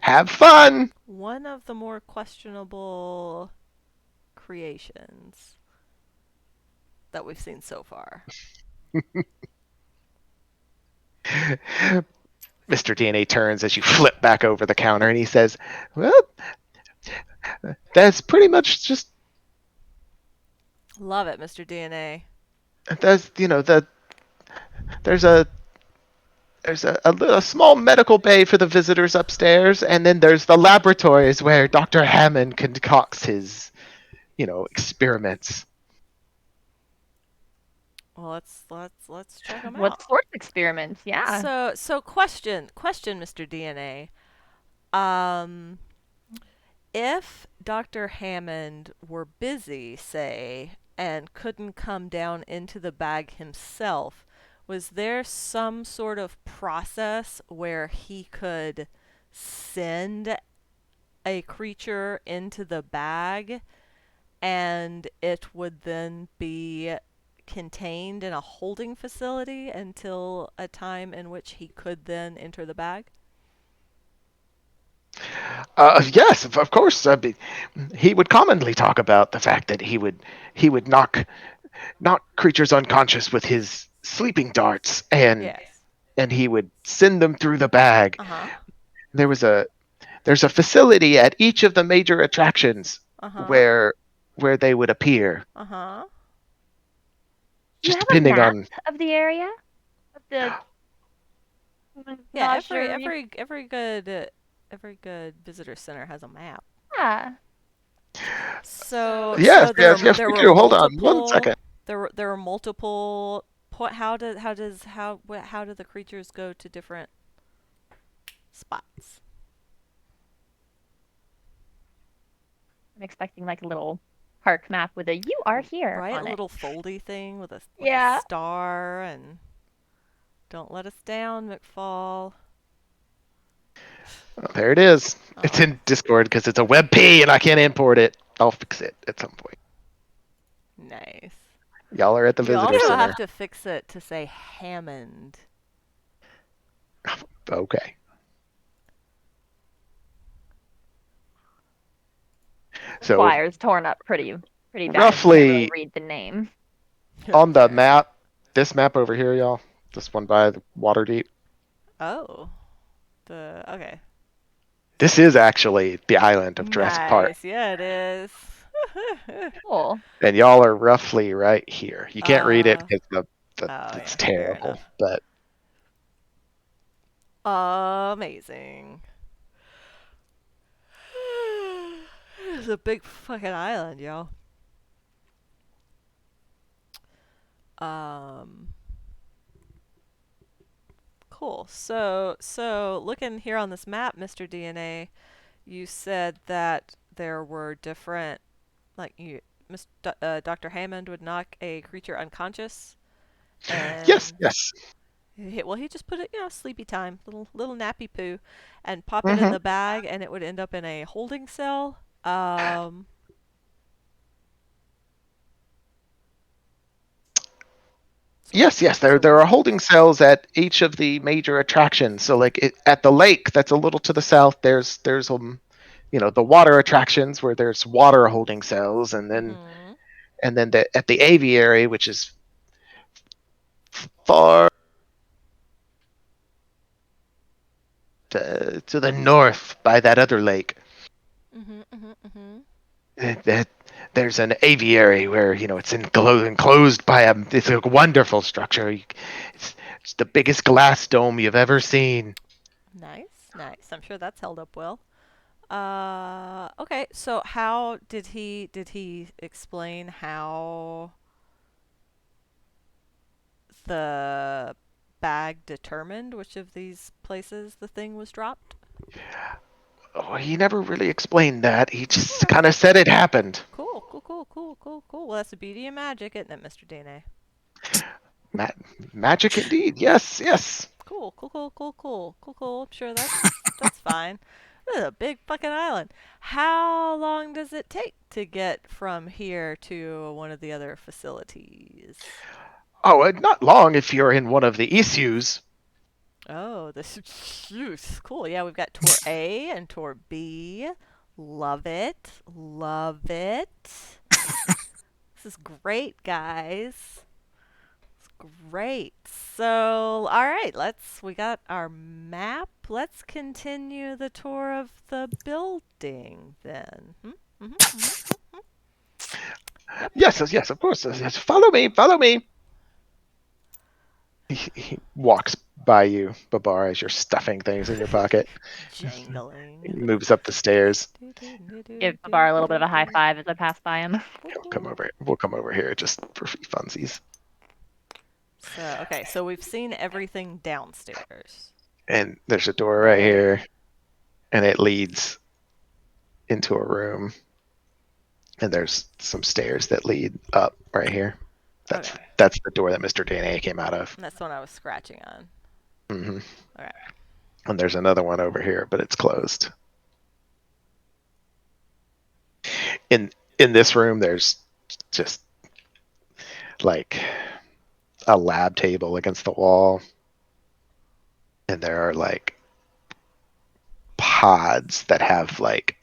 Have fun.
One of the more questionable creations that we've seen so far.
Mr. DNA turns as you flip back over the counter, and he says, "Well, that's pretty much just
Love it, Mr. DNA.
there's there's a small medical bay for the visitors upstairs, and then there's the laboratories where Dr. Hammond concocts his experiments."
Well, let's check them
What
out.
sort of experiments? Yeah.
So question, Mr. DNA. If Dr. Hammond were busy, say, and couldn't come down into the bag himself, was there some sort of process where he could send a creature into the bag and it would then be contained in a holding facility until a time in which he could then enter the bag?
Yes, of course. He would commonly talk about the fact that he would knock creatures unconscious with his sleeping darts, and
Yes.
he would send them through the bag.
Uh-huh.
There's a facility at each of the major attractions
Uh-huh.
where they would appear.
Uh-huh.
Do you
Just
have a
depending
map
on.
of the area? Of the
Yeah,
menagerie?
every good visitor center has a map.
Yeah.
So
Yes,
there
yes,
there
we
were
do. Hold on one
multiple
second.
there were multiple how do the creatures go to different spots?
I'm expecting like a little park map with a "You are here"
Right,
on
a
it.
little foldy thing with a
Yeah.
star and don't let us down, McFall.
Oh, there it is. It's
Oh,
in Discord because it's a WebP and I can't import it. I'll fix it at some point.
nice.
Y'all are at the
You
visitor
also
center.
have to fix it to say Hammond.
Okay.
The
So
flyer's torn up pretty bad. You can't really
roughly
read the name.
on the
Fair enough.
map, this map over here, y'all, this one by the Waterdeep,
Oh, okay.
this
So
is actually the island of Jurassic Park.
nice. Yeah, it is.
Cool.
And y'all are roughly right here. You can't read it
uh,
because
oh
it's
yeah, fair
terrible.
enough.
But
Amazing. It's a big fucking island, y'all. Um, cool. So looking here on this map, Mr. DNA, you said that there were different, like Dr. Hammond would knock a creature unconscious,
yes,
and
yes.
he just put it, sleepy time, little nappy poo, and pop it in
Hmm.
the bag, and it would end up in a holding cell. So
Yes, yes. There are
what?
holding cells at each of the major attractions. So like at the lake, that's a little to the south. There's the water attractions where there's water holding cells,
Mm-hmm.
and then at the aviary, which is far to the north by that other lake.
Mm-hmm. Mm-hmm. Mm-hmm.
That there's an aviary where it's enclosed by it's a wonderful structure. It's the biggest glass dome you've ever seen.
Nice, nice. I'm sure that's held up well. Okay. So how did he explain how the bag determined which of these places the thing was dropped?
Oh, he never really explained that. He just
Okay.
kind of said it happened.
Cool, cool, cool, cool, cool, cool. Well, that's the beauty of magic, isn't it, Mr. DNA?
Ma- Magic indeed. Yes, yes.
Cool, cool, cool, cool, cool, cool, cool. I'm sure that's fine. This is a big fucking island. How long does it take to get from here to one of the other facilities?
Oh, not long if you're in one of the issues.
Oh, this is cool. Yeah, we've got tour A and tour B. Love it. Love it. This is great, guys. Great. So, all right, we got our map. Let's continue the tour of the building then. Mm-hmm. Yep.
Yes, yes, yes, of course. Yes, yes. Follow me, follow me. He walks by you, Babar, as you're stuffing things in your pocket. He
Jangling.
moves up the stairs.
Give the bar a little bit of a high five as I pass by him.
He'll come over. We'll come over here just for funsies.
So, okay, so we've seen everything downstairs.
And there's a door right here, and it leads into a room. And there's some stairs that lead up right here. That's
Okay.
that's the door that Mr. DNA came out of.
And that's the one I was scratching on.
Hmm.
Okay.
And there's another one over here, but it's closed. In this room, there's just like a lab table against the wall, and there are like pods that have like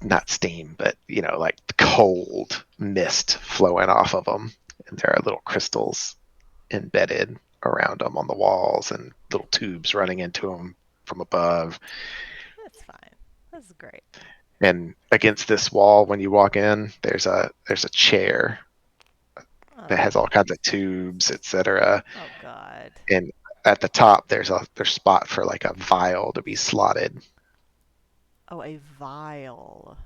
not steam, but like cold mist flowing off of them, and there are little crystals embedded around them on the walls, and little tubes running into them from above.
That's fine. This is great.
And against this wall, when you walk in, there's a chair
Oh,
that has all kinds of tubes, etc.
oh God.
And at the top, there's spot for like a vial to be slotted.
Oh, a vial.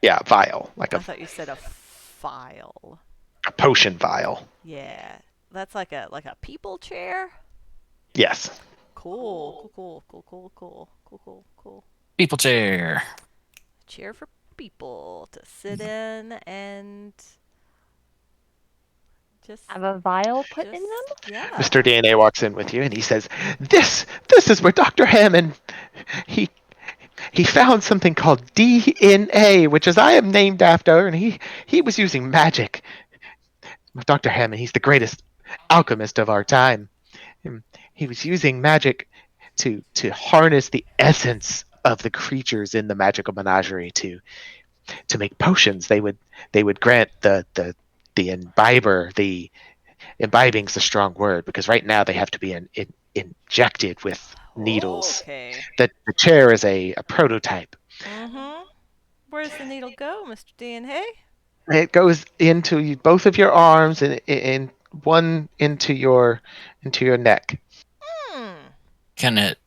Yeah, vial, like
I
a,
thought you said a file.
a potion vial.
Yeah. That's like a people chair?
Yes.
Cool. Cool, cool, cool, cool, cool, cool, cool, cool.
People chair.
Chair for people to sit in and just
Have a vial put in them?
yeah.
Mr. DNA walks in with you, and he says, "This is where Dr. Hammond he he found something called DNA, which is I am named after, and he was using magic. Dr. Hammond, he's the greatest alchemist of our time. He was using magic to harness the essence of the creatures in the magical menagerie to make potions. They would grant the imbiber the imbibing's a strong word because right now they have to be injected with needles.
Okay.
The chair is a prototype.
Mm-hmm. Where does the needle go, Mr. DNA?
It goes into both of your arms and one into your neck.
Hmm.
Can it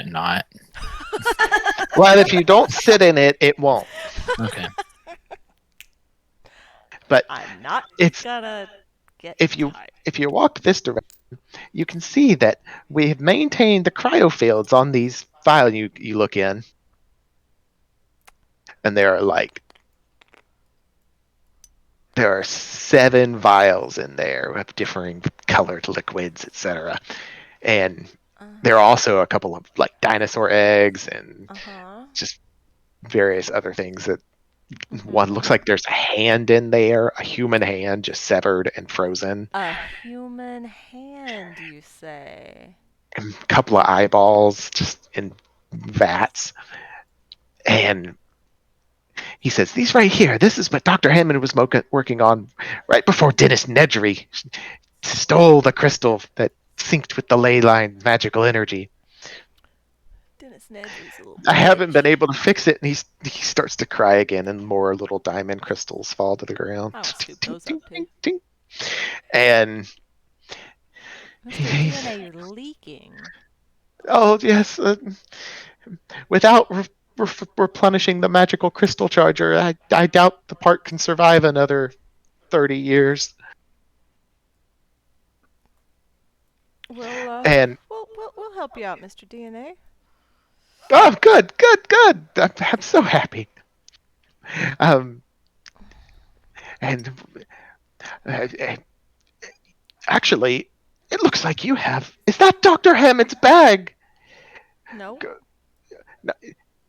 not?
Well, if you don't sit in it, it won't.
Okay.
But
I'm not
it's
gonna get
if you
tired.
if you walk this direction, you can see that we have maintained the cryofields on these files you look in, and there are 7 vials in there of differing colored liquids, etc. And there are also a couple of like dinosaur eggs and
Uh-huh.
just various other things that one looks
Mm-hmm.
like there's a hand in there, a human hand just severed and frozen,
A human hand, you say?
and a couple of eyeballs just in vats. And he says, "These right here, this is what Dr. Hammond was working on right before Dennis Nedry stole the crystal that synced with the ley line magical energy.
Dennis Nedry's a little
I haven't
bitch.
been able to fix it." And he starts to cry again, and more little diamond crystals fall to the ground.
I'll scoop those up too.
And
Mr. DNA, you're leaking.
oh yes, without replenishing the magical crystal charger, I doubt the part can survive another 30 years.
We'll
And
we'll help you out, Mr. DNA.
oh, good, good, good. I'm so happy. Um, and uh, actually, it looks like you have. Is that Dr. Hammond's bag?
No.
No,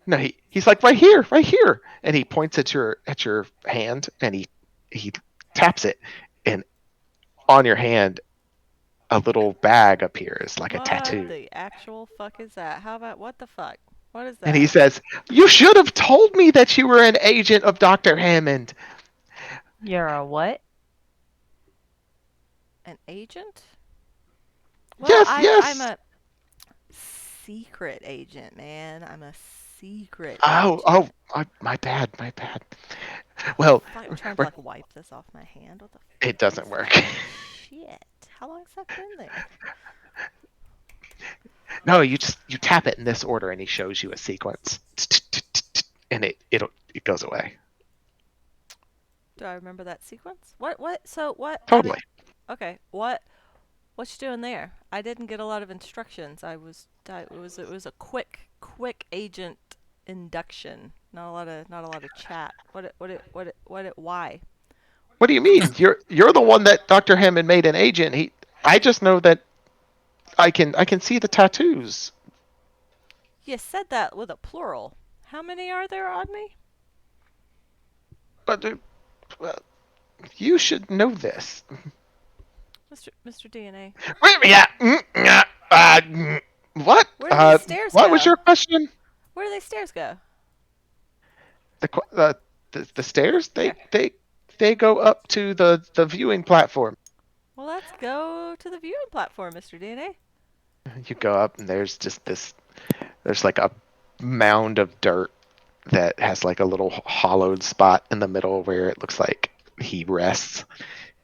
no, he's like right here, right here, and he points at your hand, and he taps it, and on your hand, a little bag appears like a
What
tattoo.
the actual fuck is that? How about what the fuck? What is
And he
that?
says, "You should have told me that you were an agent of Dr. Hammond."
You're a what?
An agent? Well,
Yes,
I'm
yes.
a secret agent, man. I'm a secret
Oh,
agent.
oh, my bad, my bad. Well,
Fuck, I'm trying to
we're-
like wipe this off my hand. What the
it
fuck
doesn't
is
work.
that? Shit. How long's that been there?
No, you tap it in this order, and he shows you a sequence, and it goes away.
Do I remember that sequence? What so what I mean
Totally.
okay, what you doing there? I didn't get a lot of instructions. It was a quick agent induction. Not a lot of chat. Why?
What do you mean? You're the one that Dr. Hammond made an agent. I just know that I can see the tattoos.
You said that with a plural. How many are there on me?
But well, you should know this.
Mr. DNA.
Wait, yeah. What?
Where do these stairs
What was
go?
your question?
Where do these stairs go?
The the stairs
Here.
they go up to the viewing platform.
Well, let's go to the viewing platform, Mr. DNA.
You go up, and there's just this. There's like a mound of dirt that has like a little hollowed spot in the middle where it looks like he rests,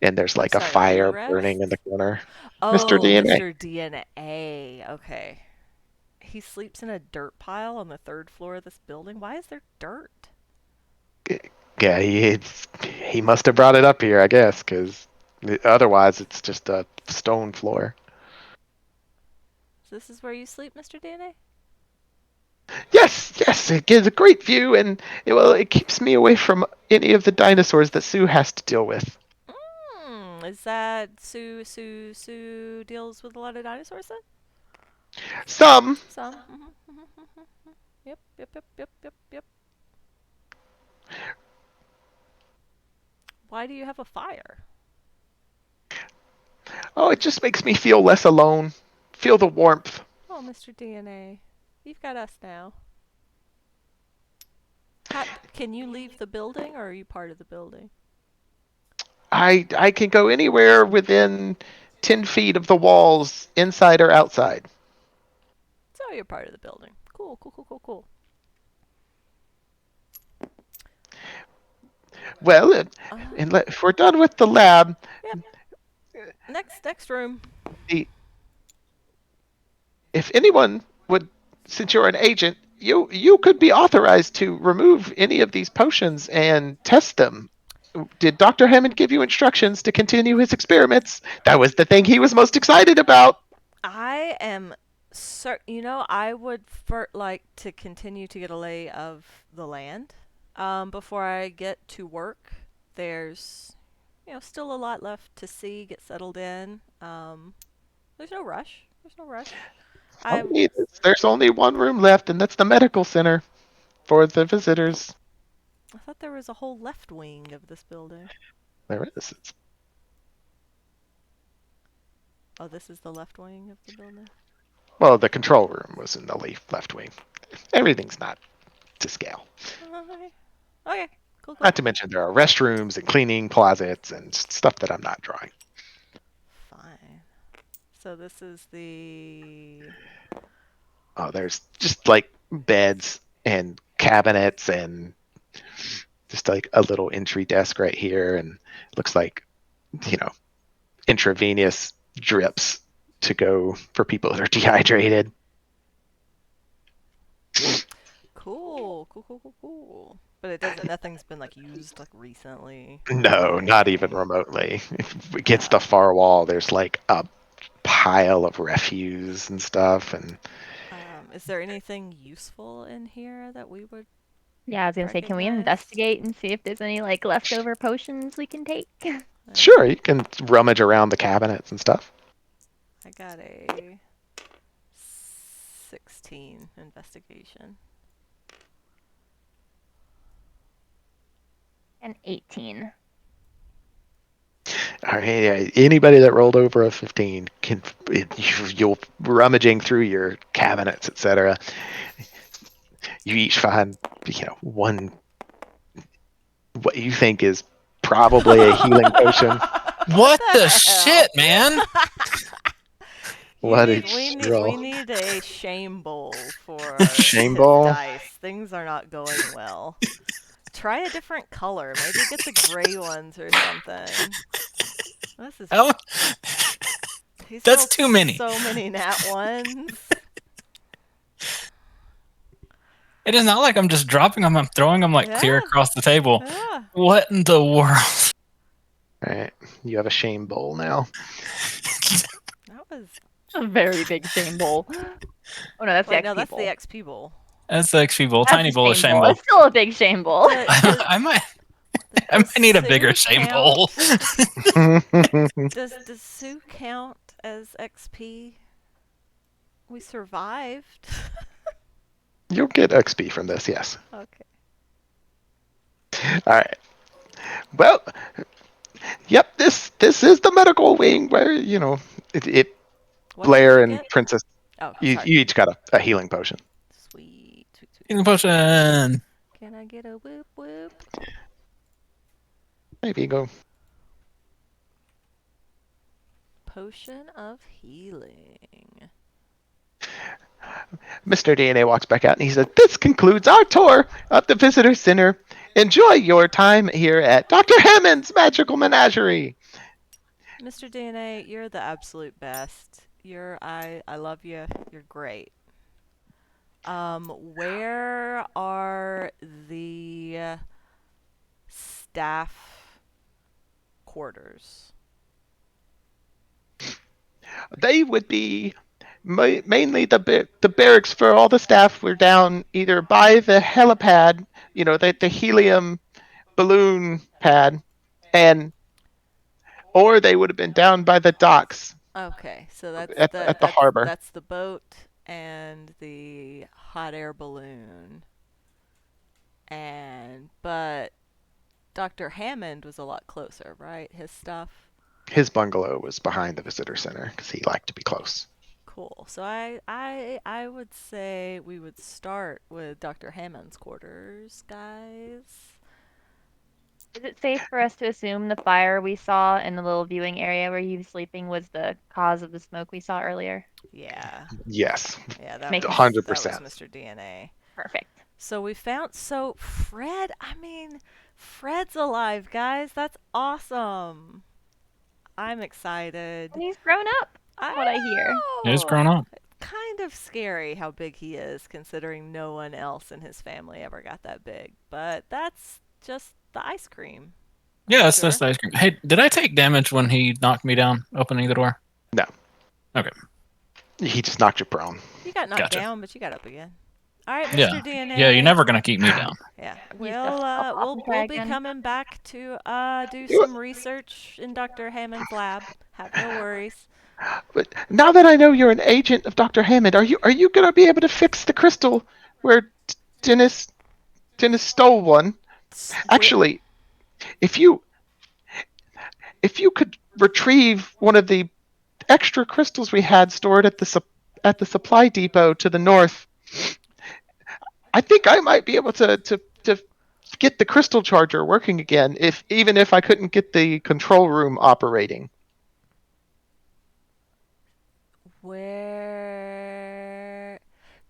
and there's
I'm
like a
sorry, who
fire burning in
rests?
the corner. Mr.
Oh,
DNA.
Mr. DNA. Okay. He sleeps in a dirt pile on the 3rd floor of this building. Why is there dirt?
Yeah, he must have brought it up here, I guess, because otherwise it's just a stone floor.
So this is where you sleep, Mr. DNA?
Yes, it gives a great view, and it keeps me away from any of the dinosaurs that Sue has to deal with.
Is that Sue deals with a lot of dinosaurs then?
Some,
Some. Yep. Why do you have a fire?
oh, it just makes me feel less alone. Feel the warmth.
Oh, Mr. DNA, you've got us now. Can you leave the building, or are you part of the building?
I can go anywhere within 10 feet of the walls, inside or outside.
So you're part of the building. Cool.
Well,
Uh,
if we're done with the lab,
yep. Next room.
the, if anyone would, since you're an agent, you could be authorized to remove any of these potions and test them. Did Dr. Hammond give you instructions to continue his experiments? That was the thing he was most excited about.
I am I would like to continue to get a lay of the land before I get to work. There's, still a lot left to see, get settled in. There's no rush. I
There's only one room left, and that's the medical center for the visitors.
I thought there was a whole left wing of this building.
There is.
Oh, this is the left wing of the building.
Well, the control room was in the left wing. Everything's not to scale.
Okay. Cool.
Not to mention there are restrooms and cleaning closets and stuff that I'm not drawing.
Fine. So this is the.
Oh, there's just like beds and cabinets and just like a little entry desk right here, and looks like, you know, intravenous drips to go for people that are dehydrated.
Cool. But it doesn't. Nothing's been like used like recently.
No, not even remotely. If it gets to far wall, there's like a pile of refuse and stuff, and
Is there anything useful in here that we would
Yeah, I was gonna say, can we
recognize?
investigate and see if there's any like leftover potions we can take?
sure, you can rummage around the cabinets and stuff.
I got a 16 investigation.
And 18.
All right, yeah, anybody that rolled over a 15 can, you'll rummaging through your cabinets, etc. You each find, one, what you think is probably a healing potion.
What the
hell?
shit, man?
What
we
a roll.
need a shame bowl for
Shame
his
bowl?
dice. Things are not going well. Try a different color. Maybe get the gray ones or something. This is.
How-
He's
That's
rolled
too many.
So many nat ones.
It is not like I'm just dropping them. I'm throwing them like clear
Yeah.
across the table.
Yeah.
What in the world?
All right, you have a shame bowl now.
That was.
A very big shame bowl. Oh no, that's
Wait,
the
no,
XP
that's
bowl.
the XP bowl.
That's the XP bowl.
That's
Tiny
a
bowl of shame
bowl.
bowl.
It's still a big shame bowl.
I might need a bigger shame bowl.
Does Sue count as XP? We survived.
You'll get XP from this, yes.
Okay.
All right. Well, yep. This is the medical wing where it
What
Blair
did you
and
get?
Princess.
Oh,
You
sorry.
each got a healing potion.
Sweet.
Healing potion.
Can I get a whoop?
Maybe go.
Potion of healing.
Mr. DNA walks back out and he says, "This concludes our tour of the visitor center. Enjoy your time here at Dr. Hammond's Magical Menagerie."
Mr. DNA, you're the absolute best. I love you. You're great. Where are the staff quarters?
They would be mainly the barracks for all the staff were down either by the helipad, the helium balloon pad, and or they would have been down by the docks
Okay, so that's
at the harbor.
that's the boat and the hot air balloon. And but Dr. Hammond was a lot closer, right? His stuff.
His bungalow was behind the visitor center because he liked to be close.
Cool. So I would say we would start with Dr. Hammond's quarters, guys.
Is it safe for us to assume the fire we saw in the little viewing area where he was sleeping was the cause of the smoke we saw earlier?
Yeah.
Yes,
Yeah,
Just
that
making
was
sure.
100%.
Mr. DNA.
Perfect.
So we found Fred, Fred's alive, guys. That's awesome. I'm excited.
And he's grown up,
I
from what I hear.
It is
know.
grown up.
Kind of scary how big he is, considering no one else in his family ever got that big. But that's just the ice cream.
Yeah, that's
Sure.
the ice cream. Hey, did I take damage when he knocked me down opening the door?
No.
Okay.
He just knocked you prone.
You got knocked
Gotcha.
down, but you got up again. All right, Mr.
Yeah.
DNA.
Yeah, you're never gonna keep me down.
Yeah,
He's gonna pop off and try
we'll be
again.
coming back to do
You-
some research in Dr. Hammond's lab. Have no worries.
But now that I know you're an agent of Dr. Hammond, are you gonna be able to fix the crystal where Dennis Dennis stole one? Actually, if you could retrieve one of the extra crystals we had stored at the supply depot to the north, I think I might be able to get the crystal charger working again, even if I couldn't get the control room operating.
Where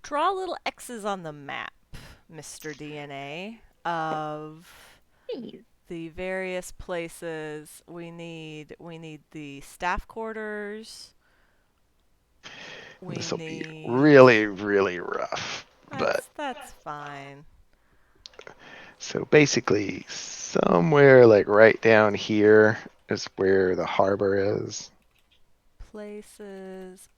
draw little X's on the map, Mr. DNA, of
Please.
the various places we need. We need the staff quarters. We
This will be
need.
really, really rough. But
That's fine.
so basically, somewhere like right down here is where the harbor is.
Places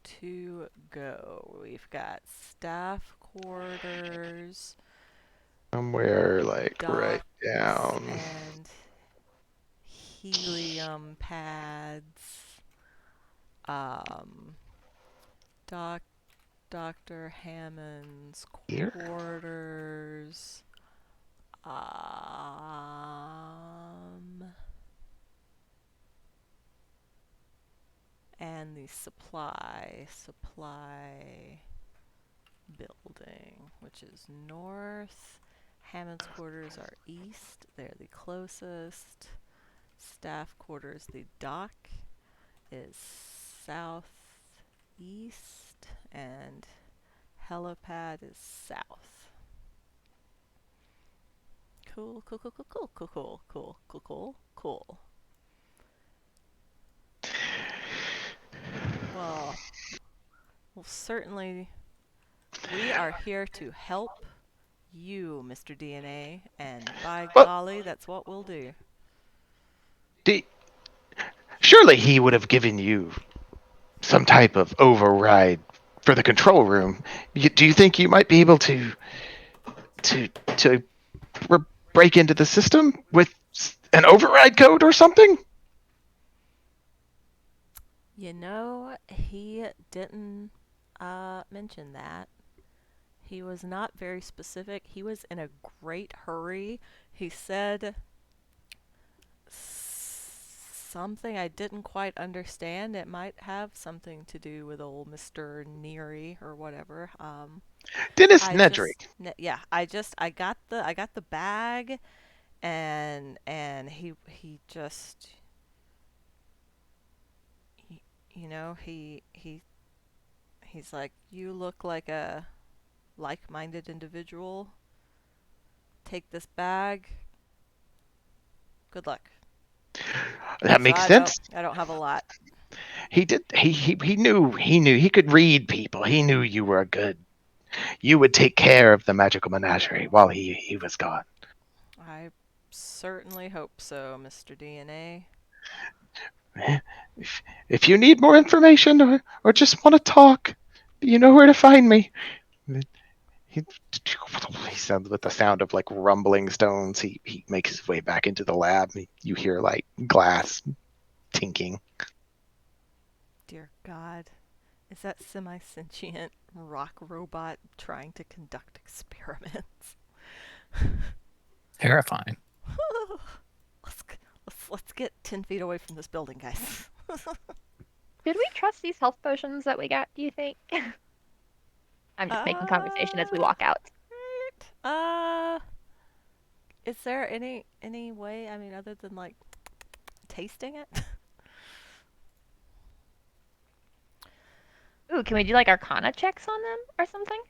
to go. We've got staff quarters,
Somewhere like right
docks,
down.
and helium pads. Um, Dr. Hammond's
Here?
quarters. And the supply building, which is north. Hammond's quarters are east. They're the closest. Staff quarters, the dock, is southeast, and helipad is south. Cool. Well, certainly we are here to help you, Mr. DNA, and by
Well,
golly, that's what we'll do.
surely he would have given you some type of override for the control room. Do you think you might be able to to to break into the system with an override code or something?
You know, he didn't mention that. He was not very specific. He was in a great hurry. He said something I didn't quite understand. It might have something to do with old Mr. Neary or whatever.
Dennis
I
Nedrick.
just yeah, I got the bag, and he just you know he's like, you look like a like-minded individual. Take this bag. Good luck.
That
So
makes sense.
I don't have a lot.
He did. He knew. He could read people. He knew you were good. You would take care of the magical menagerie while he was gone.
I certainly hope so, Mr. DNA.
If you need more information or just want to talk, you know where to find me. He, he sounds with the sound of like rumbling stones. He makes his way back into the lab. You hear like glass tinking.
Dear God. Is that semi sentient rock robot trying to conduct experiments?
Terrifying.
Let's get 10 feet away from this building, guys.
Did we trust these health potions that we got, do you think? I'm just making conversation as we
uh,
walk out.
right. Is there any way? I mean, other than like tasting it?
Ooh, can we do like Arcana checks on them or something?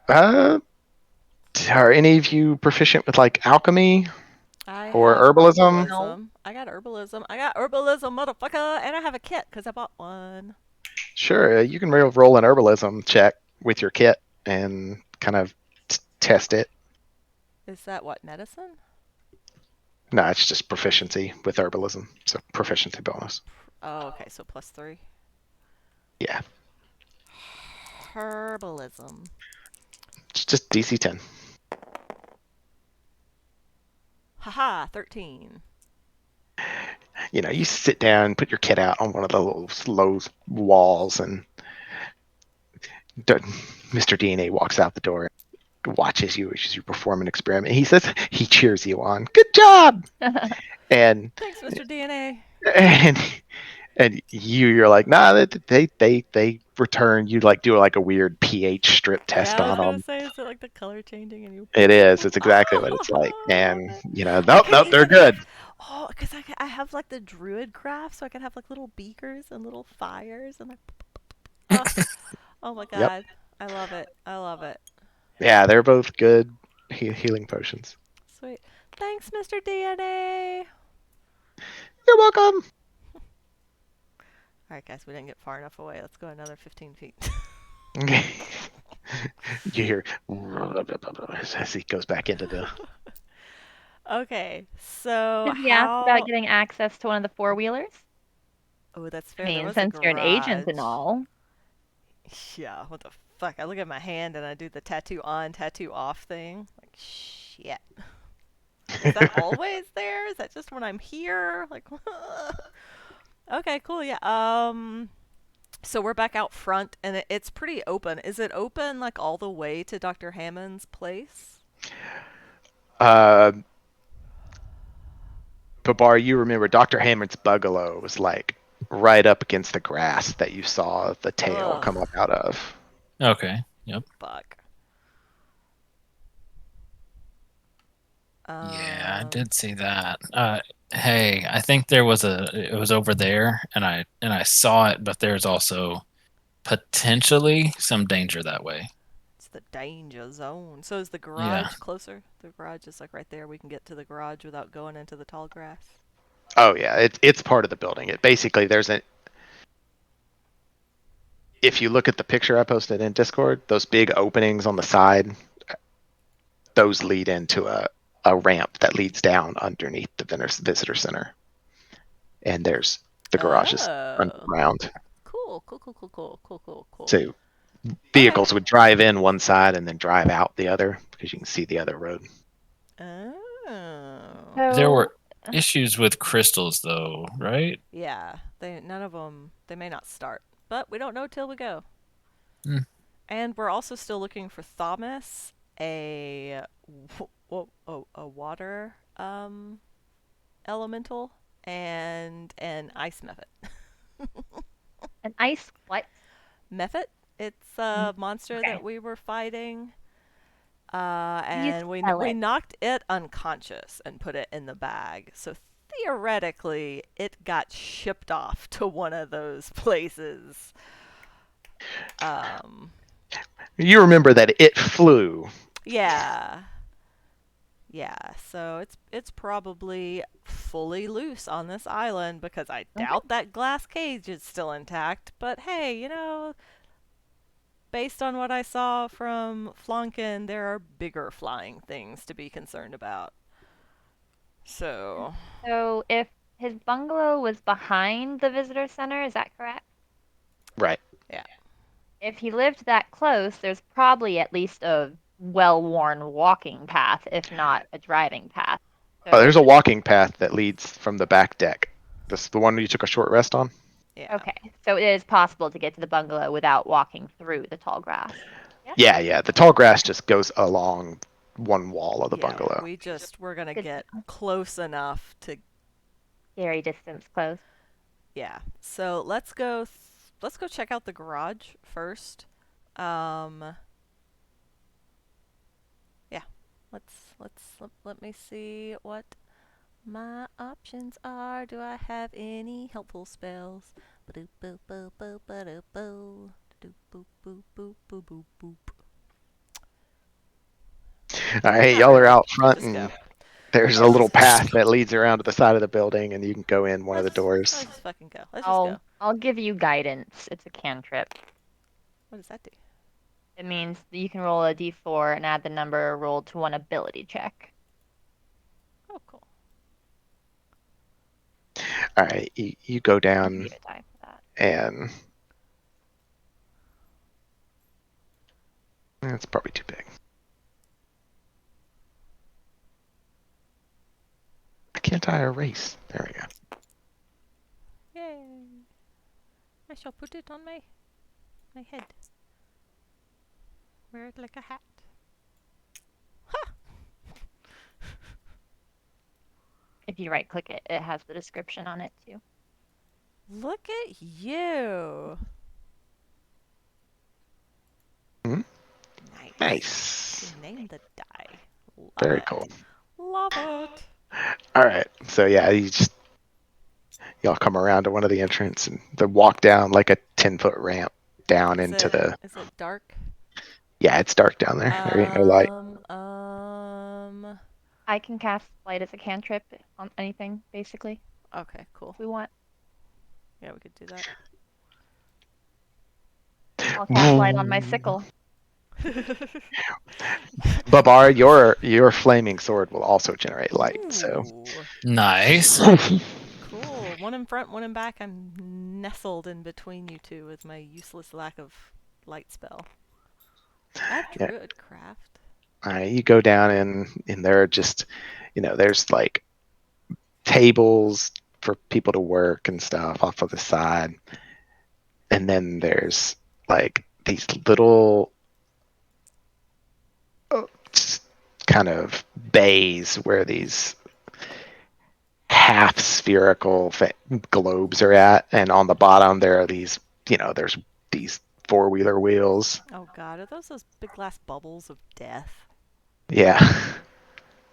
Uh, are any of you proficient with like alchemy
I
or
have
herbalism?
No.
herbalism. I got herbalism, motherfucker, and I have a kit because I bought one.
Sure, you can roll an herbalism check with your kit and kind of test it.
Is that what medicine?
No, it's just proficiency with herbalism, so proficiency bonus.
Oh, okay, so +3.
Yeah,
Herbalism.
it's just DC 10.
Haha, 13.
You sit down, put your kit out on one of the little low walls, and Mr. DNA walks out the door and watches you as you perform an experiment. He cheers you on. Good job! And
Thanks, Mr. DNA.
and and you're like, nah, they return. You like do like a weird pH strip test
Yeah, I was
on
gonna
them.
say, is it like the color changing and you?
It is. It's exactly what it's like.
Oh, I love
And
it. I
nope,
can
nope, they're
even
good.
have. Oh, because I have like the druid craft, so I can have like little beakers and little fires and like. Oh, oh my
Yep.
god, I love it. I love it.
Yeah, they're both good healing potions.
Sweet. Thanks, Mr. DNA.
You're welcome.
All right, guys, we didn't get far enough away. Let's go another 15 feet.
You hear as he goes back into the.
Okay, so
Did we ask about
how?
getting access to one of the four-wheelers?
Oh, that's
I
fair. There
mean,
was a
since you're an agent and
garage.
all.
Yeah, what the fuck? I look at my hand and I do the tattoo on, tattoo off thing. Like, shit. Is that always there? Is that just when I'm here? Like, okay, cool. Yeah. So we're back out front and it's pretty open. Is it open like all the way to Dr. Hammond's place?
uh, Babar, you remember Dr. Hammond's bungalow was like right up against the grass that you saw the tail
Ugh,
come up out of.
Okay. Yep.
fuck.
Yeah, I
Um,
did see that. Hey, I think there was it was over there, and I saw it, but there's also potentially some danger that way.
it's the danger zone. So is the
Yeah.
garage closer? The garage is like right there. We can get to the garage without going into the tall grass.
Oh yeah, it's part of the building. It basically there's a if you look at the picture I posted in Discord, those big openings on the side, those lead into a ramp that leads down underneath the visitor center. And there's the garage is
Oh,
underground.
cool, cool, cool, cool, cool, cool, cool, cool.
So
Okay.
vehicles would drive in one side and then drive out the other because you can see the other road.
Oh.
There
So,
were issues with crystals though, right?
Yeah, they none of them. They may not start, but we don't know till we go.
Hmm.
And we're also still looking for Thomas, a a water elemental, and an ice method.
an ice what?
Method. It's
Mm,
a monster
okay.
that we were fighting,
Can you
and
spell
we
it?
knocked it unconscious and put it in the bag. So theoretically, it got shipped off to one of those places. Um,
You remember that it flew.
yeah, yeah. So it's probably fully loose on this island because I
Okay.
doubt that glass cage is still intact. But hey, based on what I saw from Flonkin, there are bigger flying things to be concerned about. So,
So if his bungalow was behind the visitor center, is that correct?
Right.
Yeah.
If he lived that close, there's probably at least a well-worn walking path, if not a driving path.
Oh, there's
So,
a walking path that leads from the back deck. This the one you took a short rest on?
Yeah.
okay, so it is possible to get to the bungalow without walking through the tall grass.
Yeah, yeah. The tall grass just goes along one wall of the
Yeah.
bungalow.
We're gonna
Good.
get close enough to.
Scary distance close.
Yeah. So let's go check out the garage first. Um. Yeah. Let me see what my options are. Do I have any helpful spells? Ba-doop boop boop boop ba-doop boo. Doop boop boop boop boop boop boop.
All right,
Not
y'all are
really.
out
Let's
front,
just go.
and there's a
Let's
little
just go.
path that leads around to the side of the building, and you can go in one of the
Let's
doors.
just fucking go. Let's just go.
I'll give you guidance. It's a cantrip.
What does that do?
It means that you can roll a d4 and add the number rolled to one ability check.
Oh, cool.
All right, you go
I'll give
down
you a die for that.
and it's probably too big. Why can't I erase? There we go.
Yay! I shall put it on my head. Wear it like a hat.
If you right click it, it has the description on it too.
Look at you.
Hmm?
Nice.
Nice.
You named the die. Love
Very
it.
cool.
Love it.
All right, so yeah, y'all come around to one of the entrance and then walk down like a 10-foot ramp down into the.
Is it dark?
Yeah, it's dark down there. There ain't no light.
I can cast light as a cantrip on anything, basically,
Okay, cool.
if we want.
Yeah, we could do that.
I'll cast light on my sickle.
Babar, your flaming sword will also generate light. So
Ooh,
Nice.
cool. One in front, one in back. I'm nestled in between you two with my useless lack of light spell. I have
Yeah.
Druidcraft.
You go down and there are just, there's like tables for people to work and stuff off of the side, and then there's like these little just kind of bays where these half spherical globes are at, and on the bottom there are these, there's these four-wheeler wheels.
Oh god, are those big glass bubbles of death?
Yeah.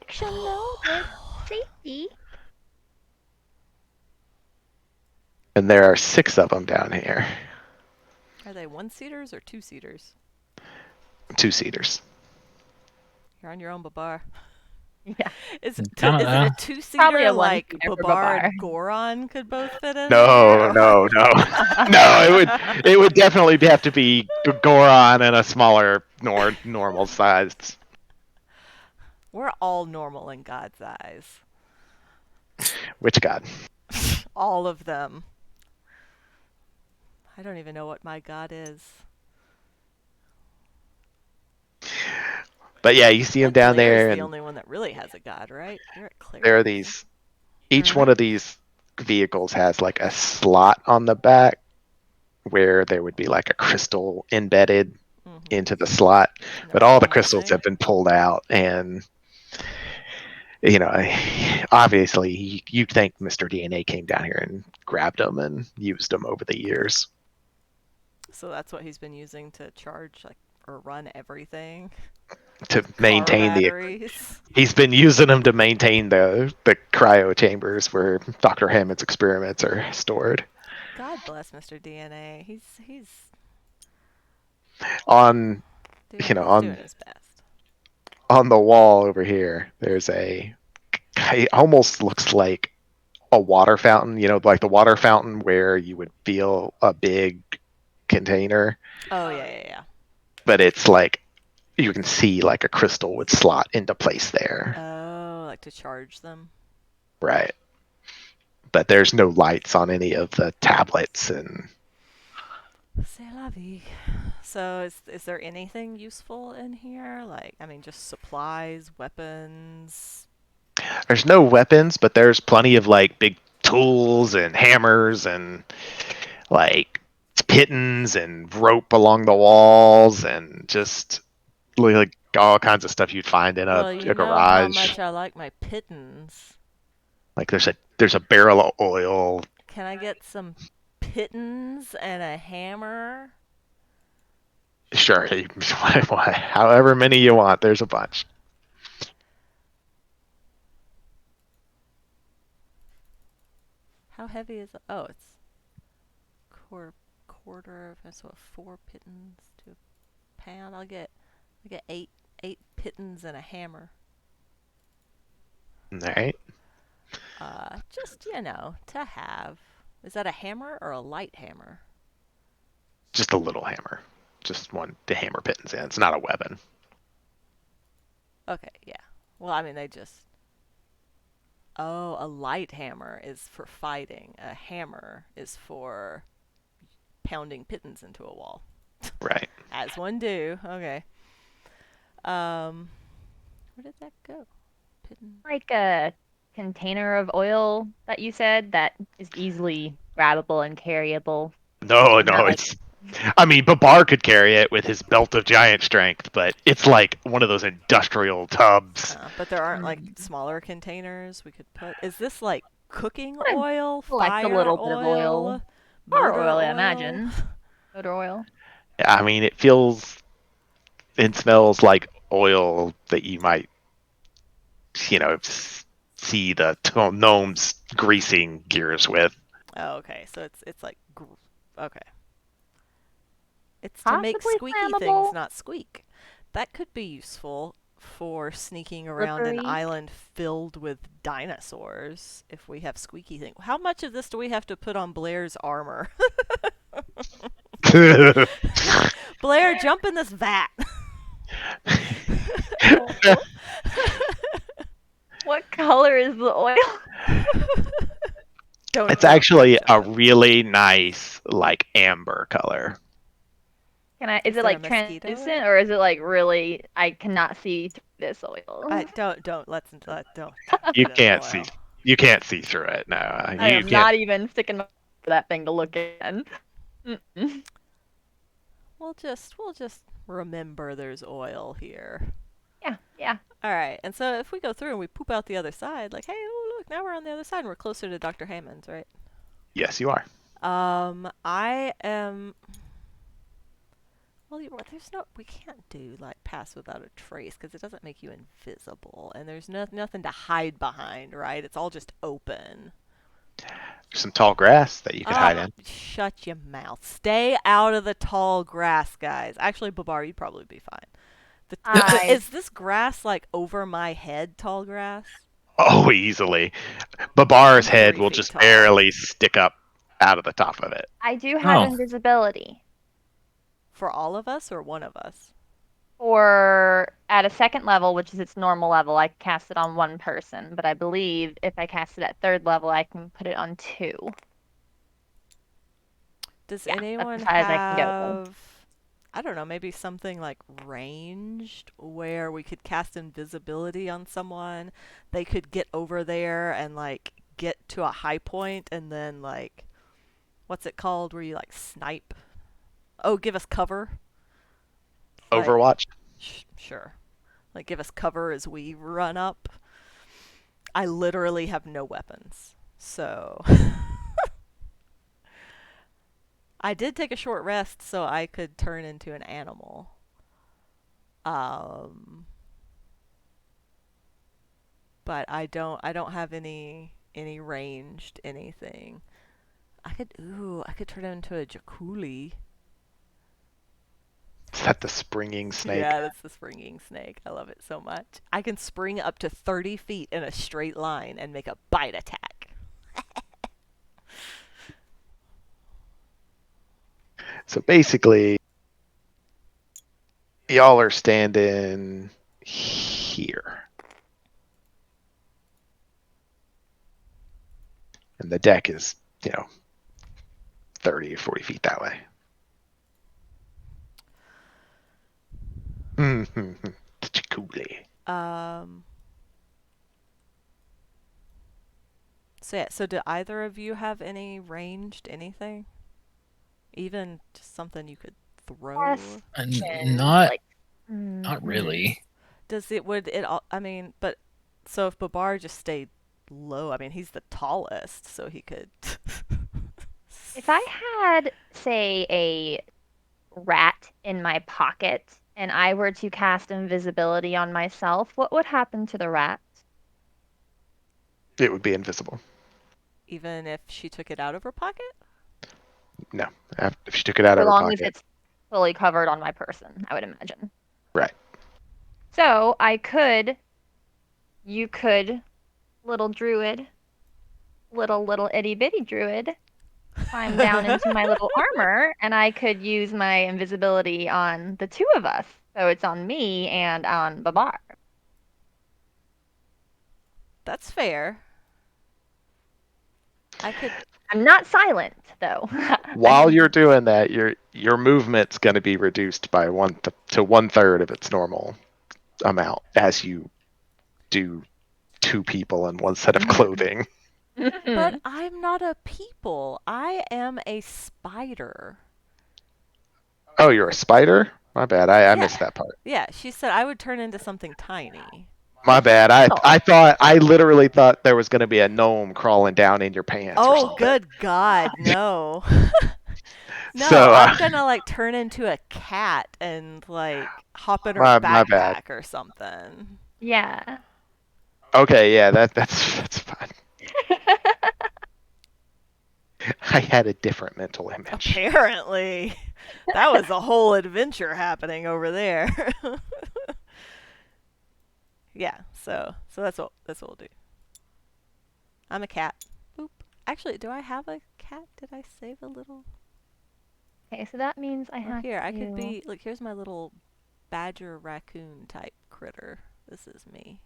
Action mode with safety.
And there are 6 of them down here.
Are they one-seaters or two-seaters?
2-seaters.
You're on your own, Babar.
Yeah.
Is it
Kinda,
a
Probably
two-seater
a
like
one-seater for
Babar
Babar.
and Goron could both fit in?
No,
there?
no, no. No, it would definitely have to be Goron and a smaller, normal sized.
We're all normal in God's eyes.
Which god?
All of them. I don't even know what my god is.
But yeah, you see him down
Claire's
there,
the
and
only one that really has a god, right? You're at Claire.
there are these. Each
Mhm.
one of these vehicles has like a slot on the back where there would be like a crystal embedded
Mhm.
into the slot, but all the crystals have been pulled out, and obviously you think Mr. DNA came down here and grabbed them and used them over the years.
So that's what he's been using to charge or run everything.
To
Car
maintain
batteries.
he's been using them to maintain the cryo chambers where Dr. Hammond's experiments are stored.
God bless Mr. DNA. He's
On
doing,
you know
he's doing
on
his best.
on the wall over here, there's it almost looks like a water fountain, like the water fountain where you would feel a big container,
Oh yeah.
but it's like you can see like a crystal would slot into place there.
Oh, like to charge them.
Right. but there's no lights on any of the tablets, and
C'est la vie. So is there anything useful in here? Like, I mean, just supplies, weapons.
there's no weapons, but there's plenty of like big tools and hammers and like pittons and rope along the walls and just like all kinds of stuff you'd find in
Well,
a
you know how
garage.
much I like my pittance.
Like there's a barrel of oil.
Can I get some pittance and a hammer?
Sure, however many you want. There's a bunch.
How heavy is it? Oh, it's quarter of so 4 pittance to a pound. I'll get eight pittance and a hammer.
All right,
Just to have. Is that a hammer or a light hammer?
just a little hammer, just one to hammer pittons in. It's not a weapon.
Okay, yeah. Well, I mean, they just. Oh, a light hammer is for fighting. A hammer is for pounding pittance into a wall.
Right.
As one do. Okay. Where did that go? Pittance.
Like a container of oil that you said that is easily grabbable and carryable.
No,
And
no,
not like
it's. I mean, Babar could carry it with his belt of giant strength, but it's like one of those industrial tubs.
But there aren't like
Mm.
smaller containers we could put. Is this like cooking
Wanna
oil,
collect a
fire
little bit of oil. Car
murder
oil, I
oil?
imagine. Motor oil.
I mean, it smells like oil that you might, see the gnomes greasing gears with.
Oh, okay. So it's like okay. It's to make
Possibly
squeaky things
flammable.
not squeak. That could be useful for sneaking around an
Slippery.
island filled with dinosaurs if we have squeaky things. How much of this do we have to put on Blair's armor? Blair, jump in this vat.
What color is the oil?
Don't
It's
jump,
actually
don't
a
jump.
really nice, like amber color.
Is it
there a
like
mosquito in
translucent
it?
or is it like really I cannot see through this oil?
I don't don't
You
put in
can't see.
oil.
You can't see through it. No,
I
you
am
can't.
not even sticking my for that thing to look in. Mm-mm.
We'll just remember there's oil here.
Yeah, yeah.
All right, and so if we go through and we poop out the other side, like, hey, oh, look, now we're on the other side and we're closer to Dr. Hammond's, right?
Yes, you are.
I am. Well, there's no. We can't do like pass without a trace because it doesn't make you invisible, and there's nothing to hide behind, right? It's all just open.
There's some tall grass that you could hide in.
Shut your mouth. Stay out of the tall grass, guys. Actually, Babar, you'd probably be fine.
I
Is this grass like over my head, tall grass?
Oh, easily. Babar's
I'm
head
3
will
feet
just
tall.
barely stick up out of the top of it.
I do have
Oh.
invisibility.
For all of us or one of us?
Or at a second level, which is its normal level, I can cast it on one person, but I believe if I cast it at third level, I can put it on two.
Does
Yeah, that's
anyone
as high as I can go.
have, I don't know, maybe something like ranged where we could cast invisibility on someone? They could get over there and like get to a high point and then like, what's it called where you like snipe? Oh, give us cover. Like,
Overwatch.
sure. Like give us cover as we run up. I literally have no weapons. So I did take a short rest so I could turn into an animal. Um, but I don't have any ranged anything. I could turn into a jaculi.
Is that the springing snake?
Yeah, that's the springing snake. I love it so much. I can spring up to 30 feet in a straight line and make a bite attack.
So basically, y'all are standing here. And the deck is, 30 or 40 feet that way. Chikuli.
So yeah, so do either of you have any ranged anything? Even just something you could throw?
And not
like,
not really.
Does it would it all I mean, but so if Babar just stayed low, I mean he's the tallest, so he could
If I had, say, a rat in my pocket and I were to cast invisibility on myself, what would happen to the rat?
It would be invisible.
even if she took it out of her pocket?
No. If she took it out
So
of her
long as
pocket.
it's fully covered on my person, I would imagine.
Right.
So you could, little druid, little itty bitty druid, climb down into my little armor, and I could use my invisibility on the two of us. So it's on me and on Babar.
That's fair. I could
I'm not silent though.
While you're doing that, your movement's going to be reduced by to 1/3 of its normal amount as you do two people in one set of clothing.
But I'm not a people. I am a spider.
Oh, you're a spider? My bad. I
Yeah.
missed that part.
Yeah, she said I would turn into something tiny.
My bad.
Little.
I literally thought there was going to be a gnome crawling down in your pants or
Oh,
something.
good God, no. No,
So,
I'm gonna like turn into a cat and like hop in her
my bad.
backpack or something.
Yeah.
Okay, yeah, that's fine. I had a different mental image.
Apparently, that was a whole adventure happening over there. Yeah, so that's what we'll do. I'm a cat. Boop. Actually, do I have a cat? Did I save a little?
Okay, so that means I
Oh,
have
here,
to.
I could be. Look, here's my little badger raccoon type critter. This is me.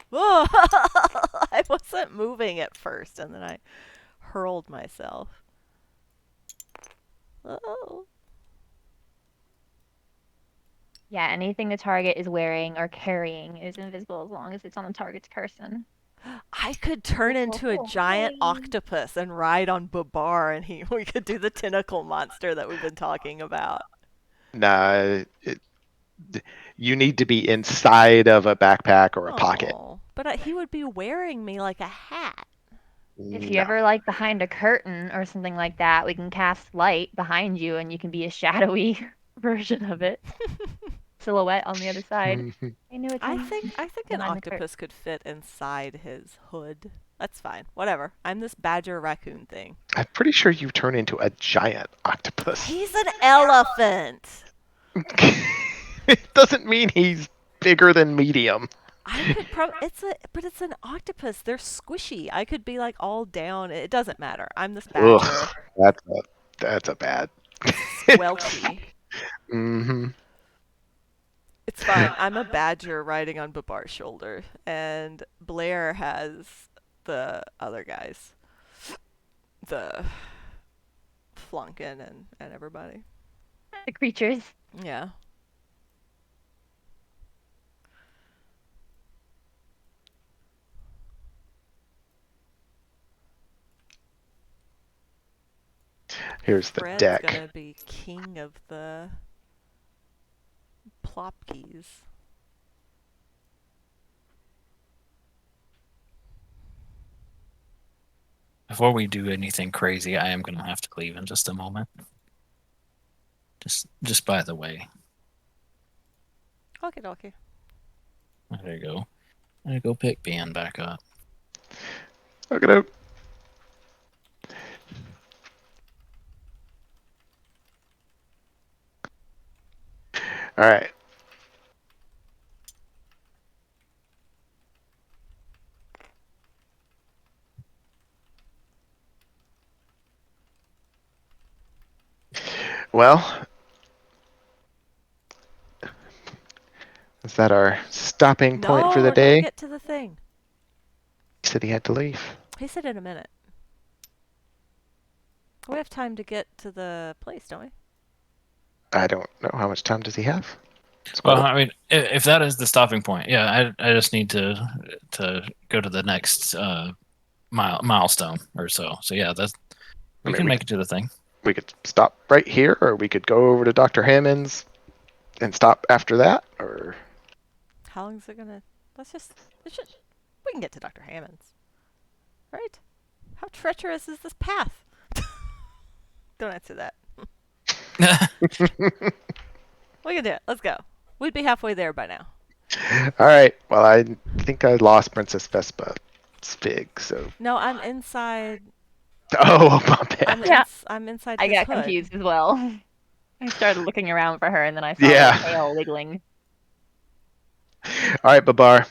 Whoa! I wasn't moving at first, and then I hurled myself. Oh.
Yeah, anything the target is wearing or carrying is invisible as long as it's on the target's person.
I could turn into a giant octopus and ride on Babar, and we could do the tentacle monster that we've been talking about.
Nah, you need to be inside of a backpack or a pocket.
Oh, but he would be wearing me like a hat.
If you
No.
ever like behind a curtain or something like that, we can cast light behind you and you can be a shadowy version of it. Silhouette on the other side. I know it's
I
on
think an
behind the curtain.
octopus could fit inside his hood. That's fine. Whatever. I'm this badger raccoon thing.
I'm pretty sure you turn into a giant octopus.
He's an elephant.
It doesn't mean he's bigger than medium.
I could but it's an octopus. They're squishy. I could be like all down. It doesn't matter. I'm this badger.
Ugh, that's a bad.
Squelchy.
Mm-hmm.
It's fine. I'm a badger riding on Babar's shoulder, and Blair has the other guys, the Flunkin and everybody.
The creatures.
Yeah.
Here's the
Fred's
deck.
gonna be king of the plopkies.
Before we do anything crazy, I am gonna have to leave in just a moment. Just by the way.
Okay, okay.
There you go. I'm gonna go pick Ben back up.
Look it up. All right. Well, is that our stopping point for the
No,
day?
don't get to the thing.
said he had to leave.
He said in a minute. We have time to get to the place, don't we?
I don't know. How much time does he have?
Well, I mean, if that is the stopping point, yeah, I just need to go to the next milestone or so. So yeah, that's we can make it to the thing.
We could stop right here, or we could go over to Dr. Hammond's and stop after that, or
How long is it gonna? We can get to Dr. Hammond's, right? How treacherous is this path? Don't answer that. We can do it. Let's go. We'd be halfway there by now.
All right. Well, I think I lost Princess Vespa's fig, so.
No, I'm inside.
Oh, my bad.
Yeah.
I'm inside.
I
his
got
hood.
confused as well. I started looking around for her, and then I saw
Yeah.
her tail wiggling.
All right, Babar.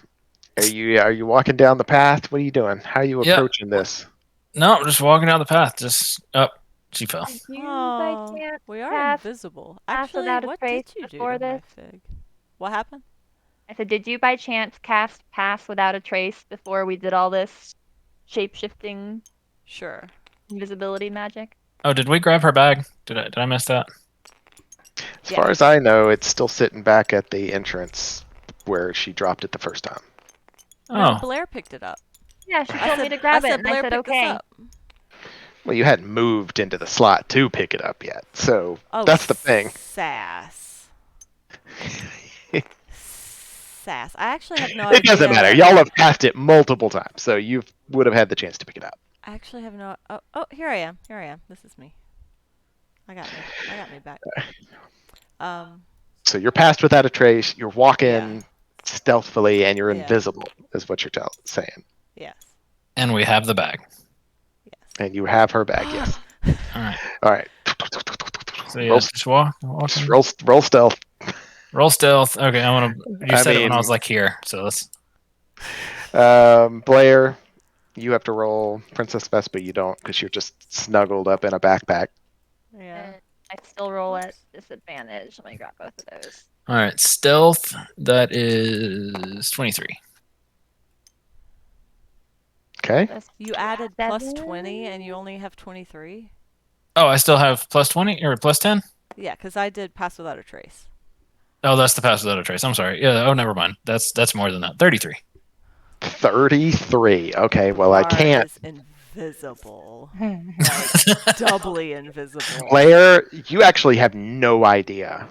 Are you walking down the path? What are you doing? How are you
Yeah.
approaching this?
No, I'm just walking down the path. Just up. She fell.
Did you by
Oh,
chance
we are
pass
invisible.
pass
Actually,
without a
what
trace
did you do
before
to my
this?
fig? What happened?
I said, did you by chance cast Pass Without a Trace before we did all this shape-shifting
Sure.
invisibility magic?
Oh, did we grab her bag? Did I miss that?
As
Yeah.
far as I know, it's still sitting back at the entrance where she dropped it the first time.
No,
Oh,
Blair picked it up.
Yeah, she
I
told
said,
me to grab
I
it,
said
and
Blair
I said,
picked this
okay.
up.
Well, you hadn't moved into the slot to pick it up yet, so
Oh,
that's the thing.
Sass. Sass. I actually have no idea.
It doesn't matter. Y'all have passed it multiple times, so you would have had the chance to pick it up.
I actually have no. Oh, here I am. Here I am. This is me. I got me back.
So you're passed without a trace. You're walking
Yeah.
stealthily, and you're
Yeah.
invisible, is what you're saying.
Yes.
and we have the bag.
Yes.
And you have her bag, yes.
All right.
All right.
So yeah,
Roll,
just walk.
just roll stealth.
Roll stealth. Okay, I want to. You
I
said it when I
mean-
was like here, so let's.
Blair, you have to roll. Princess Vespa, you don't, because you're just snuggled up in a backpack.
Yeah.
And I still roll at disadvantage. Let me grab both of those.
All right, stealth. That is 23.
Okay.
That's
You added plus
7.
20, and you only have 23.
Oh, I still have plus 20 or plus 10.
Yeah, because I did pass without a trace.
Oh, that's the pass without a trace. I'm sorry. Yeah. Oh, never mind. That's more than that. 33.
33. Okay, well, I
Bar
can't.
is invisible. Like, doubly invisible.
Blair, you actually have no idea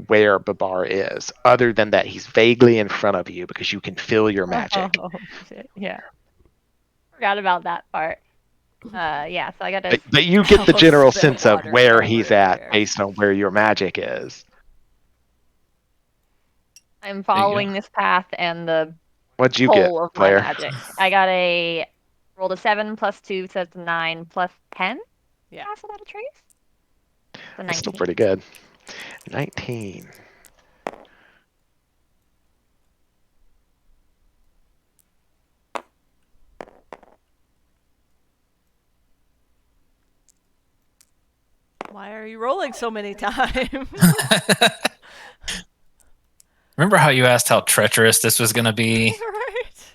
where Babar is, other than that he's vaguely in front of you because you can feel your magic.
Oh, shit. Yeah. Forgot about that part. Yeah, so I got to.
But you get the
Oh,
general
spit
sense of
water
where he's at
everywhere.
based on where your magic is.
I'm following this path and the
What'd you get,
whole of my
Blair?
magic. I got rolled a 7 plus 2, so that's 9 plus 10.
Yeah.
Pass without a trace. So
That's still
19.
pretty good. 19.
Why are you rolling so many times?
Remember how you asked how treacherous this was going to be?
Right.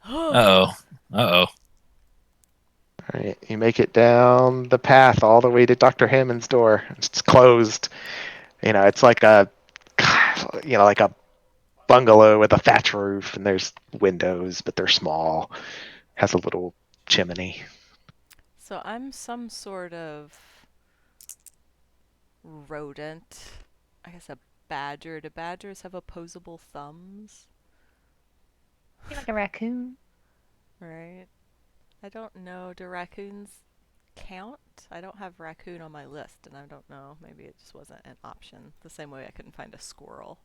Uh-oh. Uh-oh.
All right, you make it down the path all the way to Dr. Hammond's door. It's closed. It's like like a bungalow with a thatch roof, and there's windows, but they're small. Has a little chimney.
So I'm some sort of rodent. I guess a badger. Do badgers have opposable thumbs?
You're like a raccoon.
Right. I don't know. Do raccoons count? I don't have raccoon on my list, and I don't know. Maybe it just wasn't an option. The same way I couldn't find a squirrel.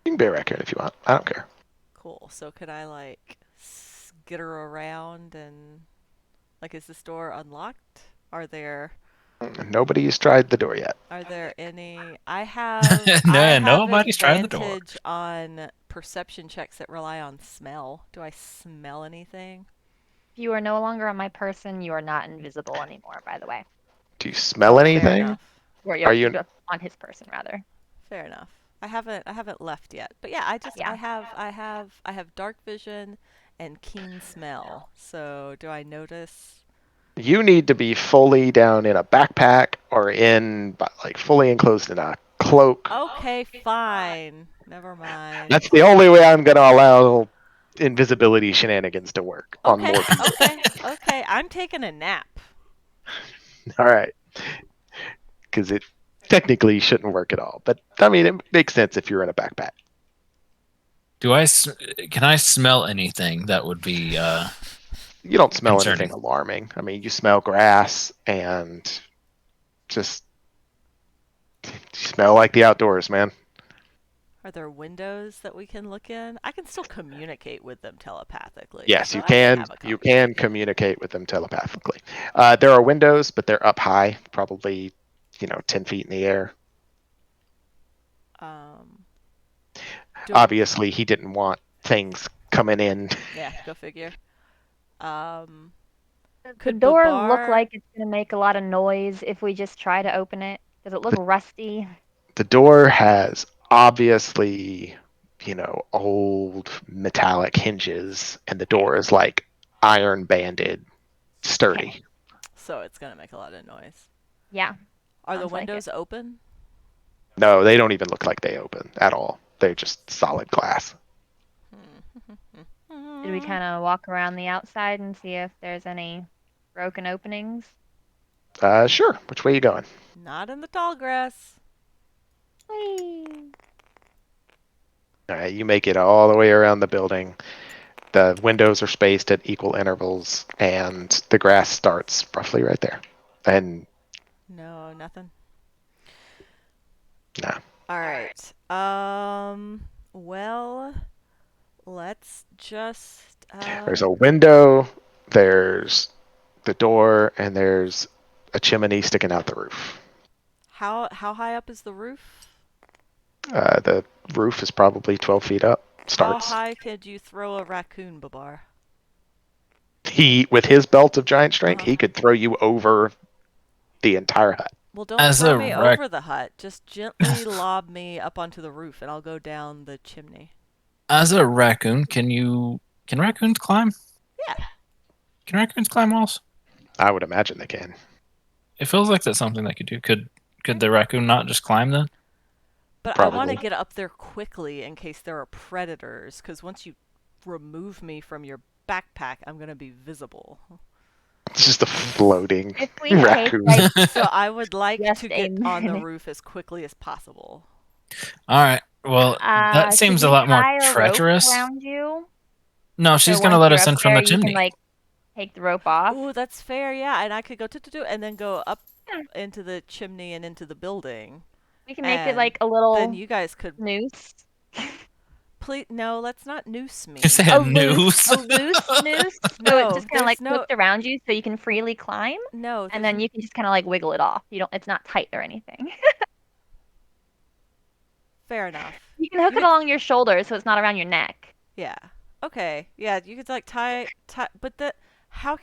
You can be a raccoon if you want. I don't care.
Cool. So could I like skitter around and is this door unlocked? Are there
Nobody's tried the door yet.
any? I have.
No,
I have
nobody's tried the door.
advantage on perception checks that rely on smell. Do I smell anything?
If you are no longer on my person, you are not invisible anymore, by the way.
Do you smell
Fair
anything?
enough.
Or
Are you-
you're on his person, rather.
Fair enough. I haven't left yet. But yeah, I
Yeah.
have dark vision and keen smell. So, do I notice?
You need to be fully down in a backpack or like fully enclosed in a cloak.
Okay, fine. Never mind.
That's the only way I'm going to allow invisibility shenanigans to work on
Okay,
more people.
okay. I'm taking a nap.
All right. Because it technically shouldn't work at all. But I mean, it makes sense if you're in a backpack.
Can I smell anything that would be
You don't smell
concerning?
anything alarming. I mean, you smell grass and just you smell like the outdoors, man.
Are there windows that we can look in? I can still communicate with them telepathically,
Yes,
so
you
I can
can.
have a
You
conversation.
can communicate with them telepathically. There are windows, but they're up high, probably 10 feet in the air.
Um, do
Obviously, he didn't want things coming in.
yeah, go figure. Um,
Does the
could
door look
Babar?
like it's gonna make a lot of noise if we just try to open it? Does it look
The,
rusty?
the door has obviously, old metallic hinges, and the door is like iron banded,
Okay.
sturdy.
So it's gonna make a lot of noise.
Yeah.
Are the
Sounds like it.
windows open?
No, they don't even look like they open at all. They're just solid glass.
Did we kind of walk around the outside and see if there's any broken openings?
Sure. Which way you going?
Not in the tall grass.
Whee!
All right, you make it all the way around the building. The windows are spaced at equal intervals, and the grass starts roughly right there. And
No, nothing.
no,
All right. Well, let's just
there's a window, there's the door, and there's a chimney sticking out the roof.
how high up is the roof?
The roof is probably 12 feet up.
How
Starts.
high could you throw a raccoon, Babar?
With his belt of giant strength,
Uh-huh.
he could throw you over the entire hut.
Well, don't
As
throw
a
me
rec-
over the hut. Just gently lob me up onto the roof, and I'll go down the chimney.
as a raccoon, can raccoons climb?
Yeah.
Can raccoons climb walls?
I would imagine they can.
It feels like that's something they could do. Could the raccoon not just climb then?
But I want to
Probably.
get up there quickly in case there are predators, because once you remove me from your backpack, I'm going to be visible.
It's just a floating
If we take
raccoon.
like
So I would like
Just
to
a
get on the
minute.
roof as quickly as possible.
All right. Well, that
should
seems
we
a lot more
tie a rope
treacherous.
around you?
No,
So
she's gonna
once
let
you're
us
up
in from
there,
the
you can
chimney.
like take the rope off.
Ooh, that's fair, yeah. And I could go and then go up
Yeah.
into the chimney and into the building.
We can make it
And
like a
then
little
you guys could
noose.
please. No, let's not noose me.
You say
A
a
loose,
noose?
a loose noose. So
No,
it just kind of
there's
like
no-
whipped around you, so you can freely climb,
No,
and
there's
then you can just kind of like wiggle it off. You don't. It's not tight or anything.
fair enough.
You can hook
You
it
could-
along your shoulders, so it's not around your neck.
Yeah. Okay. Yeah, you could like tie. But how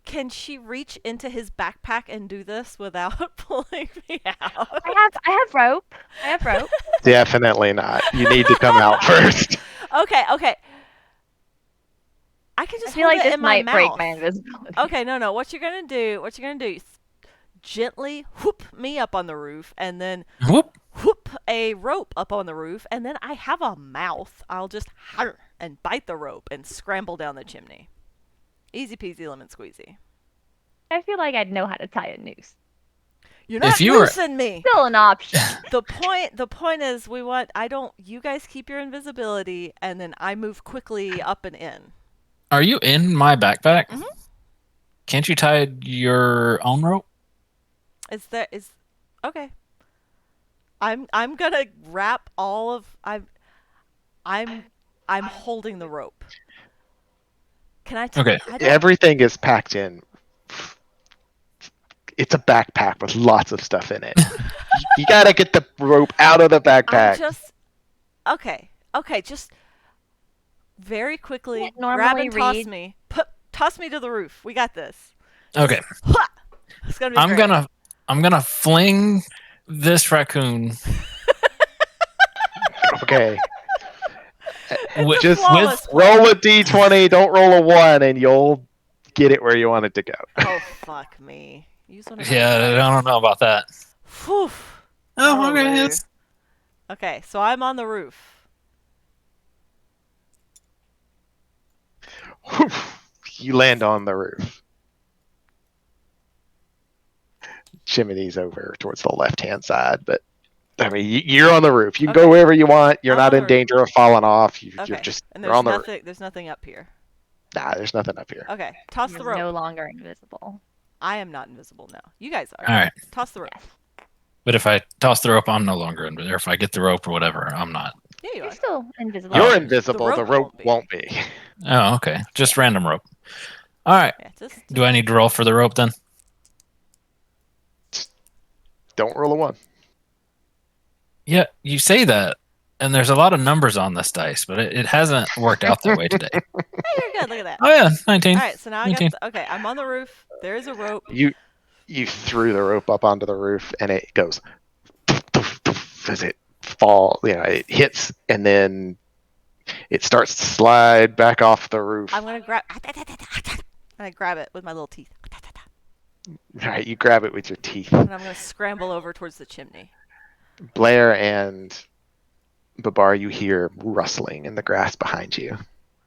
can she reach into his backpack and do this without pulling me out?
I have rope. I have rope.
Definitely not. You need to come out first.
Okay. I can
I
just
feel
hold
like
it
this
in my
might break
mouth.
my invisibility.
Okay, no. What you're gonna do is gently whoop me up on the roof, and then
Whoop.
whoop a rope up on the roof, and then I have a mouth. I'll just and bite the rope and scramble down the chimney. Easy peasy lemon squeezy.
I feel like I'd know how to tie a noose.
You're not
If you were-
noosing me.
Still an option.
The point is you guys keep your invisibility, and then I move quickly up and in.
Are you in my backpack?
Mhm.
Can't you tie your own rope?
Okay. I'm gonna wrap all of I'm holding the rope. Can I
Okay.
I don't
Everything is packed in. It's a backpack with lots of stuff in it. You gotta get the rope out of the
I'm
backpack.
just okay, just very quickly
Can't
grab
normally
and toss
read.
me. Toss me to the roof. We got this.
Okay.
Ha! It's gonna be
I'm
great.
gonna fling this raccoon.
Okay.
It's a
Just
flawless plan.
roll a d20, don't roll a 1, and you'll get it where you want it to go.
Oh, fuck me. Use one of my
Yeah, I
dice.
don't know about that.
Whew.
Oh, okay.
Hallelujah.
That's,
Okay, so I'm on the roof.
You land on the roof. Chimney's over towards the left-hand side, but I mean, you're on the roof. You can
Okay.
go wherever you want. You're
I'm
not
on
in
the roof.
danger of falling off. You're
Okay.
just
And
you're on the roof.
there's nothing up here.
Nah, there's nothing up here.
Okay, toss
He
the
is
rope.
no longer invisible.
I am not invisible now. You guys are.
all right.
Toss the rope.
Yes.
But if I toss the rope, I'm no longer invisible. Or if I get the rope or whatever, I'm not.
Yeah, you
You're
are.
still invisible.
You're
Oh.
invisible. The rope won't be.
Oh, okay. Just random rope. All right.
Yeah, just
Do I need to roll for the rope then?
Don't roll a 1.
Yeah, you say that, and there's a lot of numbers on this dice, but it hasn't worked out that way today.
Hey, you're good. Look at that.
Oh yeah, 19.
All right, so now I
19.
got. Okay, I'm on the roof. There is a rope.
You threw the rope up onto the roof, and it goes as it fall. It hits, and then it starts to slide back off the roof.
I'm gonna grab. And I grab it with my little teeth.
All right, you grab it with your teeth.
And I'm gonna scramble over towards the chimney.
Blair and Babar, you hear rustling in the grass behind you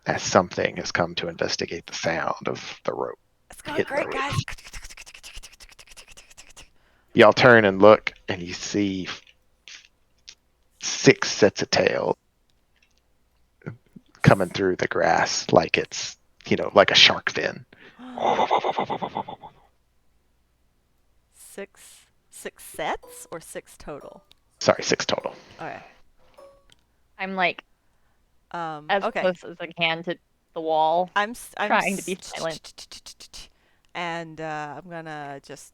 as something has come to investigate the sound of the rope.
It's going
Hitting the
great, guys.
Y'all turn and look, and you see 6 sets of tails coming through the grass like it's, like a shark fin.
Six sets or 6 total?
Sorry, 6 total.
Okay.
I'm like as
okay.
close as I can to the wall.
I'm
trying to be silent.
And I'm gonna just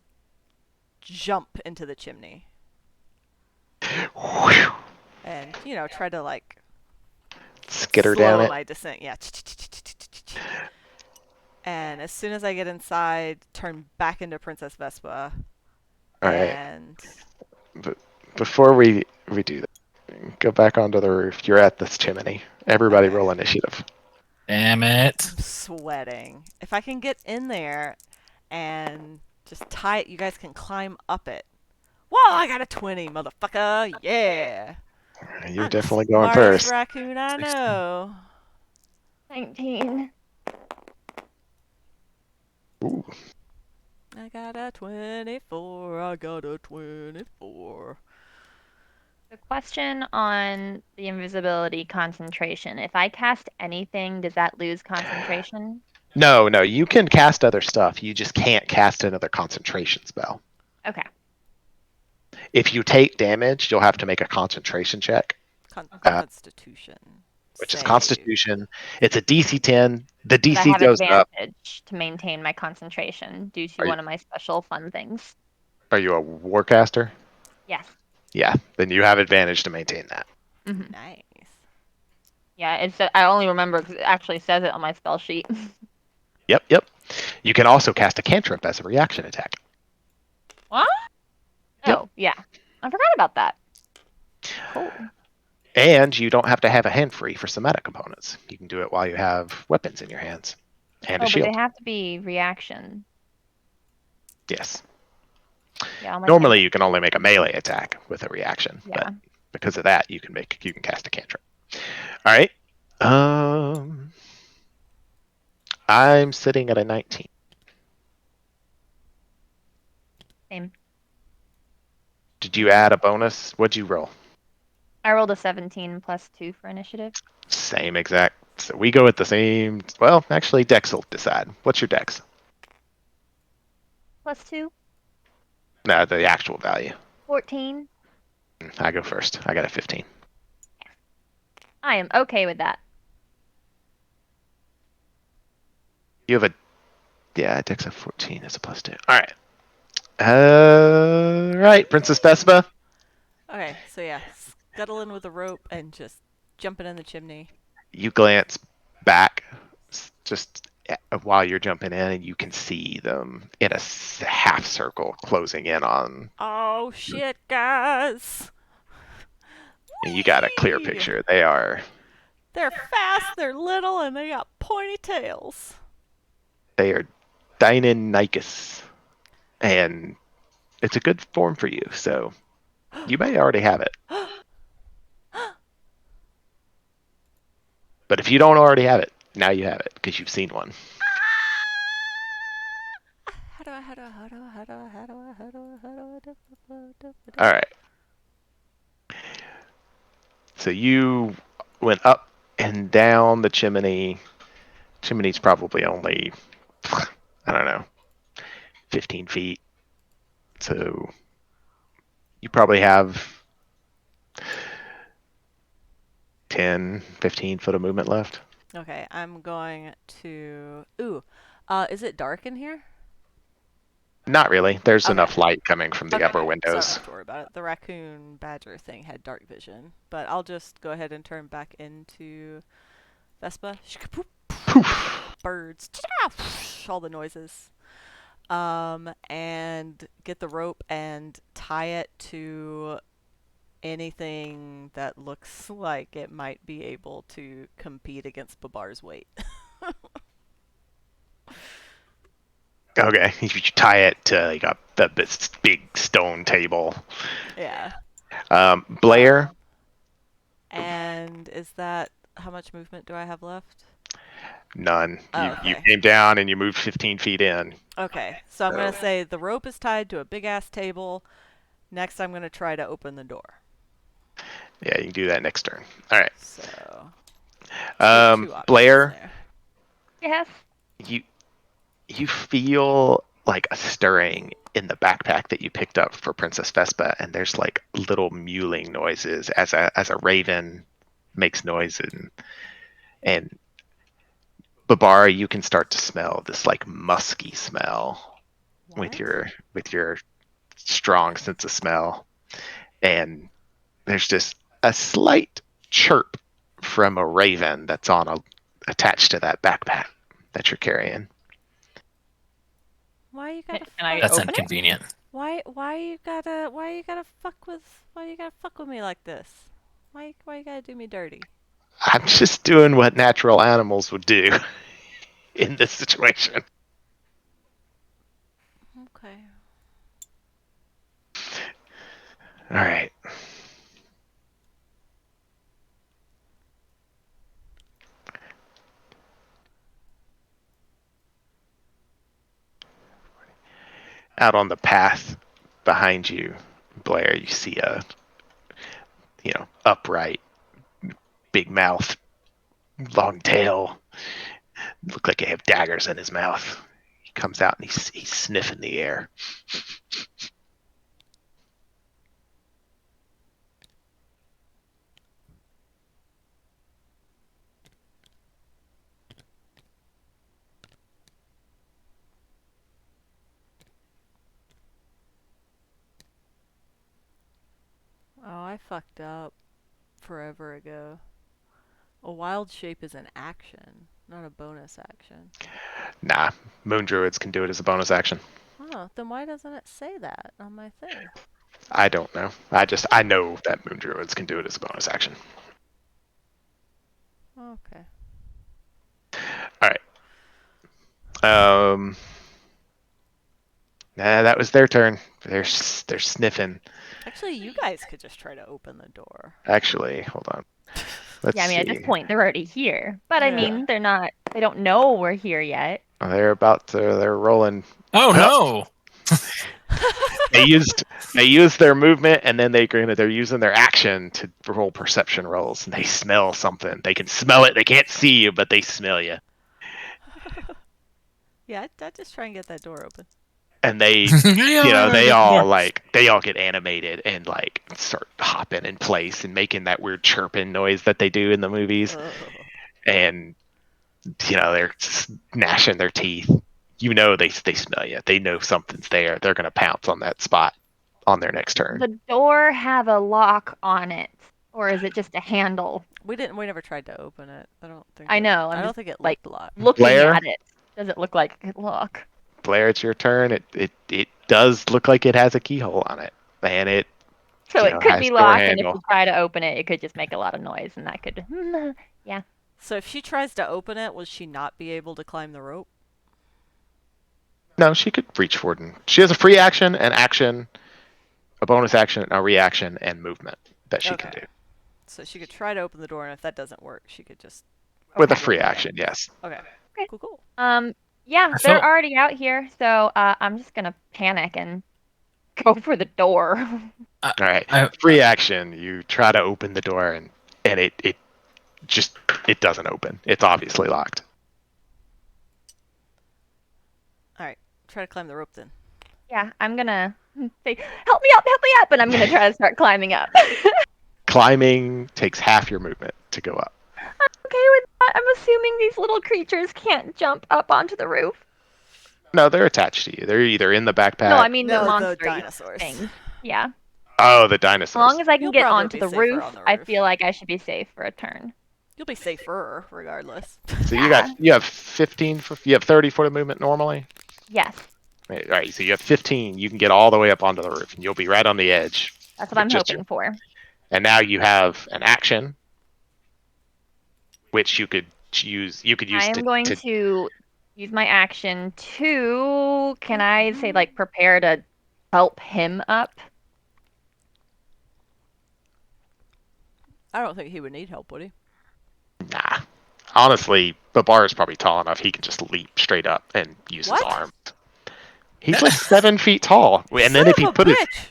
jump into the chimney and try to like
Skitter down
slow
it.
my descent. Yeah. And as soon as I get inside, turn back into Princess Vespa.
All right.
And
Before we do that, go back onto the roof. You're at this chimney. Everybody
Okay.
roll initiative.
Damn it.
I'm sweating. If I can get in there and just tie it, you guys can climb up it. Whoa, I got a 20, motherfucker. Yeah.
You're
I'm
definitely
the
going
smartest
first.
raccoon I
16.
know.
19.
Ooh.
I got a 24. I got a 24.
The question on the invisibility concentration. If I cast anything, does that lose concentration?
No, you can cast other stuff. You just can't cast another concentration spell.
Okay.
If you take damage, you'll have to make a concentration check,
Constitution.
which is
save.
Constitution. It's a DC 10. The
But I
DC
have
goes up.
advantage to maintain my concentration due to
Are you-
one of my special fun things.
Are you a warcaster?
Yes.
Yeah, then you have advantage to maintain that.
Mm-hmm.
Nice.
Yeah, I only remember because it actually says it on my spell sheet.
Yep. You can also cast a cantrip as a reaction attack.
What?
Yep.
Oh, yeah. I forgot about that. Cool.
And you don't have to have a hand free for somatic components. You can do it while you have weapons in your hands and
Oh,
a
but
shield.
they have to be reaction.
Yes.
Yeah. all my
Normally you can only make a melee attack with a reaction,
Yeah.
but because of that you can cast a cantrip. All right. I'm sitting at a 19.
Same.
Did you add a bonus? What'd you roll?
I rolled a 17 plus 2 for initiative.
Same exact. So we go at the same. Well, actually, Dex will decide. What's your Dex?
Plus 2,
No, the actual value.
14.
I go first. I got a 15.
I am okay with that.
You have a Dex of 14 is a plus 2. All right, Princess Vespa.
Okay, so yeah, scuttling with the rope and just jumping in the chimney.
You glance back just while you're jumping in, and you can see them in a half circle closing in on.
Oh shit, guys!
And you got a clear
Whee!
picture. They are
They're fast, they're little, and they got pointy tails.
They are Deinonychus, and it's a good form for you, so you may already have it. But if you don't already have it, now you have it because you've seen one. All right. So you went up and down the chimney. Chimney's probably only, I don't know, 15 feet. So you probably have 10, 15 foot of movement left.
Okay, I'm going to. Ooh, is it dark in here?
Not really. There's
Okay.
enough light coming from the
Okay,
upper
so I don't
windows.
have to worry about it. The raccoon badger thing had dark vision, but I'll just go ahead and turn back into Vespa.
Poof.
Birds, all the noises. And get the rope and tie it to anything that looks like it might be able to compete against Babar's weight.
Okay, you tie it to like this big stone table.
Yeah.
Blair,
And is that how much movement do I have left?
none.
Oh,
You
okay.
came down and you moved 15 feet in.
Okay, so I'm going to
So-
say the rope is tied to a big ass table. Next, I'm going to try to open the door.
Yeah, you can do that next turn. All right.
So, two options
Blair,
there.
Yes.
you feel like a stirring in the backpack that you picked up for Princess Vespa, and there's like little mewling noises as a raven makes noise, and Babara, you can start to smell this like musky smell with your strong sense of smell, and there's just a slight chirp from a raven that's attached to that backpack that you're carrying.
Why you gotta
Can I
That's
open it?
inconvenient.
why you gotta fuck with me like this? Why you gotta do me dirty?
I'm just doing what natural animals would do in this situation.
Okay.
All right. Out on the path behind you, Blair, you see a upright, big mouth, long tail. Look like he have daggers in his mouth. He comes out and he's sniffing the air.
Oh, I fucked up forever ago. A wild shape is an action, not a bonus action.
Nah, moon druids can do it as a bonus action.
Oh, then why doesn't it say that on my thing?
I don't know. I know that moon druids can do it as a bonus action.
Okay.
All right. That was their turn. They're sniffing.
Actually, you guys could just try to open the door.
Actually, hold on. Let's
Yeah, I mean,
see.
at this point, they're already here. But I
Yeah.
mean, they don't know we're here yet.
They're they're rolling.
Oh no!
They used their movement, and then they're using their action to roll perception rolls, and they smell something. They can smell it. They can't see you, but they smell you.
Yeah, I'd just try and get that door open.
And they they all get animated and like start hopping in place and making that weird chirping noise that they do in the movies.
Ugh.
And they're gnashing their teeth. They smell you. They know something's there. They're gonna pounce on that spot on their next turn.
The door have a lock on it, or is it just a handle?
We never tried to open it. I don't think.
I know.
I
I'm
don't
just
think it
like
looked locked.
looking
Blair?
at it. Does it look like it could lock?
Blair, it's your turn. It does look like it has a keyhole on it, and it
So it could
has
be
door
locked, and if
handle.
you try to open it, it could just make a lot of noise, and that could, Yeah.
So if she tries to open it, will she not be able to climb the rope?
No, she could reach forward. And she has a free action, an action, a bonus action, a reaction, and movement that she can
Okay.
do.
So she could try to open the door, and if that doesn't work, she could just
With a
Okay.
free
rope it
action,
in.
yes.
Okay.
Okay.
Cool.
Yeah,
I
they're
felt
already out here, so I'm just gonna panic and go for the door.
I,
All right.
I
Free action. You try to open the door, and it just it doesn't open. It's obviously locked.
All right. Try to climb the rope then.
Yeah, I'm gonna say, help me up, and I'm gonna try to start climbing up.
Climbing takes half your movement to go up.
Okay with that. I'm assuming these little creatures can't jump up onto the roof.
No, they're attached to you. They're either in the
No,
backpack.
I mean the
No, the
monster
dinosaurs.
things. Yeah.
Oh, the
As
dinosaurs.
long as I can
You'll
get
probably
onto
be
the
safer on
roof,
the
I
roof.
feel like I should be safe for a turn.
You'll be safer regardless.
So
Yeah.
you have 15. You have 30 foot of movement normally.
Yes,
All right. So you have 15. You can get all the way up onto the roof, and you'll be right on the edge.
that's what
With
I'm
just your,
hoping for.
and now you have an action, which you could use. You could
I
use
am going
to
to use my action to, can I say, like, prepare to help him up?
I don't think he would need help, would he?
Nah. Honestly, the bar is probably tall enough. He can just leap straight up and use his
What?
arm. He's like 7 feet tall, and then
Son of a bitch!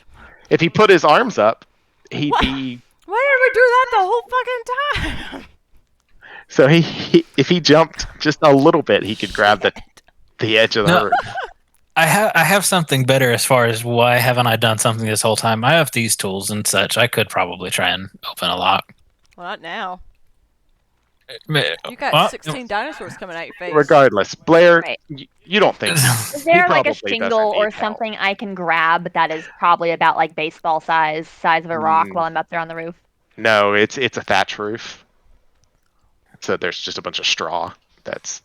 if he put his arms up, he'd
What?
be.
Why did we do that the whole fucking time?
So if he jumped just a little bit, he could grab
Shit.
the edge of the
no.
roof.
I have something better as far as why haven't I done something this whole time. I have these tools and such. I could probably try and open a lock.
Well, not now.
Well,
You got 16 dinosaurs coming at your face.
Regardless, Blair,
Right.
you don't think
Is
he
there like a
probably doesn't
shingle or
need help.
something I can grab that is probably about like baseball size of a rock while I'm up there on the roof?
No, it's a thatch roof, so there's just a bunch of straw that's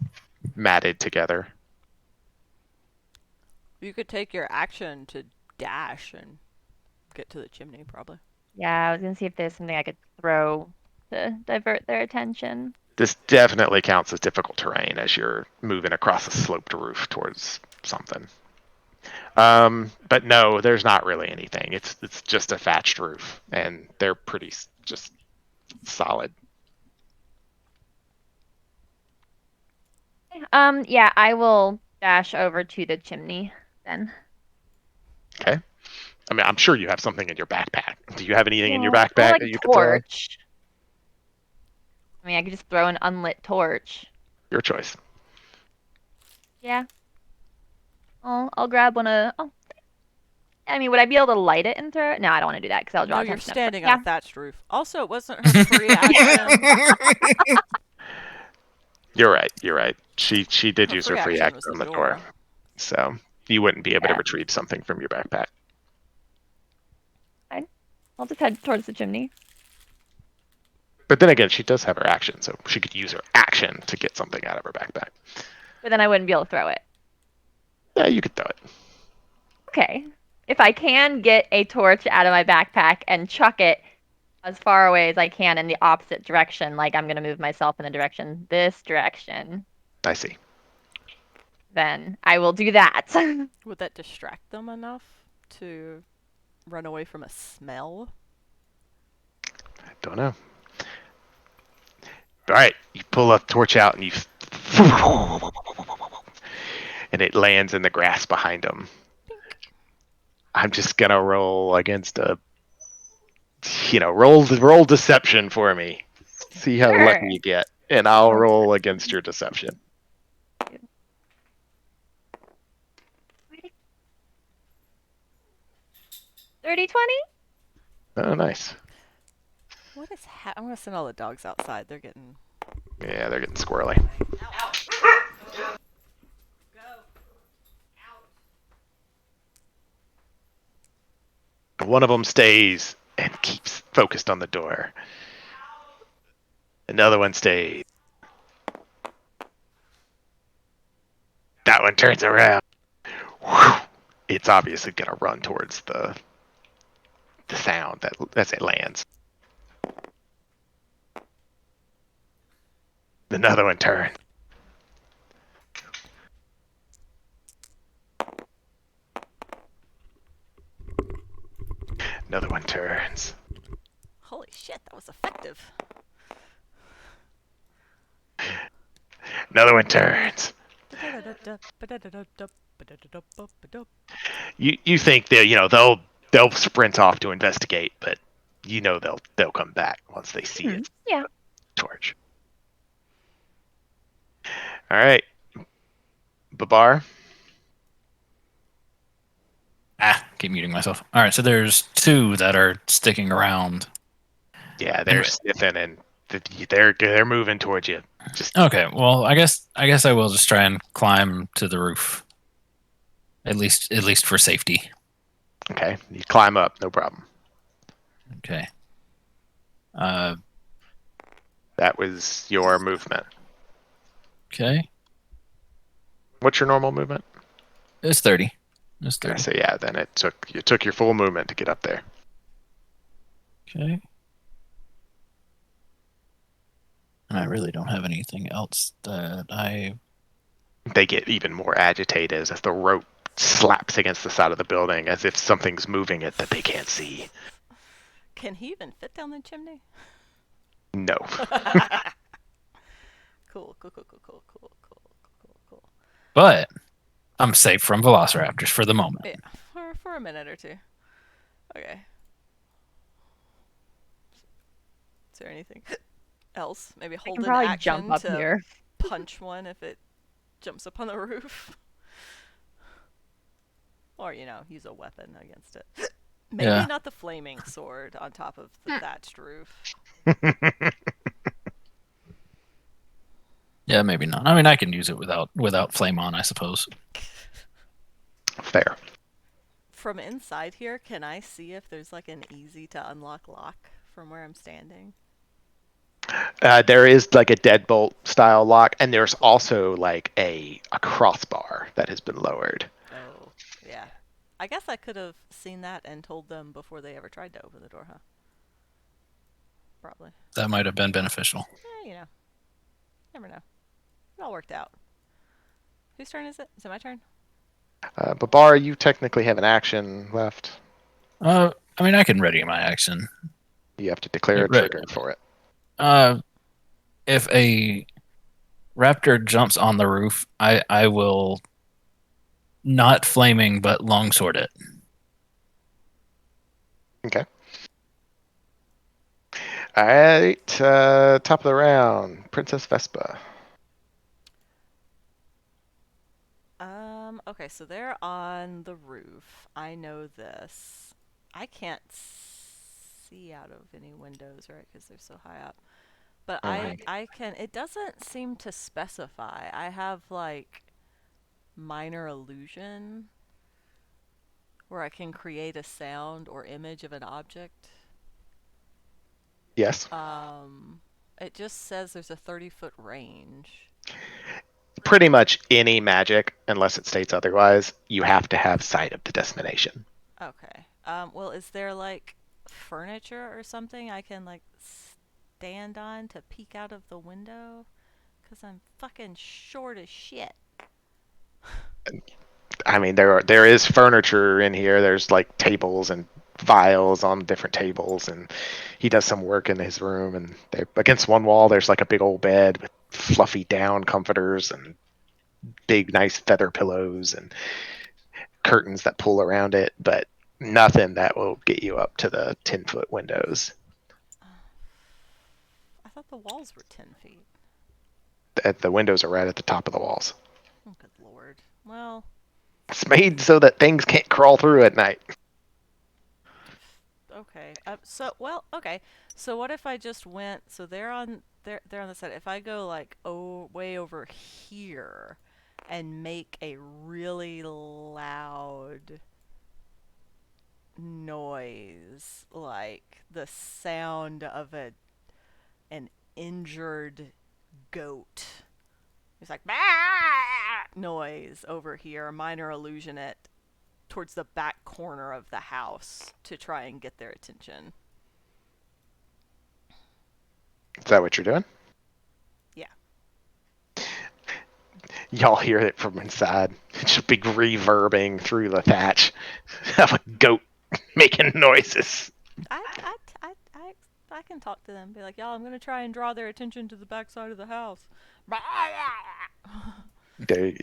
matted together.
You could take your action to dash and get to the chimney, probably.
Yeah, I was gonna see if there's something I could throw to divert their attention.
This definitely counts as difficult terrain as you're moving across a sloped roof towards something. But no, there's not really anything. It's just a thatched roof, and they're pretty just solid.
Yeah, I will dash over to the chimney then.
Okay. I mean, I'm sure you have something in your backpack. Do you have anything in your
Yeah, or
backpack
like
that
a
you could throw?
torch. I mean, I could just throw an unlit torch.
Your choice.
Yeah. I'll grab one of. Oh, I mean, would I be able to light it and throw it? No, I don't want to do that because I'll draw
No, you're
attention.
standing
Yeah.
on a thatched roof. Also, it wasn't her free action.
You're right. You're right. She did
Her
use
free
her free
action
action
was
on
the
the door,
door.
so you wouldn't be able to
Yeah.
retrieve something from your backpack.
I'll just head towards the chimney.
But then again, she does have her action, so she could use her action to get something out of her backpack.
But then I wouldn't be able to throw it.
Yeah, you could throw it.
Okay. If I can get a torch out of my backpack and chuck it as far away as I can in the opposite direction, like I'm going to move myself in the direction this direction,
I see.
then I will do that.
Would that distract them enough to run away from a smell?
I don't know. All right, you pull a torch out and and it lands in the grass behind them. I'm just gonna roll against roll deception for me. See how
Sure.
lucky you get, and I'll roll against your deception.
30-20?
Oh, nice.
What is I'm gonna send all the dogs outside. They're getting.
Yeah, they're getting squirrely. One of them stays and keeps focused on the door. Another one stays. That one turns around. Whew. It's obviously gonna run towards the sound as it lands. Another one turns. Another one turns.
Holy shit, that was effective.
Another one turns. You think they'll sprint off to investigate, but they'll come back once they see it.
Yeah.
Torch. All right, Babar.
Keep muting myself. All right, so there's two that are sticking around.
Yeah, they're sniffing and they're moving towards you. Just
Okay, well, I guess I will just try and climb to the roof. At least for safety.
okay. You climb up, no problem.
Okay.
That was your movement.
Okay.
What's your normal movement?
It's 30. It's
Okay,
30.
so yeah, then it took your full movement to get up there.
Okay. And I really don't have anything else that I.
They get even more agitated as the rope slaps against the side of the building as if something's moving it that they can't see.
Can he even fit down the chimney?
No.
Cool.
But I'm safe from velociraptors for the moment.
Yeah, for a minute or two. Okay. Is there anything else? Maybe
I
hold
can
an
probably
action
jump up
to
here.
punch one if it jumps up on the roof. Or, use a weapon against it. Maybe
Yeah.
not the flaming sword on top of the thatched roof.
Yeah, maybe not. I mean, I can use it without flame on, I suppose.
Fair.
From inside here, can I see if there's like an easy to unlock lock from where I'm standing?
There is like a deadbolt style lock, and there's also like a crossbar that has been lowered.
Oh, yeah. I guess I could have seen that and told them before they ever tried to open the door, huh? Probably.
That might have been beneficial.
Never know. It all worked out. Whose turn is it? Is it my turn?
Babar, you technically have an action left.
I mean, I can ready my action.
You have to declare a
Right.
trigger for it.
If a raptor jumps on the roof, I will not flaming but longsword it.
Okay. All right. Top of the round, Princess Vespa.
Okay, so they're on the roof. I know this. I can't see out of any windows, right? Because they're so high up. But I can. It doesn't seem to specify. I have like minor illusion where I can create a sound or image of an object.
Yes.
It just says there's a 30-foot range.
Pretty much any magic, unless it states otherwise, you have to have sight of the destination.
Okay. Well, is there like furniture or something I can like stand on to peek out of the window? Cause I'm fucking short as shit.
I mean, there is furniture in here. There's like tables and files on different tables, and he does some work in his room. And against one wall, there's like a big old bed with fluffy down comforters and big, nice feather pillows and curtains that pull around it, but nothing that will get you up to the 10-foot windows.
I thought the walls were 10 feet.
The windows are right at the top of the walls.
Oh, good lord. Well,
It's made so that things can't crawl through at night.
okay. Okay. So what if I just went? So they're on the side. If I go like way over here, and make a really loud noise, like the sound of an injured goat. It's like bah! Noise over here. Minor illusion it towards the back corner of the house to try and get their attention.
Is that what you're doing?
Yeah.
Y'all hear it from inside. It's just big reverbing through the thatch of a goat making noises.
I, I, I, I, I can talk to them. Be like, y'all, I'm gonna try and draw their attention to the back side of the house.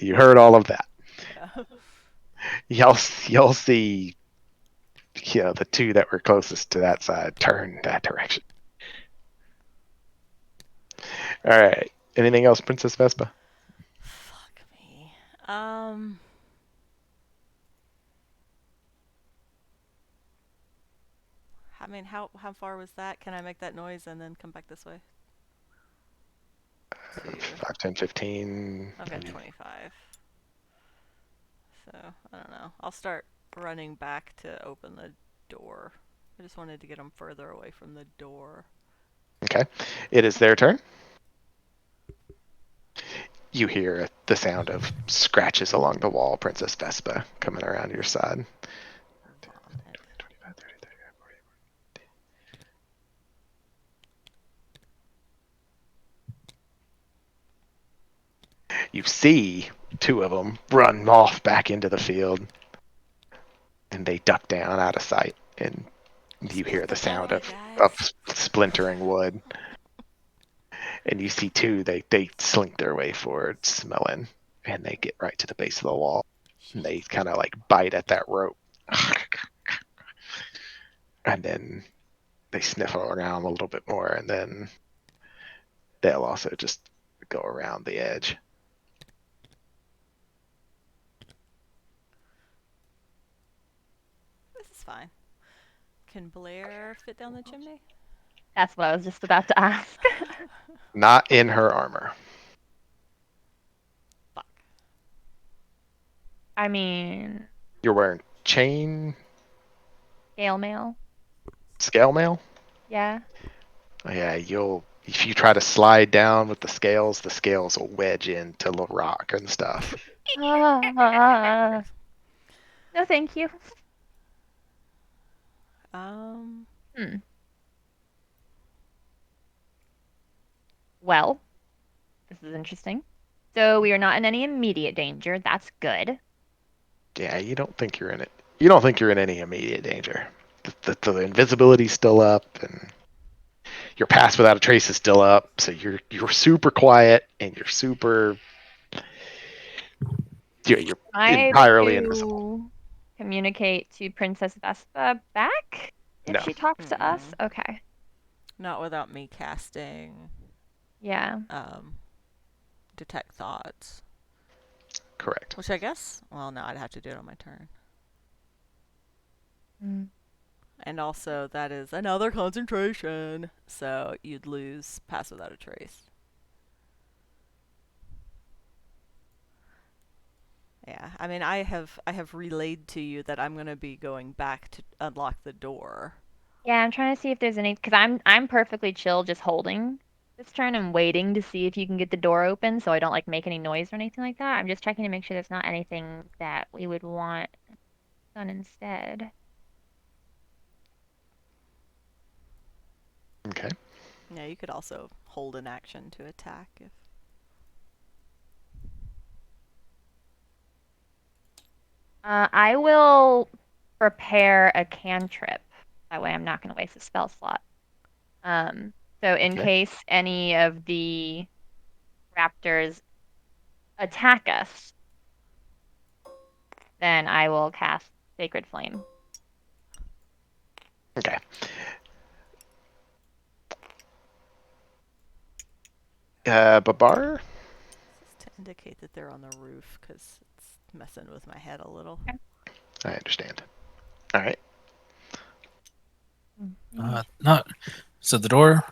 You heard all of that.
Yeah.
Y'all see, the two that were closest to that side turn that direction. All right. Anything else, Princess Vespa?
Fuck me. I mean, how far was that? Can I make that noise and then come back this way?
5, 10, 15.
I've got 25. So, I don't know. I'll start running back to open the door. I just wanted to get them further away from the door.
Okay. It is their turn. You hear the sound of scratches along the wall, Princess Vespa, coming around your side.
Vomit.
25, 30, 35, 40. You see two of them run off back into the field, and they duck down out of sight, and you hear the sound
Boy,
of
guys.
splintering wood. And you see two, they slink their way forward, smelling, and they get right to the base of the wall, and they kind of like bite at that rope. And then they sniffle around a little bit more, and then they'll also just go around the edge.
This is fine. Can Blair fit down the chimney?
That's what I was just about to ask.
Not in her armor.
Fuck.
I mean,
You're wearing chain
scale mail.
scale mail?
Yeah.
Yeah, if you try to slide down with the scales will wedge into the rock and stuff.
No, thank you.
Um,
Hmm. Well, this is interesting. So we are not in any immediate danger. That's good.
Yeah, you don't think you're in it. You don't think you're in any immediate danger. The invisibility's still up, and your pass without a trace is still up. So you're super quiet, and you're
Am I
entirely invisible.
to communicate to Princess Vespa back if
No,
she talks to us?
mm-mm.
Okay.
Not without me casting
Yeah.
detect thoughts.
correct.
Which I guess, well, no, I'd have to do it on my turn.
Mm.
And also, that is another concentration. So you'd lose pass without a trace. Yeah, I mean, I have relayed to you that I'm gonna be going back to unlock the door.
Yeah, I'm trying to see if there's any because I'm perfectly chill just holding this turn and waiting to see if you can get the door open so I don't like make any noise or anything like that. I'm just checking to make sure there's not anything that we would want done instead.
Okay.
Yeah, you could also hold an action to attack if.
I will prepare a cantrip. That way I'm not going to waste a spell slot. So in
Okay.
case any of the raptors attack us, then I will cast Sacred Flame.
Okay. Babar?
This is to indicate that they're on the roof because it's messing with my head a little.
Okay.
I understand. All right.
Not so the door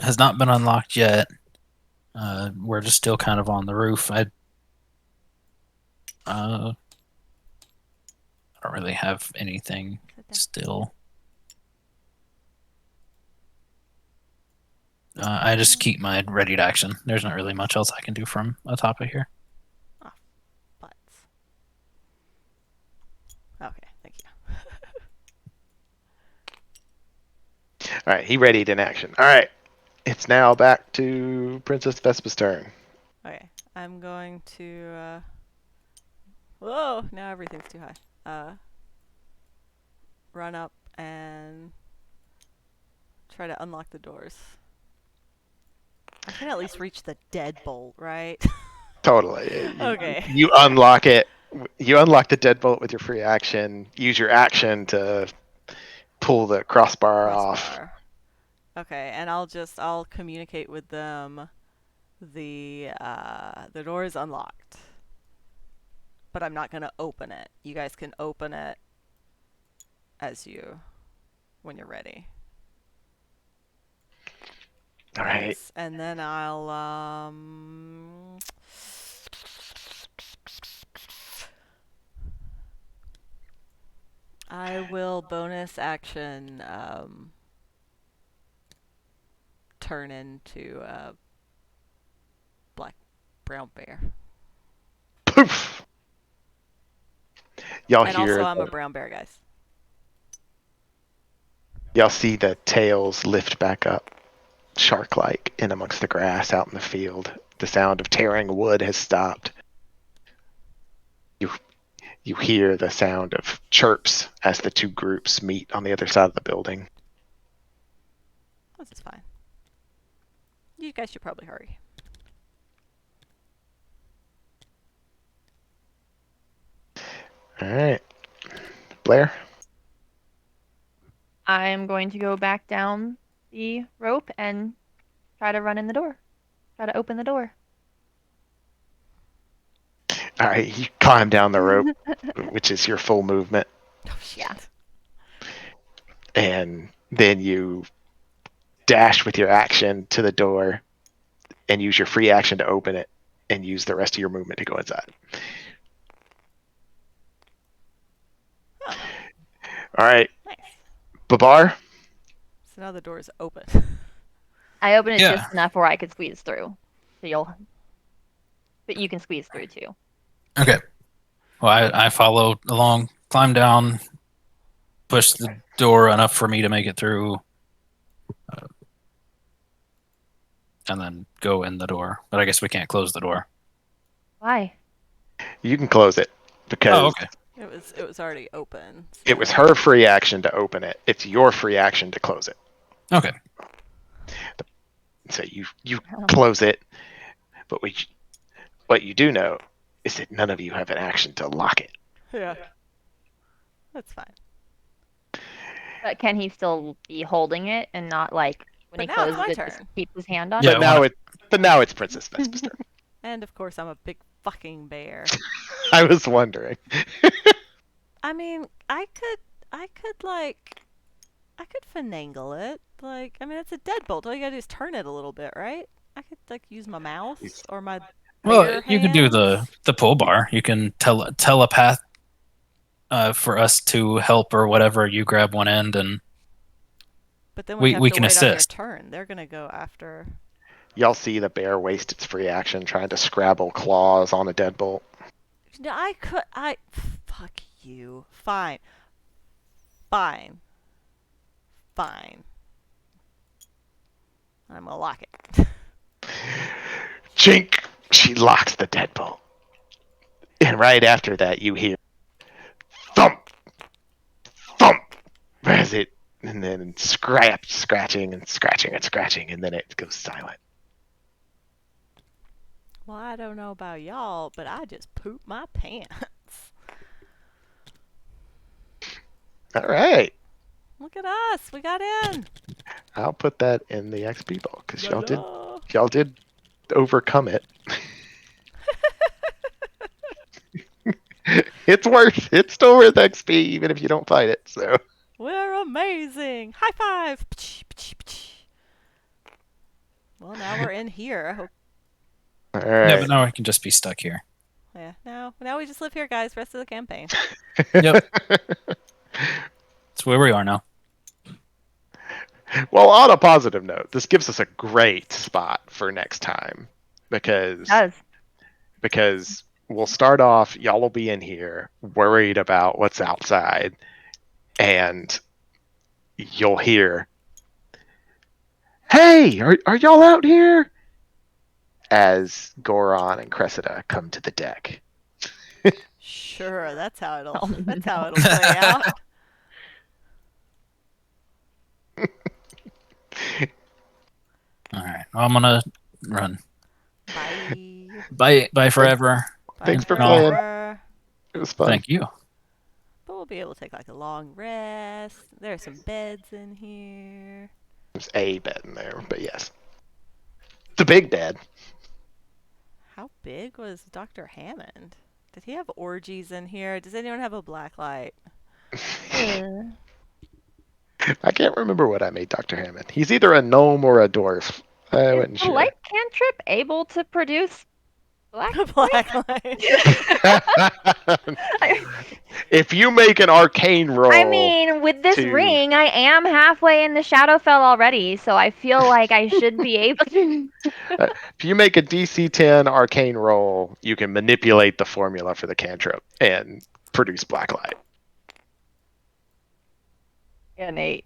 has not been unlocked yet. We're just still kind of on the roof. I don't really have anything
Sit down.
still. I just keep my ready to action. There's not really much else I can do from atop of here.
Oh, butts. Okay, thank you.
All right. He readied in action. All right. It's now back to Princess Vespa's turn.
Okay, I'm going to. Whoa! Now everything's too high. Run up and try to unlock the doors. I can at least reach the deadbolt, right?
Totally.
Okay.
You unlock it. You unlock the deadbolt with your free action. Use your action to pull the crossbar off.
Crossbar. Okay, and I'll communicate with them. The door is unlocked, but I'm not gonna open it. You guys can open it when you're ready.
All right.
Nice. And then I'll I will bonus action turn into a brown bear.
Poof. Y'all
And
hear.
also I'm a brown bear, guys.
Y'all see the tails lift back up, shark-like, in amongst the grass out in the field. The sound of tearing wood has stopped. You hear the sound of chirps as the two groups meet on the other side of the building.
This is fine. You guys should probably hurry.
All right. Blair?
I'm going to go back down the rope and try to run in the door. Try to open the door.
All right, you climb down the rope, which is your full movement,
Oh shit.
Yeah.
and then you dash with your action to the door and use your free action to open it and use the rest of your movement to go inside.
Oh,
All right,
nice.
Babar?
So now the door is open.
I open it
Yeah.
just enough where I could squeeze through. But you can squeeze through too.
Okay. Well, I follow along, climb down, push the door enough for me to make it through, and then go in the door. But I guess we can't close the door.
Why?
You can close it because
Oh, okay.
It was already open.
it was
so-
her free action to open it. It's your free action to close it.
Okay.
So you close it, but what you do know is that none of you have an action to lock it.
Yeah. That's fine.
But can he still be holding it and not like when
But
he
now it's
closes
my
it, just
turn.
keep his hand on
Yeah,
it?
But now it's Princess Vespa's turn.
And of course I'm a big fucking bear.
I was wondering.
I mean, I could finagle it. Like, I mean, it's a deadbolt. All you gotta do is turn it a little bit, right? I could like use my mouse or my
Well,
bear
you can do
hands.
the pull bar. You can telepath for us to help or whatever. You grab one end and
But then we have
we
to
can
wait on your
assist.
turn. They're gonna go after.
Y'all see the bear waste its free action trying to scrabble claws on a deadbolt.
No, fuck you. Fine. Fine. Fine. I'm gonna lock it.
Chink! She locks the deadbolt. And right after that, you hear thump! Thump! As it, and then scratching and scratching and scratching, and then it goes silent.
Well, I don't know about y'all, but I just pooped my pants.
All right.
Look at us. We got in.
I'll put that in the XP ball because
La
y'all
la.
did overcome it. It's still worth XP even if you don't fight it. So
We're amazing. High five. Well, now we're in here. I hope.
all
Yeah,
right.
but now I can just be stuck here.
Yeah. Now we just live here, guys. Rest of the campaign.
Yep. That's where we are now.
Well, on a positive note, this gives us a great spot for next time
It does.
because we'll start off. Y'all will be in here worried about what's outside, and you'll hear, "Hey, are y'all out here?" as Goron and Cressida come to the deck.
Sure, that's how it'll
Oh,
that's
no.
how it'll play out.
All right. Well, I'm gonna run.
Bye.
Bye forever.
Bye
Thanks for
No.
playing.
forever.
It was fun.
Thank you.
But we'll be able to take like a long rest. There are some beds in here.
There's a bed in there, but yes. It's a big bed.
How big was Dr. Hammond? Did he have orgies in here? Does anyone have a black light?
Ugh.
I can't remember what I made Dr. Hammond. He's either a gnome or a dwarf. I
Is
wasn't
the
sure.
light cantrip able to produce black
Black light.
If you make an arcane roll,
I mean, with this
to-
ring, I am halfway in the Shadowfell already, so I feel like I should be able to.
if you make a DC 10 arcane roll, you can manipulate the formula for the cantrip and produce black light.
An 8.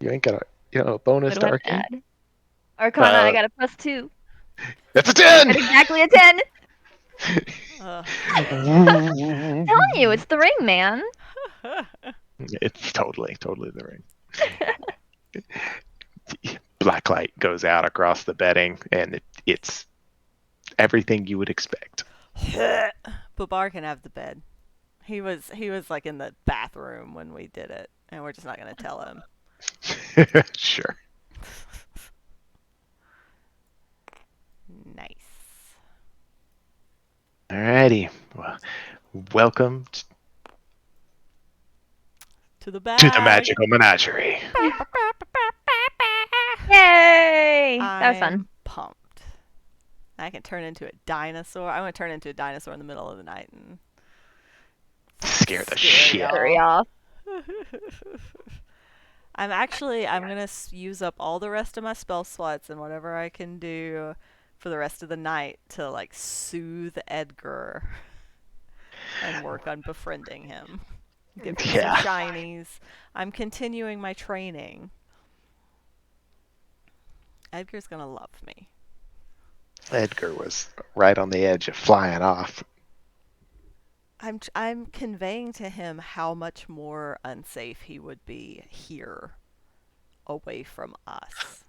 You ain't got a bonus
What
to
do I
arcane.
add? Arcana, I got a +2.
That's a 10.
That's exactly a 10.
Ugh.
I'm telling you, it's the ring, man.
It's totally the ring. Black light goes out across the bedding, and it's everything you would expect.
Babar can have the bed. He was like in the bathroom when we did it, and we're just not gonna tell him.
Sure.
Nice.
Alrighty. Well, welcome
To the
to
bag.
the magical menagerie.
Yay! That was fun.
I'm pumped. I can turn into a dinosaur. I'm gonna turn into a dinosaur in the middle of the night and
Scare the
Scare
shit.
y'all.
Hurry off.
I'm gonna use up all the rest of my spell slots and whatever I can do for the rest of the night to like soothe Edgar and work on befriending him. Give him
Yeah.
some shinies. I'm continuing my training. Edgar's gonna love me.
Edgar was right on the edge of flying off.
I'm conveying to him how much more unsafe he would be here, away from us,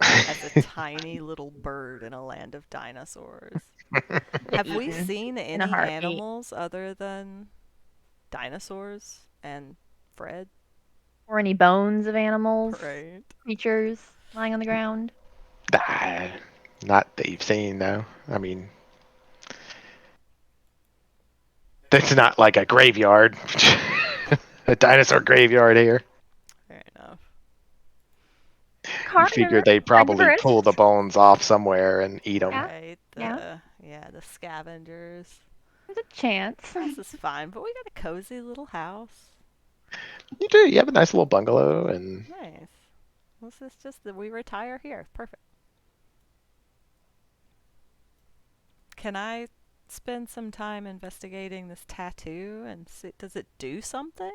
as a tiny little bird in a land of dinosaurs. Have we
Eaten
seen
in a
any
heartbeat.
animals other than dinosaurs and Fred?
Or any bones of animals,
Right.
creatures lying on the ground.
Not that you've seen, though. I mean, that's not like a graveyard. A dinosaur graveyard here.
Fair enough.
You figure they'd probably pull the bones off somewhere and eat them.
Yeah.
Right.
Yeah.
The scavengers.
There's a chance.
This is fine, but we got a cozy little house.
You do. You have a nice little bungalow, and
Nice. This is just that we retire here. Perfect. Can I spend some time investigating this tattoo and see, does it do something?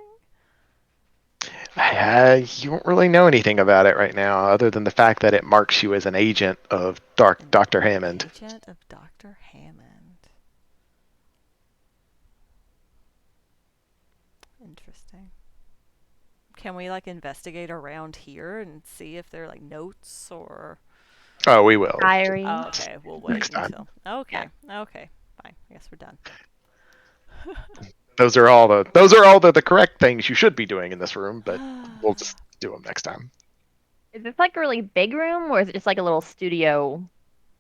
you won't really know anything about it right now, other than the fact that it marks you as an agent of Dr. Hammond.
Agent of Dr. Hammond. Interesting. Can we like investigate around here and see if there are like notes or?
Oh, we will.
Diary.
Oh, okay, we'll wait
Next time.
until. Okay, okay, fine. I guess we're done.
Those are all the correct things you should be doing in this room, but we'll just do them next time.
Is this like a really big room, or is it just like a little studio?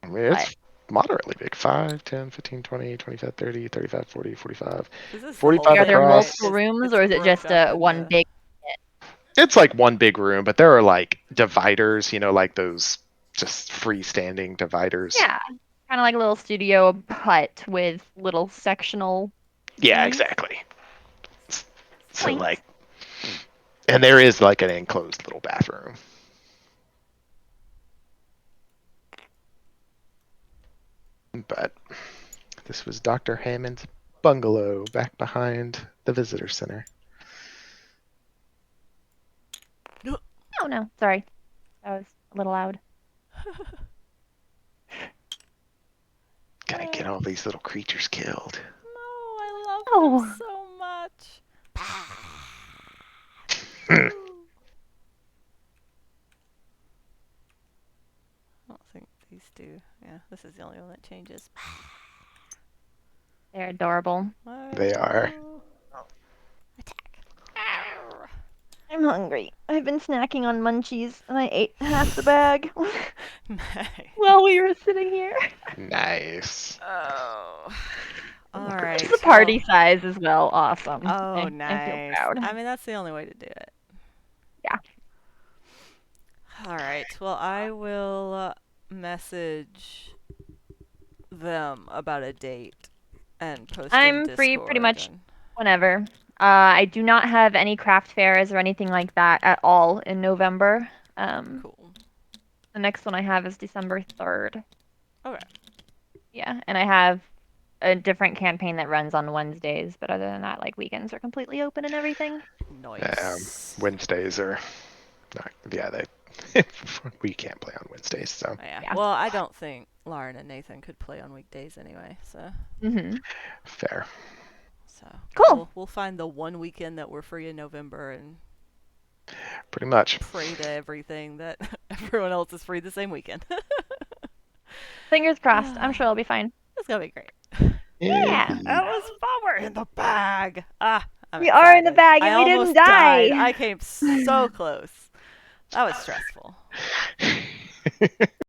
I mean, it's moderately big. 5, 10, 15, 20, 25, 30, 35, 40, 45.
This is the
45
whole
Are there
thing,
across.
multiple
right?
rooms,
It's
or is it
broke
just
up
one
into-
big?
It's like one big room, but there are like dividers, like those just freestanding dividers.
Yeah, kind of like a little studio hut with little sectional.
Yeah,
Mhm.
exactly. So
Point.
like, and there is like an enclosed little bathroom. But this was Dr. Hammond's bungalow back behind the visitor center.
Oh no, sorry, that was a little loud.
Gotta get all these little creatures killed.
No, I love
Oh.
them so much. I don't think these do. Yeah, this is the only one that changes.
They're adorable.
They are.
Attack. Arr.
I'm hungry. I've been snacking on munchies, and I ate half the bag
Nice.
while we were sitting here.
Nice.
Oh. All right.
It's the party size as well. Awesome.
Oh,
I feel
nice.
proud.
I mean, that's the only way to do it.
Yeah.
All right. Well, I will message them about a date and post in
I'm free pretty
Discord
much
and-
whenever. I do not have any craft fairs or anything like that at all in November.
Cool.
The next one I have is December 3rd.
Okay.
Yeah, and I have a different campaign that runs on Wednesdays, but other than that, like weekends are completely open and everything.
Nice.
Wednesdays are not. Yeah, they. We can't play on Wednesdays, so
Yeah.
Yeah.
Well, I don't think Lauren and Nathan could play on weekdays anyway, so
fair.
Cool.
We'll find the one weekend that we're free in November and
Pretty much.
pray to everything that everyone else is free the same weekend.
Fingers crossed. I'm sure it'll be fine.
It's gonna be great.
Yeah.
Indeed.
That was fun. We're in the bag. I'm
We are in the
excited.
bag and
I
we didn't
almost
die.
died. I came so close. That was stressful.